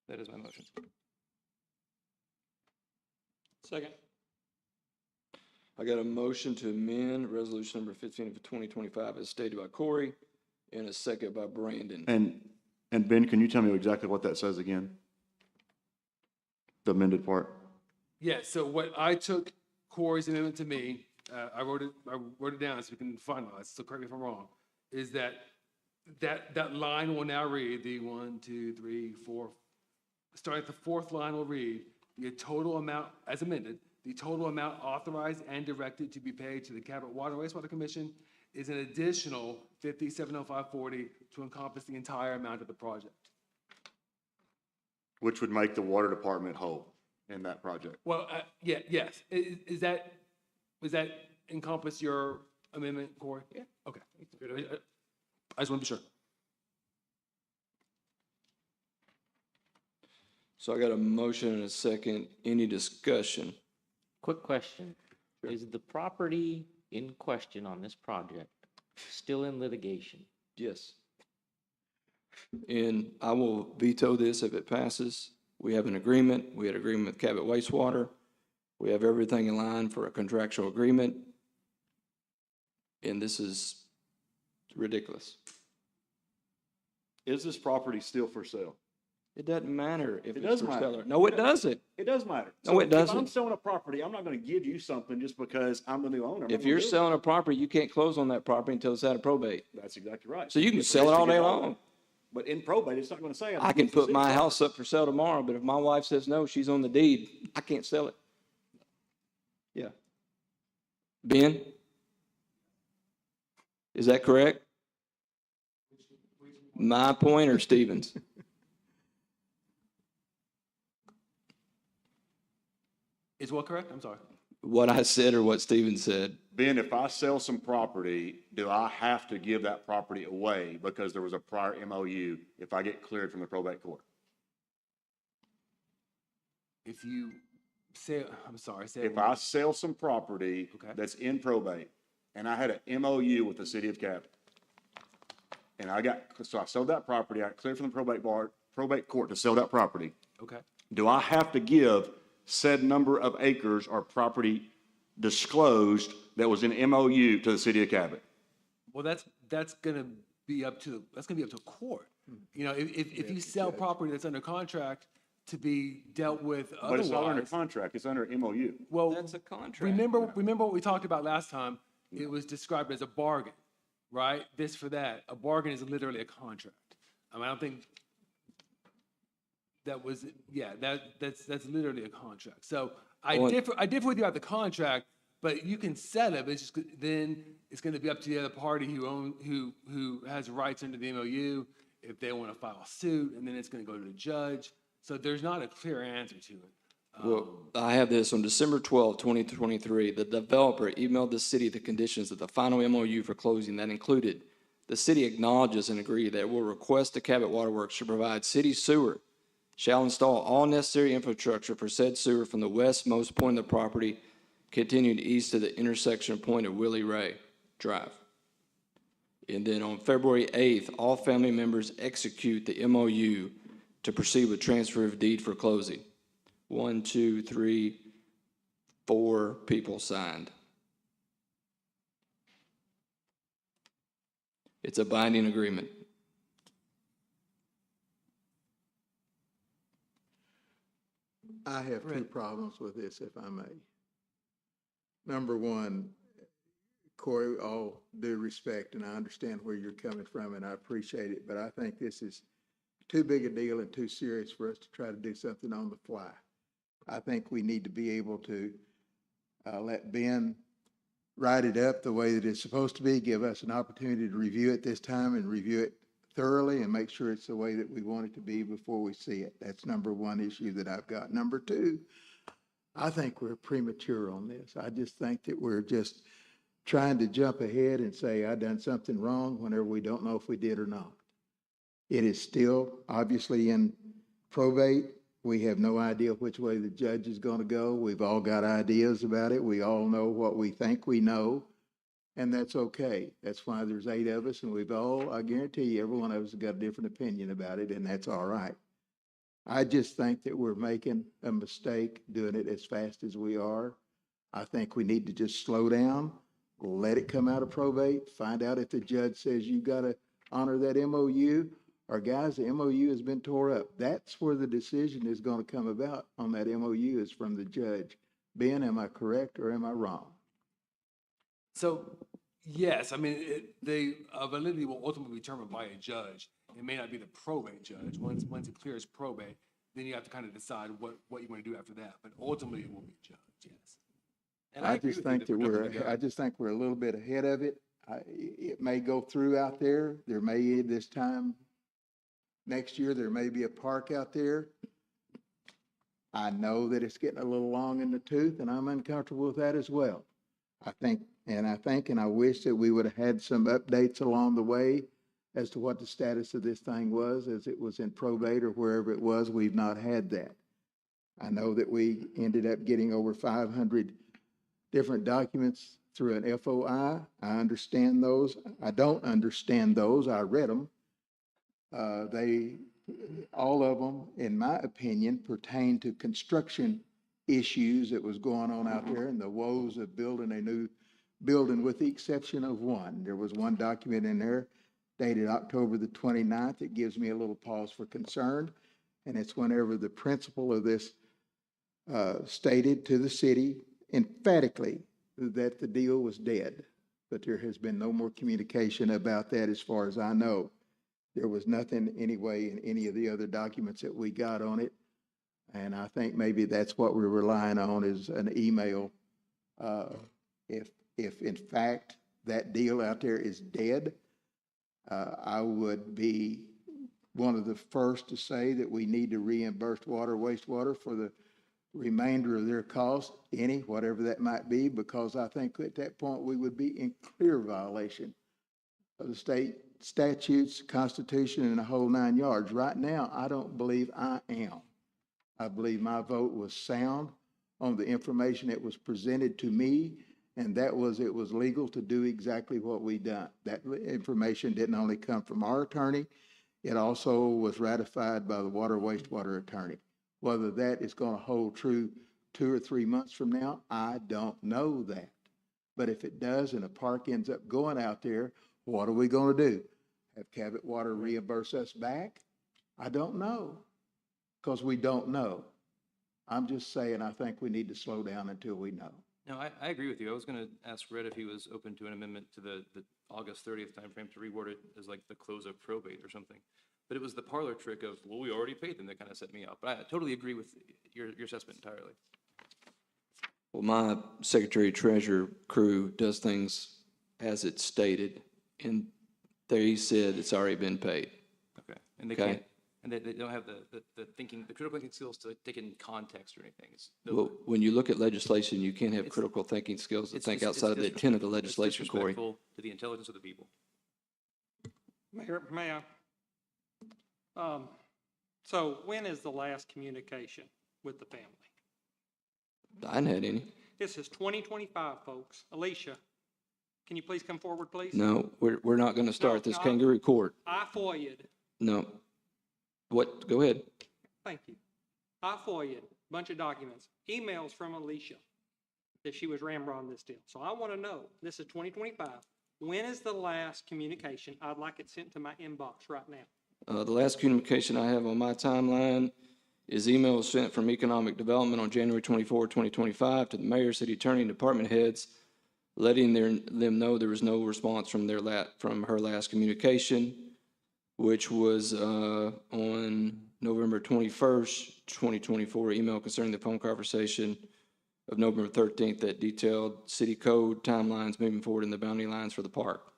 [SPEAKER 12] That is my motion.
[SPEAKER 6] Second.
[SPEAKER 1] I got a motion to amend resolution number 15 of 2025 as stated by Corey and a second by Brandon.
[SPEAKER 3] And Ben, can you tell me exactly what that says again? The amended part?
[SPEAKER 5] Yeah, so what I took Corey's amendment to me, I wrote it down so we can finalize, so correct me if I'm wrong, is that line will now read, the 1, 2, 3, 4, starting at the fourth line will read, the total amount, as amended, the total amount authorized and directed to be paid to the Cabot Water and Wastewater Commission is an additional 570540 to encompass the entire amount of the project.
[SPEAKER 3] Which would make the water department whole in that project.
[SPEAKER 5] Well, yes. Does that encompass your amendment, Corey? Yeah. Okay. I just want to be sure.
[SPEAKER 1] So I got a motion and a second. Any discussion?
[SPEAKER 9] Quick question. Is the property in question on this project still in litigation?
[SPEAKER 1] Yes. And I will veto this if it passes. We have an agreement. We had agreement with Cabot Wastewater. We have everything in line for a contractual agreement. And this is Ridiculous.
[SPEAKER 3] Is this property still for sale?
[SPEAKER 1] It doesn't matter if
[SPEAKER 3] It
[SPEAKER 1] it's
[SPEAKER 3] does
[SPEAKER 1] for
[SPEAKER 3] matter.
[SPEAKER 1] sale. No, it doesn't.
[SPEAKER 3] It does matter.
[SPEAKER 1] No,
[SPEAKER 3] So
[SPEAKER 1] it
[SPEAKER 3] If I'm
[SPEAKER 1] doesn't.
[SPEAKER 3] selling a property, I'm not gonna give you something just because I'm the new owner. I'm not
[SPEAKER 1] If
[SPEAKER 3] gonna
[SPEAKER 1] you're
[SPEAKER 3] do it.
[SPEAKER 1] selling a property, you can't close on that property until it's out of probate.
[SPEAKER 3] That's exactly right.
[SPEAKER 1] So you can
[SPEAKER 3] If
[SPEAKER 1] sell it
[SPEAKER 3] to
[SPEAKER 1] all
[SPEAKER 3] get
[SPEAKER 1] day
[SPEAKER 3] all
[SPEAKER 1] long.
[SPEAKER 3] that. But in probate, it's not gonna say.
[SPEAKER 1] I can
[SPEAKER 3] it's the
[SPEAKER 1] put
[SPEAKER 3] city
[SPEAKER 1] my
[SPEAKER 3] property.
[SPEAKER 1] house up for sale tomorrow, but if my wife says no, she's on the deed, I can't sell it. Yeah. Ben? Is that correct? My point or Stevens?
[SPEAKER 5] Is what correct? I'm sorry.
[SPEAKER 1] What I said or what Stevens said?
[SPEAKER 3] Ben, if I sell some property, do I have to give that property away because there was a prior MOU if I get cleared from the probate court?
[SPEAKER 5] If you say, I'm sorry, say. it
[SPEAKER 3] If
[SPEAKER 5] one
[SPEAKER 3] I
[SPEAKER 5] more-
[SPEAKER 3] sell some property
[SPEAKER 5] Okay.
[SPEAKER 3] that's in probate and I had an MOU with the city of Cabot, and so I sold that property, I got cleared from the probate court to sell that property,
[SPEAKER 5] Okay.
[SPEAKER 3] do I have to give said number of acres or property disclosed that was in MOU to the city of Cabot?
[SPEAKER 5] Well, that's gonna be up to court. You know, if you sell property that's under contract to be dealt with
[SPEAKER 3] But it's not under
[SPEAKER 5] otherwise.
[SPEAKER 3] contract, it's under MOU.
[SPEAKER 5] Well,
[SPEAKER 1] That's a contract.
[SPEAKER 5] remember what we talked about last time? It was described as a bargain, right? This for that. A bargain is literally a contract. I mean, I don't think that was, yeah, that's literally a contract. So I
[SPEAKER 1] Well,
[SPEAKER 5] differ with you about the contract, but you can set it, but it's just, then it's gonna be up to the other party who has rights under the MOU, if they wanna file suit, and then it's gonna go to the judge. So there's not a clear answer to it.
[SPEAKER 1] Well, I have this on December 12, 2023. The developer emailed the city the conditions of the final MOU for closing that included the city acknowledges and agree that it will request the Cabot Water Works to provide city sewer, shall install all necessary infrastructure for said sewer from the westmost point of the property continuing east to the intersection point of Willie Ray Drive. And then on February 8th, all family members execute the MOU to proceed with transfer of deed for closing. 1, 2, 3, 4 people signed. It's a binding agreement.
[SPEAKER 4] I have two problems with this, if I may. Number one, Corey, all due respect, and I understand where you're coming from, and I appreciate it, but I think this is too big a deal and too serious for us to try to do something on the fly. I think we need to be able to let Ben write it up the way that it's supposed to be, give us an opportunity to review it this time and review it thoroughly and make sure it's the way that we want it to be before we see it. That's number one issue that I've got. Number two, I think we're premature on this. I just think that we're just trying to jump ahead and say, I done something wrong whenever we don't know if we did or not. It is still obviously in probate. We have no idea which way the judge is going to go. We've all got ideas about it. We all know what we think we know, and that's okay. That's why there's 8 of us, and we've all, I guarantee you, every one of us has got a different opinion about it, and that's all right. I just think that we're making a mistake doing it as fast as we are. I think we need to just slow down, let it come out of probate, find out if the judge says you got to honor that MOU, or guys, the MOU has been tore up. That's where the decision is going to come about on that MOU is from the judge. Ben, am I correct or am I wrong?
[SPEAKER 5] So, yes, I mean, the validity will ultimately be determined by a judge. It may not be the probate judge. Once it clears probate, then you have to kind of decide what you want to do after that. But ultimately, it will be a judge, yes. And
[SPEAKER 4] I
[SPEAKER 5] agree
[SPEAKER 4] just
[SPEAKER 5] with you
[SPEAKER 4] think that
[SPEAKER 5] we're jumping the gun.
[SPEAKER 4] I just think we're a little bit ahead of it. It may go through out there. There may, this time next year, there may be a park out there. I know that it's getting a little long in the tooth, and I'm uncomfortable with that as well. I think and I wish that we would have had some updates along the way as to what the status of this thing was, as it was in probate or wherever it was. We've not had that. I know that we ended up getting over 500 different documents through an FOI. I understand those. I don't understand those. I read them. All of them, in my opinion, pertain to construction issues that was going on out there and the woes of building a new building with the exception of one. There was one document in there dated October the 29th. It gives me a little pause for concern. And it's whenever the principal of this stated to the city emphatically that the deal was dead. But there has been no more communication about that as far as I know. There was nothing anyway in any of the other documents that we got on it. And I think maybe that's what we're relying on is an email. If in fact that deal out there is dead, I would be one of the first to say that we need to reimburse wastewater for the remainder of their cost, whatever that might be, because I think at that point we would be in clear violation of the state statutes, Constitution, and the whole 9 yards. Right now, I don't believe I am. I believe my vote was sound on the information that was presented to me, and that was it was legal to do exactly what we done. That information didn't only come from our attorney, it also was ratified by the water wastewater attorney. Whether that is going to hold true 2 or 3 months from now, I don't know that. But if it does and a park ends up going out there, what are we going to do? Have Cabot Water reimburse us back? I don't know, because we don't know. I'm just saying I think we need to slow down until we know.
[SPEAKER 12] No, I agree with you. I was going to ask Red if he was open to an amendment to the August 30th timeframe to reword it as like the close of probate or something. But it was the parlor trick of, well, we already paid them that kind of set me up. But I totally agree with your assessment entirely.
[SPEAKER 1] Well, my secretary treasurer crew does things as it's stated, and they said it's already been paid.
[SPEAKER 12] Okay. And they
[SPEAKER 1] Okay.
[SPEAKER 12] can't, and they don't have the thinking, the critical thinking skills to take it in context or anything. It's
[SPEAKER 1] Well, when you look at legislation, you can't have
[SPEAKER 12] It's-
[SPEAKER 1] critical thinking skills to
[SPEAKER 12] it's
[SPEAKER 1] think
[SPEAKER 12] dis-
[SPEAKER 1] outside of the
[SPEAKER 12] it's
[SPEAKER 1] intent of the
[SPEAKER 12] it's
[SPEAKER 1] legislation, Corey.
[SPEAKER 12] disrespectful to the intelligence of the people.
[SPEAKER 6] Mayor, may I? So when is the last communication with the family?
[SPEAKER 1] I hadn't had any.
[SPEAKER 6] This is 2025, folks. Alicia, can you please come forward, please?
[SPEAKER 1] No, we're not going to start this
[SPEAKER 6] no.
[SPEAKER 1] kangaroo court.
[SPEAKER 6] I FOIA'd.
[SPEAKER 1] No. What? Go ahead.
[SPEAKER 6] Thank you. I FOIA'd a bunch of documents, emails from Alicia that she was ramrodding this deal. So I want to know, this is 2025, when is the last communication? I'd like it sent to my inbox right now.
[SPEAKER 1] The last communication I have on my timeline is email sent from Economic Development on January 24, 2025 to the mayor, city attorney, and department heads, letting them know there was no response from from her last communication, which was on November 21st, 2024, email concerning the phone conversation of November 13th that detailed city code timelines moving forward in the boundary lines for the park.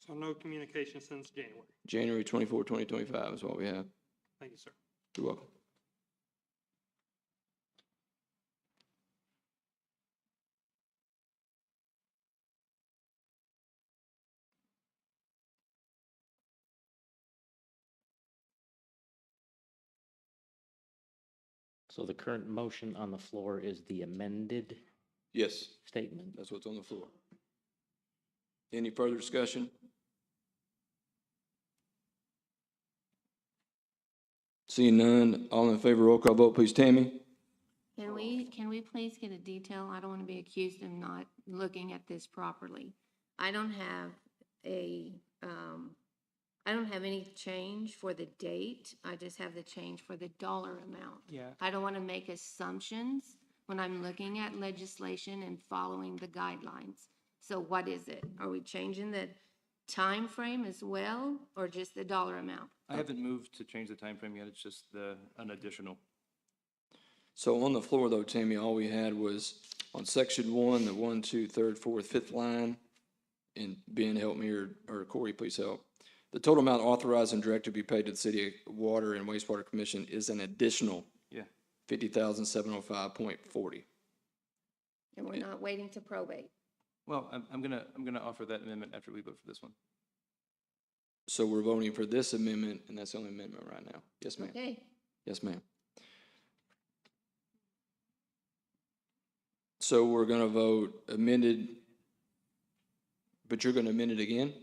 [SPEAKER 6] So no communication since January.
[SPEAKER 1] January 24, 2025 is what we have.
[SPEAKER 6] Thank you, sir.
[SPEAKER 1] You're welcome.
[SPEAKER 9] So the current motion on the floor is the amended
[SPEAKER 1] Yes,
[SPEAKER 9] statement?
[SPEAKER 1] that's what's on the floor. Any further discussion? Seeing none, all in favor, roll call vote, please. Tammy?
[SPEAKER 15] Can we please get a detail? I don't want to be accused of not looking at this properly. I don't have any change for the date. I just have the change for the dollar amount.
[SPEAKER 6] Yeah.
[SPEAKER 15] I don't want to make assumptions when I'm looking at legislation and following the guidelines. So what is it? Are we changing the time frame as well, or just the dollar amount?
[SPEAKER 12] I haven't moved to change the time frame yet. It's just an additional.
[SPEAKER 1] So on the floor though, Tammy, all we had was on section 1, the 1, 2, 3rd, 4th, 5th line, and Ben help me or Corey, please help. The total amount authorized and directed to be paid to the City Water and Wastewater Commission is an additional $50,705.40.
[SPEAKER 15] And we're not waiting to probate.
[SPEAKER 12] Well, I'm gonna offer that amendment after we vote for this one.
[SPEAKER 1] So we're voting for this amendment, and that's the only amendment right now. Yes, ma'am.
[SPEAKER 15] Okay.
[SPEAKER 1] Yes, ma'am. So we're gonna vote amended, but you're gonna amend it again?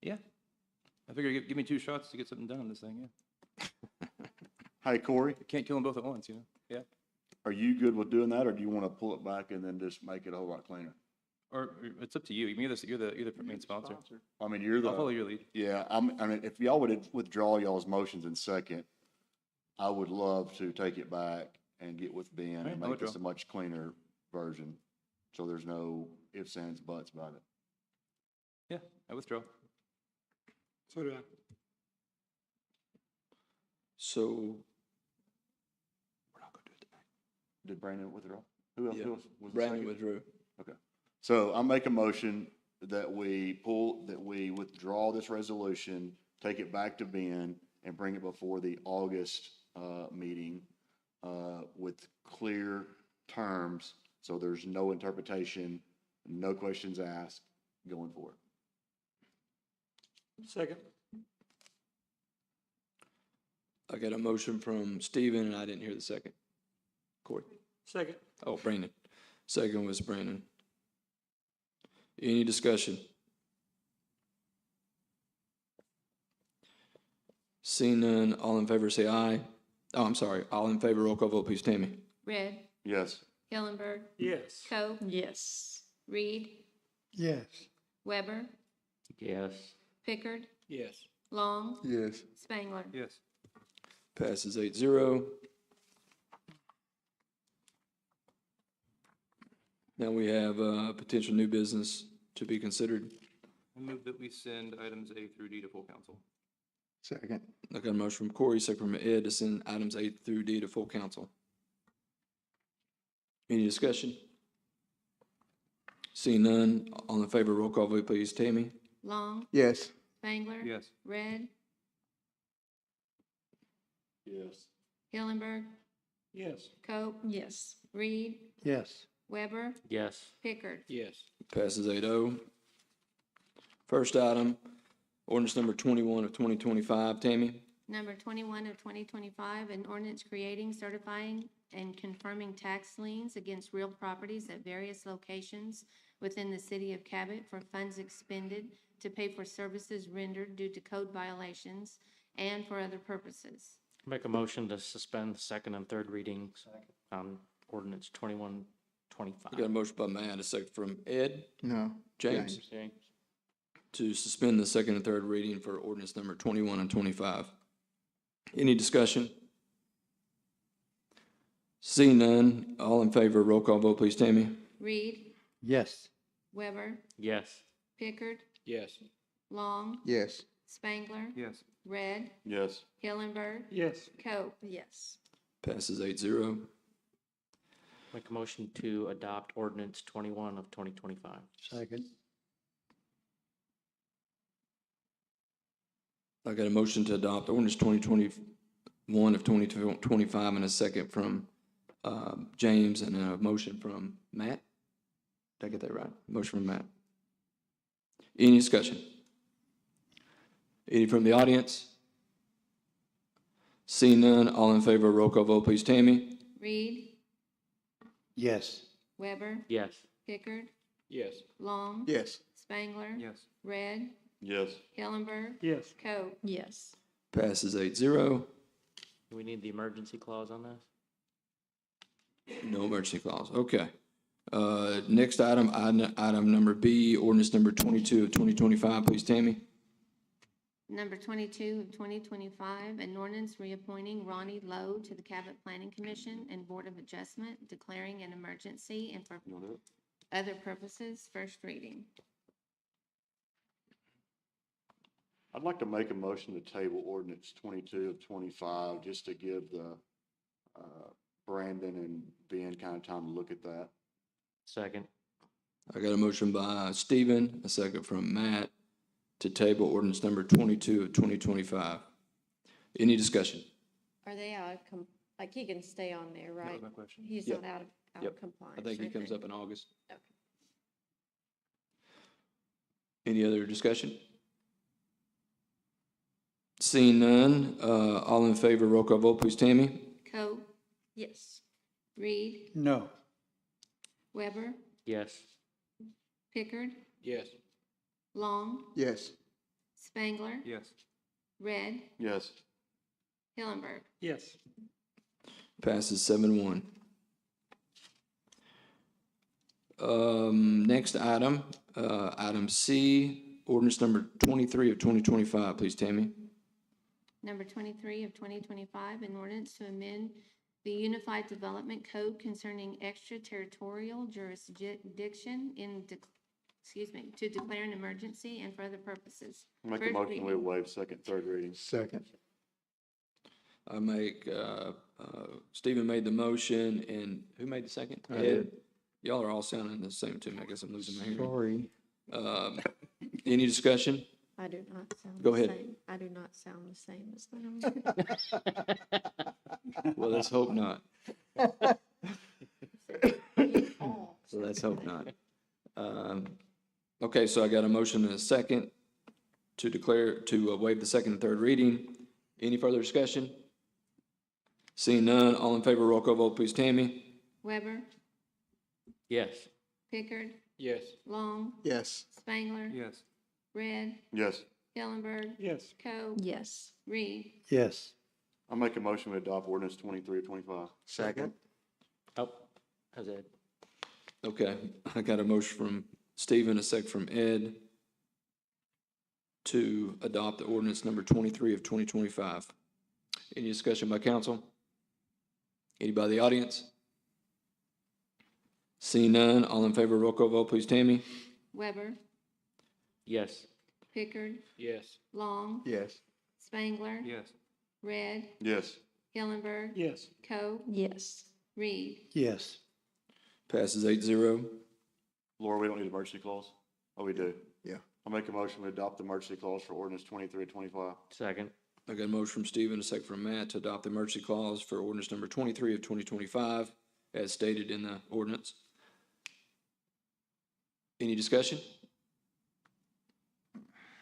[SPEAKER 12] Yeah. I figure give me 2 shots to get something done on this thing, yeah.
[SPEAKER 3] Hey, Corey,
[SPEAKER 12] Can't kill them both at once, you know? Yeah.
[SPEAKER 3] are you good with doing that, or do you want to pull it back and then just make it a whole lot cleaner?
[SPEAKER 12] Or it's up to you. You're the main sponsor.
[SPEAKER 3] I mean, you're the.
[SPEAKER 12] I'll follow your lead.
[SPEAKER 3] Yeah, I mean, if y'all would withdraw y'all's motions in second, I would love to take it back and get with Ben
[SPEAKER 12] Alright,
[SPEAKER 3] and
[SPEAKER 12] I'll
[SPEAKER 3] make this a
[SPEAKER 12] withdraw.
[SPEAKER 3] much cleaner version. So there's no ifs, ands, buts about it.
[SPEAKER 12] Yeah, I withdraw.
[SPEAKER 5] So do I.
[SPEAKER 1] So, we're not gonna do it tonight.
[SPEAKER 3] Did Brandon withdraw? Who else?
[SPEAKER 1] Yeah,
[SPEAKER 3] Who else was the
[SPEAKER 1] Brandon
[SPEAKER 3] second?
[SPEAKER 1] withdrew.
[SPEAKER 3] Okay. So I make a motion that we withdraw this resolution, take it back to Ben, and bring it before the August, meeting, with clear terms, so there's no interpretation, no questions asked going forward.
[SPEAKER 5] Second.
[SPEAKER 1] I got a motion from Stephen, and I didn't hear the second. Corey?
[SPEAKER 5] Second.
[SPEAKER 1] Oh, Brandon. Second was Brandon. Any discussion? Seeing none, all in favor say aye. Oh, I'm sorry. All in favor, roll call vote, please, Tammy.
[SPEAKER 15] Red,
[SPEAKER 3] Yes.
[SPEAKER 15] Hillenberg,
[SPEAKER 5] Yes.
[SPEAKER 15] Coe,
[SPEAKER 10] Yes.
[SPEAKER 15] Reed,
[SPEAKER 5] Yes.
[SPEAKER 15] Weber,
[SPEAKER 9] Yes.
[SPEAKER 15] Pickard,
[SPEAKER 5] Yes.
[SPEAKER 15] Long,
[SPEAKER 4] Yes.
[SPEAKER 15] Spangler.
[SPEAKER 12] Yes.
[SPEAKER 1] Passes 8-0. Now we have potential new business to be considered.
[SPEAKER 12] I move that we send items A through D to full council.
[SPEAKER 4] Second.
[SPEAKER 1] I got a motion from Corey, second from Ed, to send items A through D to full council. Any discussion? Seeing none, all in favor, roll call vote, please. Tammy?
[SPEAKER 15] Long,
[SPEAKER 4] Yes.
[SPEAKER 15] Spangler.
[SPEAKER 12] Yes.
[SPEAKER 15] Red,
[SPEAKER 3] Yes.
[SPEAKER 15] Hillenberg,
[SPEAKER 5] Yes.
[SPEAKER 15] Coe,
[SPEAKER 10] Yes.
[SPEAKER 15] Reed,
[SPEAKER 5] Yes.
[SPEAKER 15] Weber,
[SPEAKER 9] Yes.
[SPEAKER 15] Pickard.
[SPEAKER 5] Yes.
[SPEAKER 1] Passes 8-0. First item, ordinance number 21 of 2025. Tammy?
[SPEAKER 15] Number 21 of 2025, an ordinance creating, certifying, and confirming tax liens against real properties at various locations within the city of Cabot for funds expended to pay for services rendered due to code violations and for other purposes.
[SPEAKER 9] Make a motion to suspend the second and third readings on ordinance 2125.
[SPEAKER 1] I got a motion by Matt, a second from Ed.
[SPEAKER 4] No.
[SPEAKER 1] James?
[SPEAKER 9] James.
[SPEAKER 1] To suspend the second and third reading for ordinance number 21 and 25. Any discussion? Seeing none, all in favor, roll call vote, please, Tammy.
[SPEAKER 15] Reed,
[SPEAKER 5] Yes.
[SPEAKER 15] Weber,
[SPEAKER 9] Yes.
[SPEAKER 15] Pickard,
[SPEAKER 5] Yes.
[SPEAKER 15] Long,
[SPEAKER 4] Yes.
[SPEAKER 15] Spangler,
[SPEAKER 12] Yes.
[SPEAKER 15] Red,
[SPEAKER 3] Yes.
[SPEAKER 15] Hillenberg,
[SPEAKER 5] Yes.
[SPEAKER 15] Coe.
[SPEAKER 10] Yes.
[SPEAKER 1] Passes 8-0.
[SPEAKER 9] Make a motion to adopt ordinance 21 of 2025.
[SPEAKER 5] Second.
[SPEAKER 1] I got a motion to adopt ordinance 2021 of 2025 and a second from James and a motion from Matt. Did I get that right? Motion from Matt. Any discussion? Any from the audience? Seeing none, all in favor, roll call vote, please. Tammy?
[SPEAKER 15] Reed,
[SPEAKER 5] Yes.
[SPEAKER 15] Weber,
[SPEAKER 9] Yes.
[SPEAKER 15] Pickard,
[SPEAKER 5] Yes.
[SPEAKER 15] Long,
[SPEAKER 4] Yes.
[SPEAKER 15] Spangler,
[SPEAKER 12] Yes.
[SPEAKER 15] Red,
[SPEAKER 3] Yes.
[SPEAKER 15] Hillenberg,
[SPEAKER 5] Yes.
[SPEAKER 15] Coe.
[SPEAKER 10] Yes.
[SPEAKER 1] Passes 8-0.
[SPEAKER 9] Do we need the emergency clause on this?
[SPEAKER 1] No emergency clause. Okay. Next item, item number B, ordinance number 22 of 2025. Please, Tammy.
[SPEAKER 15] Number 22 of 2025, an ordinance reappointing Ronnie Lowe to the Cabot Planning Commission and Board of Adjustment, declaring an emergency and for
[SPEAKER 3] You wanna do it?
[SPEAKER 15] other purposes, first reading.
[SPEAKER 3] I'd like to make a motion to table ordinance 22 of 25, just to give the, Brandon and Ben kind of time to look at that.
[SPEAKER 9] Second.
[SPEAKER 1] I got a motion by Stephen, a second from Matt, to table ordinance number 22 of 2025. Any discussion?
[SPEAKER 10] Are they out of, like, he can stay on there,
[SPEAKER 12] That
[SPEAKER 10] right?
[SPEAKER 12] was my question.
[SPEAKER 10] He's
[SPEAKER 1] Yep.
[SPEAKER 10] not out
[SPEAKER 1] Yep.
[SPEAKER 10] of compliance.
[SPEAKER 1] I think he comes
[SPEAKER 10] okay.
[SPEAKER 1] up in August.
[SPEAKER 10] Okay.
[SPEAKER 1] Any other discussion? Seeing none, all in favor, roll call vote, please, Tammy.
[SPEAKER 15] Coe,
[SPEAKER 10] Yes.
[SPEAKER 15] Reed,
[SPEAKER 5] No.
[SPEAKER 15] Weber,
[SPEAKER 9] Yes.
[SPEAKER 15] Pickard,
[SPEAKER 5] Yes.
[SPEAKER 15] Long,
[SPEAKER 4] Yes.
[SPEAKER 15] Spangler,
[SPEAKER 12] Yes.
[SPEAKER 15] Red,
[SPEAKER 3] Yes.
[SPEAKER 15] Hillenberg.
[SPEAKER 5] Yes.
[SPEAKER 1] Passes 7-1. Next item, item C, ordinance number 23 of 2025, please, Tammy.
[SPEAKER 15] Number 23 of 2025, an ordinance to amend the Unified Development Code concerning extraterritorial jurisdiction to declare an emergency and for other purposes.
[SPEAKER 3] Make a
[SPEAKER 15] First
[SPEAKER 3] motion, we
[SPEAKER 15] reading.
[SPEAKER 3] waive second, third readings.
[SPEAKER 4] Second.
[SPEAKER 1] I make, Stephen made the motion, and who made the second?
[SPEAKER 4] I
[SPEAKER 1] Ed.
[SPEAKER 4] did.
[SPEAKER 1] Y'all are all sounding the same to me. I guess I'm losing my hearing.
[SPEAKER 4] Sorry.
[SPEAKER 1] Any discussion?
[SPEAKER 10] I do not sound
[SPEAKER 1] Go
[SPEAKER 10] the
[SPEAKER 1] ahead.
[SPEAKER 10] same. I do not sound the same as them.
[SPEAKER 1] Well, let's hope not. So let's hope not. Okay, so I got a motion and a second to declare, to waive the second and third reading. Any further discussion? Seeing none, all in favor, roll call vote, please, Tammy.
[SPEAKER 15] Weber,
[SPEAKER 9] Yes.
[SPEAKER 15] Pickard,
[SPEAKER 12] Yes.
[SPEAKER 15] Long,
[SPEAKER 4] Yes.
[SPEAKER 15] Spangler,
[SPEAKER 12] Yes.
[SPEAKER 15] Red,
[SPEAKER 3] Yes.
[SPEAKER 15] Hillenberg,
[SPEAKER 11] Yes.
[SPEAKER 15] Coe,
[SPEAKER 10] Yes.
[SPEAKER 15] Reed.
[SPEAKER 8] Yes.
[SPEAKER 3] I'll make a motion, we adopt ordinance 23 of 25.
[SPEAKER 4] Second.
[SPEAKER 9] Oh, how's Ed?
[SPEAKER 1] Okay, I got a motion from Stephen, a second from Ed to adopt the ordinance number 23 of 2025. Any discussion by council? Anybody in the audience? Seeing none, all in favor, roll call vote, please, Tammy.
[SPEAKER 15] Weber,
[SPEAKER 9] Yes.
[SPEAKER 15] Pickard,
[SPEAKER 12] Yes.
[SPEAKER 15] Long,
[SPEAKER 4] Yes.
[SPEAKER 15] Spangler,
[SPEAKER 12] Yes.
[SPEAKER 15] Red,
[SPEAKER 3] Yes.
[SPEAKER 15] Hillenberg,
[SPEAKER 11] Yes.
[SPEAKER 15] Coe,
[SPEAKER 10] Yes.
[SPEAKER 15] Reed.
[SPEAKER 8] Yes.
[SPEAKER 1] Passes 8-0.
[SPEAKER 3] Laura, we don't need emergency clause? Oh, we do.
[SPEAKER 4] Yeah.
[SPEAKER 3] I'll make a motion, we adopt the emergency clause for ordinance 23 of 25.
[SPEAKER 9] Second.
[SPEAKER 1] I got a motion from Stephen, a second from Matt to adopt the emergency clause for ordinance number 23 of 2025 as stated in the ordinance. Any discussion?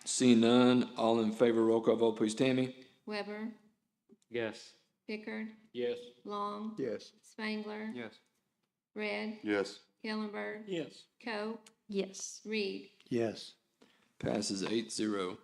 [SPEAKER 1] Seeing none, all in favor, roll call vote, please, Tammy.
[SPEAKER 15] Weber,
[SPEAKER 9] Yes.
[SPEAKER 15] Pickard,
[SPEAKER 12] Yes.
[SPEAKER 15] Long,
[SPEAKER 4] Yes.
[SPEAKER 15] Spangler,
[SPEAKER 12] Yes.
[SPEAKER 15] Red,
[SPEAKER 3] Yes.
[SPEAKER 15] Hillenberg,
[SPEAKER 11] Yes.
[SPEAKER 15] Coe,
[SPEAKER 10] Yes.
[SPEAKER 15] Reed.
[SPEAKER 8] Yes.
[SPEAKER 1] Passes 8-0.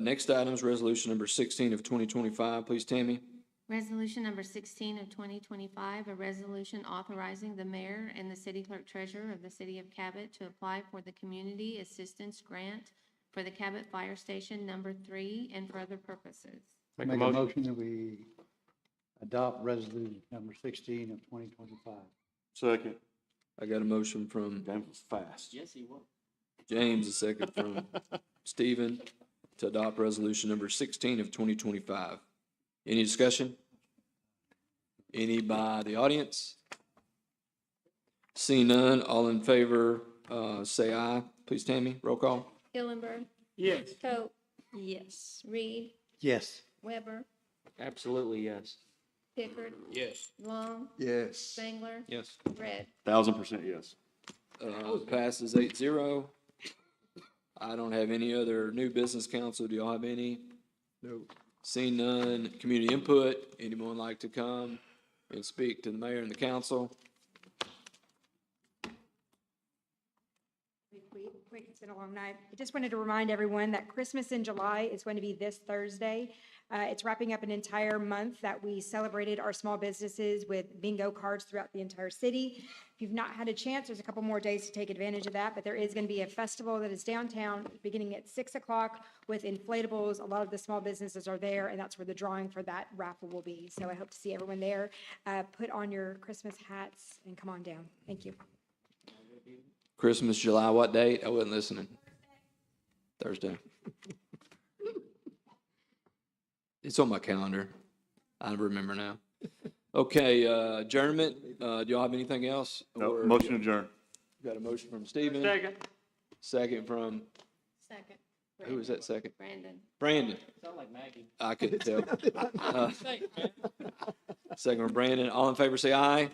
[SPEAKER 1] Next item is resolution number 16 of 2025, please, Tammy.
[SPEAKER 15] Resolution number 16 of 2025, a resolution authorizing the mayor and the city clerk treasurer of the city of Cabot to apply for the community assistance grant for the Cabot Fire Station number 3 and for other purposes.
[SPEAKER 9] Make a
[SPEAKER 16] Make a
[SPEAKER 9] motion.
[SPEAKER 16] motion that we adopt resolution number 16 of 2025.
[SPEAKER 3] Second.
[SPEAKER 1] I got a motion from
[SPEAKER 3] James was fast.
[SPEAKER 9] Yes, he will.
[SPEAKER 1] James, a second from Stephen to adopt resolution number 16 of 2025. Any discussion? Any by the audience? Seeing none, all in favor, say aye. Please, Tammy, roll call.
[SPEAKER 15] Hillenberg,
[SPEAKER 11] Yes.
[SPEAKER 15] Coe,
[SPEAKER 10] Yes.
[SPEAKER 15] Reed,
[SPEAKER 8] Yes.
[SPEAKER 15] Weber,
[SPEAKER 9] Absolutely, yes.
[SPEAKER 15] Pickard,
[SPEAKER 12] Yes.
[SPEAKER 15] Long,
[SPEAKER 4] Yes.
[SPEAKER 15] Spangler,
[SPEAKER 12] Yes.
[SPEAKER 15] Red.
[SPEAKER 3] 1000% yes.
[SPEAKER 1] Passes 8-0. I don't have any other new business, council. Do y'all have any?
[SPEAKER 4] No.
[SPEAKER 1] Seeing none, community input. Anyone like to come and speak to the mayor and the council?
[SPEAKER 13] Quick, it's been a long night. I just wanted to remind everyone that Christmas in July is going to be this Thursday. It's wrapping up an entire month that we celebrated our small businesses with bingo cards throughout the entire city. If you've not had a chance, there's a couple more days to take advantage of that, but there is going to be a festival that is downtown beginning at 6 o'clock with inflatables. A lot of the small businesses are there, and that's where the drawing for that raffle will be. So I hope to see everyone there. Put on your Christmas hats and come on down. Thank you.
[SPEAKER 1] Christmas, July, what date? I wasn't listening. Thursday. It's on my calendar. I remember now. Okay, adjournment. Do y'all have anything else?
[SPEAKER 3] No,
[SPEAKER 1] Or-
[SPEAKER 3] motion adjourned.
[SPEAKER 1] Got a motion from Stephen.
[SPEAKER 6] Second.
[SPEAKER 1] Second from,
[SPEAKER 15] Second.
[SPEAKER 1] who was that second?
[SPEAKER 15] Brandon.
[SPEAKER 1] Brandon.
[SPEAKER 9] Sound like Maggie.
[SPEAKER 1] I couldn't tell. Second from Brandon. All in favor, say aye.